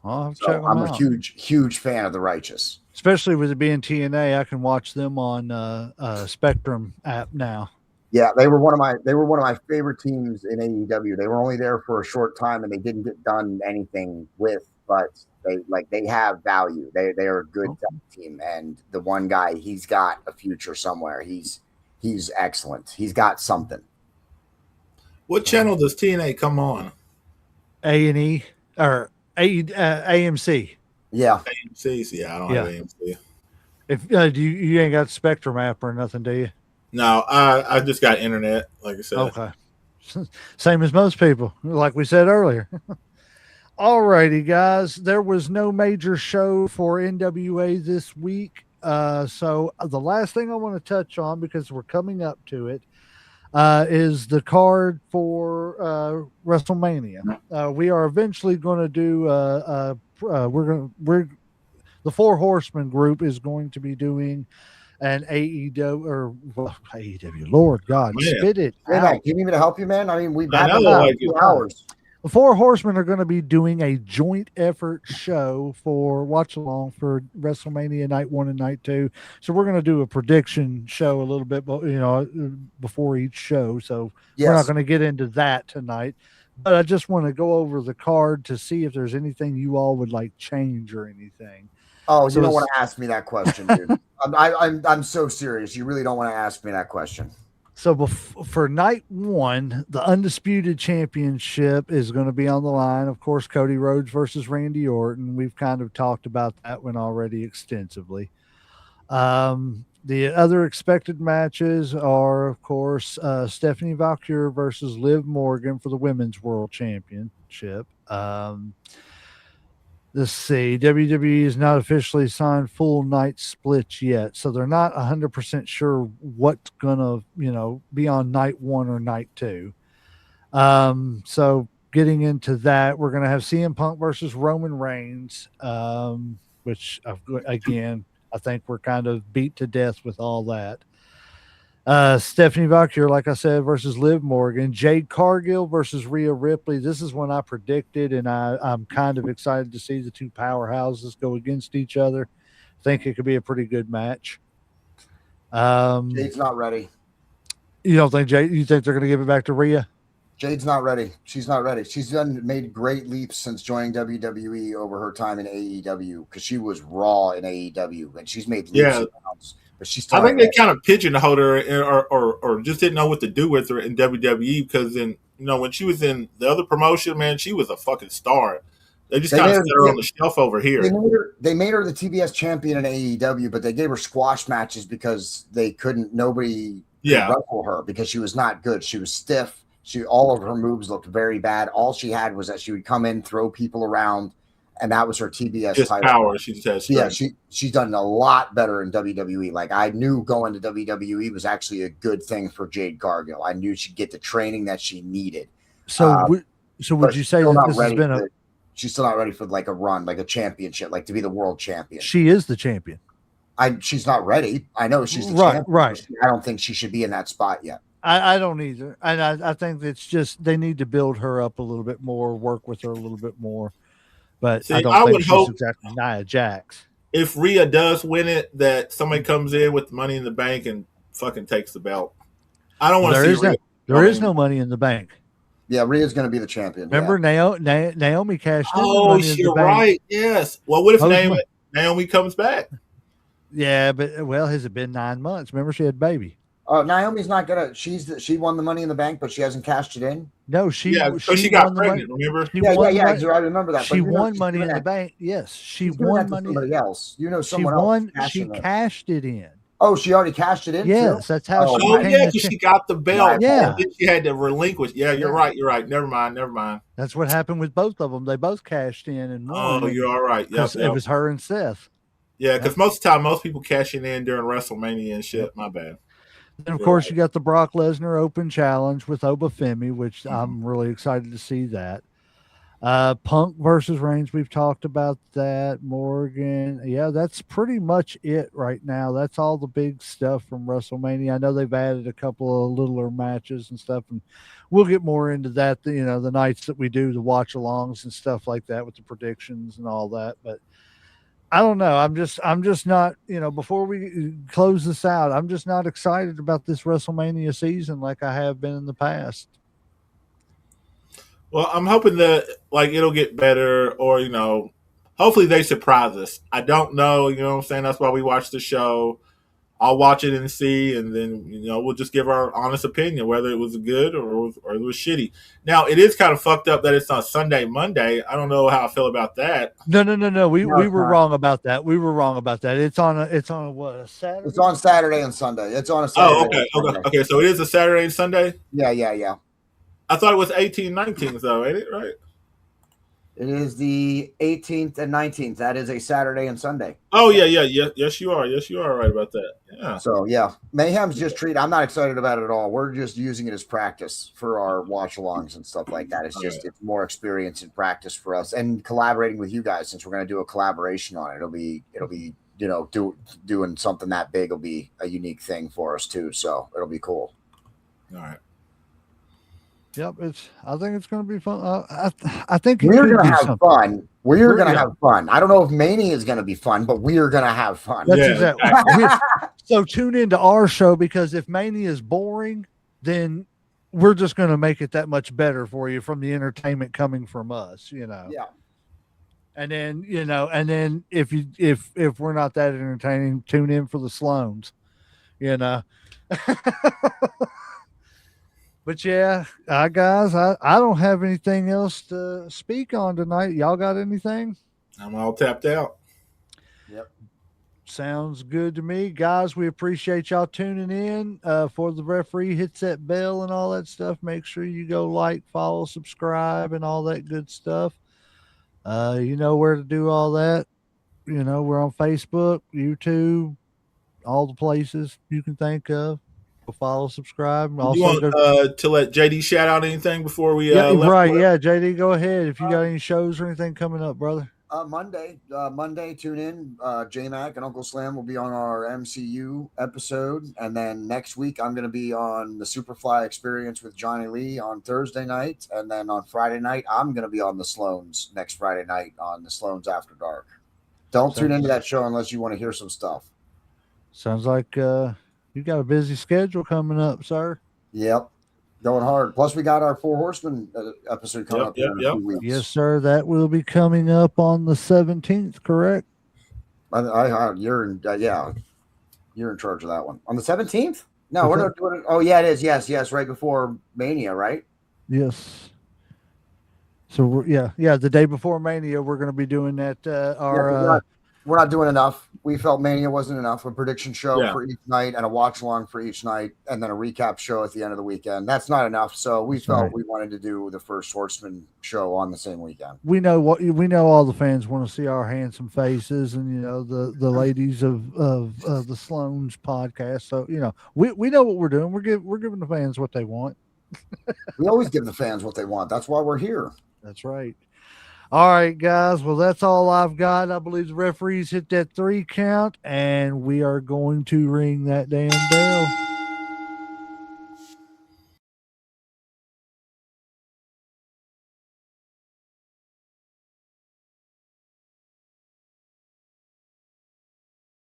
I'm a huge fan of the Righteous, especially with it being TNA. I can watch them on Spectrum app now. Yeah, they were one of my favorite teams in AEW. They were only there for a short time and they didn't get done anything with, but they have value. They are a good team, and the one guy, he's got a future somewhere. He's excellent. He's got something. What channel does TNA come on? A&E or AMC. Yeah, AMC. Yeah, I don't have AMC. If you ain't got Spectrum app or nothing, do you? No, I just got internet, like I said. Okay. Same as most people, like we said earlier. Alrighty, guys. There was no major show for NWA this week. So the last thing I want to touch on, because we're coming up to it, is the card for WrestleMania. We are eventually going to do the Four Horsemen group is going to be doing an AEW. Lord God, spit it out. Do you need me to help you, man? I mean, we've had about 2 hours. The Four Horsemen are going to be doing a joint effort show for watch along for WrestleMania Night 1 and Night 2. So we're going to do a prediction show a little bit, before each show. So we're not going to get into that tonight. But I just want to go over the card to see if there's anything you all would like change or anything. Oh, you don't want to ask me that question, dude. I'm so serious. You really don't want to ask me that question. So for night 1, the Undisputed Championship is going to be on the line. Of course, Cody Rhodes versus Randy Orton. We've kind of talked about that one already extensively. The other expected matches are, of course, Stephanie Valkyrie versus Liv Morgan for the Women's World Championship. Let's see. WWE is not officially signed full night splits yet, so they're not 100% sure what's gonna, be on night 1 or night 2. So getting into that, we're gonna have CM Punk versus Roman Reigns, which again, I think we're kind of beat to death with all that. Stephanie Valkyrie, like I said, versus Liv Morgan. Jade Cargill versus Rhea Ripley. This is one I predicted, and I'm kind of excited to see the two powerhouses go against each other. I think it could be a pretty good match. Jade's not ready. You don't think you think they're going to give it back to Rhea? Jade's not ready. She's not ready. She's made great leaps since joining WWE over her time in AEW, because she was raw in AEW, and she's made leaps and bounds. I think they kind of pigeonholed her or just didn't know what to do with her in WWE, because when she was in the other promotion, man, she was a fucking star. They just kind of set her on the shelf over here. They made her the TBS champion in AEW, but they gave her squash matches because nobody could wrestle her because she was not good. She was stiff. All of her moves looked very bad. All she had was that she would come in, throw people around, and that was her TBS just title. Power. She just has strength. Yeah, she's done a lot better in WWE. Like, I knew going to WWE was actually a good thing for Jade Cargill. I knew she'd get the training that she needed. So would you say that this has been she's still not ready for like a run, like a championship, like to be the world champion? She is the champion. She's not ready. I know she's the champion. Right. I don't think she should be in that spot yet. I don't either. And I think it's just they need to build her up a little bit more, work with her a little bit more. But see, I would hope exactly Nia Jax. If Rhea does win it, that somebody comes in with Money in the Bank and fucking takes the belt. I don't want to see Rhea. There is no Money in the Bank. Yeah, Rhea's going to be the champion. Remember Naomi cashed in. Oh, you're right. Yes. Well, what if Naomi comes back. Yeah, but well, has it been 9 months? Remember, she had a baby. Naomi's not gonna. She won the Money in the Bank, but she hasn't cashed it in. No, Yeah, because she she got won the money. pregnant. Remember? She Yeah, won I remember that. She But won she's Money doing in the that- Bank. Yes, she she's doing won that to money. somebody else. You know, She someone else. won. She cashing it. cashed it in. Oh, she already cashed it in. Yes, too? that's how she Oh became yeah, the because champ. she got the belt. Yeah. And then she had to relinquish. Yeah, you're Yeah. right. You're right. Never mind. That's what happened with both of them. They both cashed in and won. Oh, you're all right. Because it was her and Seth. Yeah, because most of the time, most people cashing in during WrestleMania and shit. My bad. And of course, you got the Brock Lesnar Open Challenge with Obafemi, which I'm really excited to see that. Punk versus Reigns, we've talked about that. Morgan, yeah, that's pretty much it right now. That's all the big stuff from WrestleMania. I know they've added a couple of littler matches and stuff, and we'll get more into that. The nights that we do the watch-alongs and stuff like that with the predictions and all that, but. I don't know. I'm just not, before we close this out, I'm just not excited about this WrestleMania season like I have been in the past. Well, I'm hoping that it'll get better, or hopefully they surprise us. I don't know, you know what I'm saying? That's why we watch the show. I'll watch it and see, and then we'll just give our honest opinion whether it was good or it was shitty. Now it is kind of fucked up that it's on Sunday, Monday. I don't know how I feel about that. No. We were wrong about that. We were wrong about that. It's on a Saturday. It's on Saturday and Sunday. It's on a Saturday. Oh, okay. So it is a Saturday and Sunday. Yeah. I thought it was 18, 19, though, ain't it? Right. It is the 18th and 19th. That is a Saturday and Sunday. Oh, yeah. Yes, you are. Yes, you are right about that. Yeah. So, yeah. Mayhem's just treated. I'm not excited about it at all. We're just using it as practice for our watch-alongs and stuff like that. It's just it's more experience and practice for us, and collaborating with you guys, since we're going to do a collaboration on it. It'll be doing something that big will be a unique thing for us, too. So, it'll be cool. All right. Yep, I think it's going to be fun. I think we're going to have fun. We're going to have fun. I don't know if Mania is going to be fun, but we are going to have fun. That's exactly. So tune into our show, because if Mania is boring, then we're just going to make it that much better for you from the entertainment coming from us. Yeah. And then if we're not that entertaining, tune in for the Sloans. But yeah, guys, I don't have anything else to speak on tonight. Y'all got anything? I'm all tapped out. Yep. Sounds good to me. Guys, we appreciate y'all tuning in. For the referee hits that bell and all that stuff, make sure you go like, follow, subscribe, and all that good stuff. You know where to do all that. We're on Facebook, YouTube, all the places you can think of. Follow, subscribe. Also, you want to let JD shout out anything before we right? Yeah, JD, go ahead if you got any shows or anything coming up, brother. Monday, tune in. J-Mac and Uncle Slam will be on our MCU episode, and then next week I'm going to be on the Superfly Experience with Johnny Lee on Thursday night, and then on Friday night I'm going to be on the Sloans next Friday night on the Sloans After Dark. Don't tune into that show unless you want to hear some stuff. Sounds like you got a busy schedule coming up, sir. Yep. Going hard. Plus, we got our Four Horsemen episode coming up in a few weeks. Yes, sir. That will be coming up on the 17th, correct? You're in charge of that one. On the 17th? No, we're not doing it. Oh, yeah, it is. Yes. Right before Mania, right? Yes. So, the day before Mania, we're going to be doing that. We're not doing enough. We felt Mania wasn't enough. A prediction show for each night and a watch along for each night, and then a recap show at the end of the weekend. That's not enough. So we felt we wanted to do the first Horseman show on the same weekend. We know all the fans want to see our handsome faces and the ladies of the Sloan's podcast. So we know what we're doing. We're giving the fans what they want. We always give the fans what they want. That's why we're here. That's right. All right, guys. Well, that's all I've got. I believe the referees hit that 3 count, and we are going to ring that damn bell.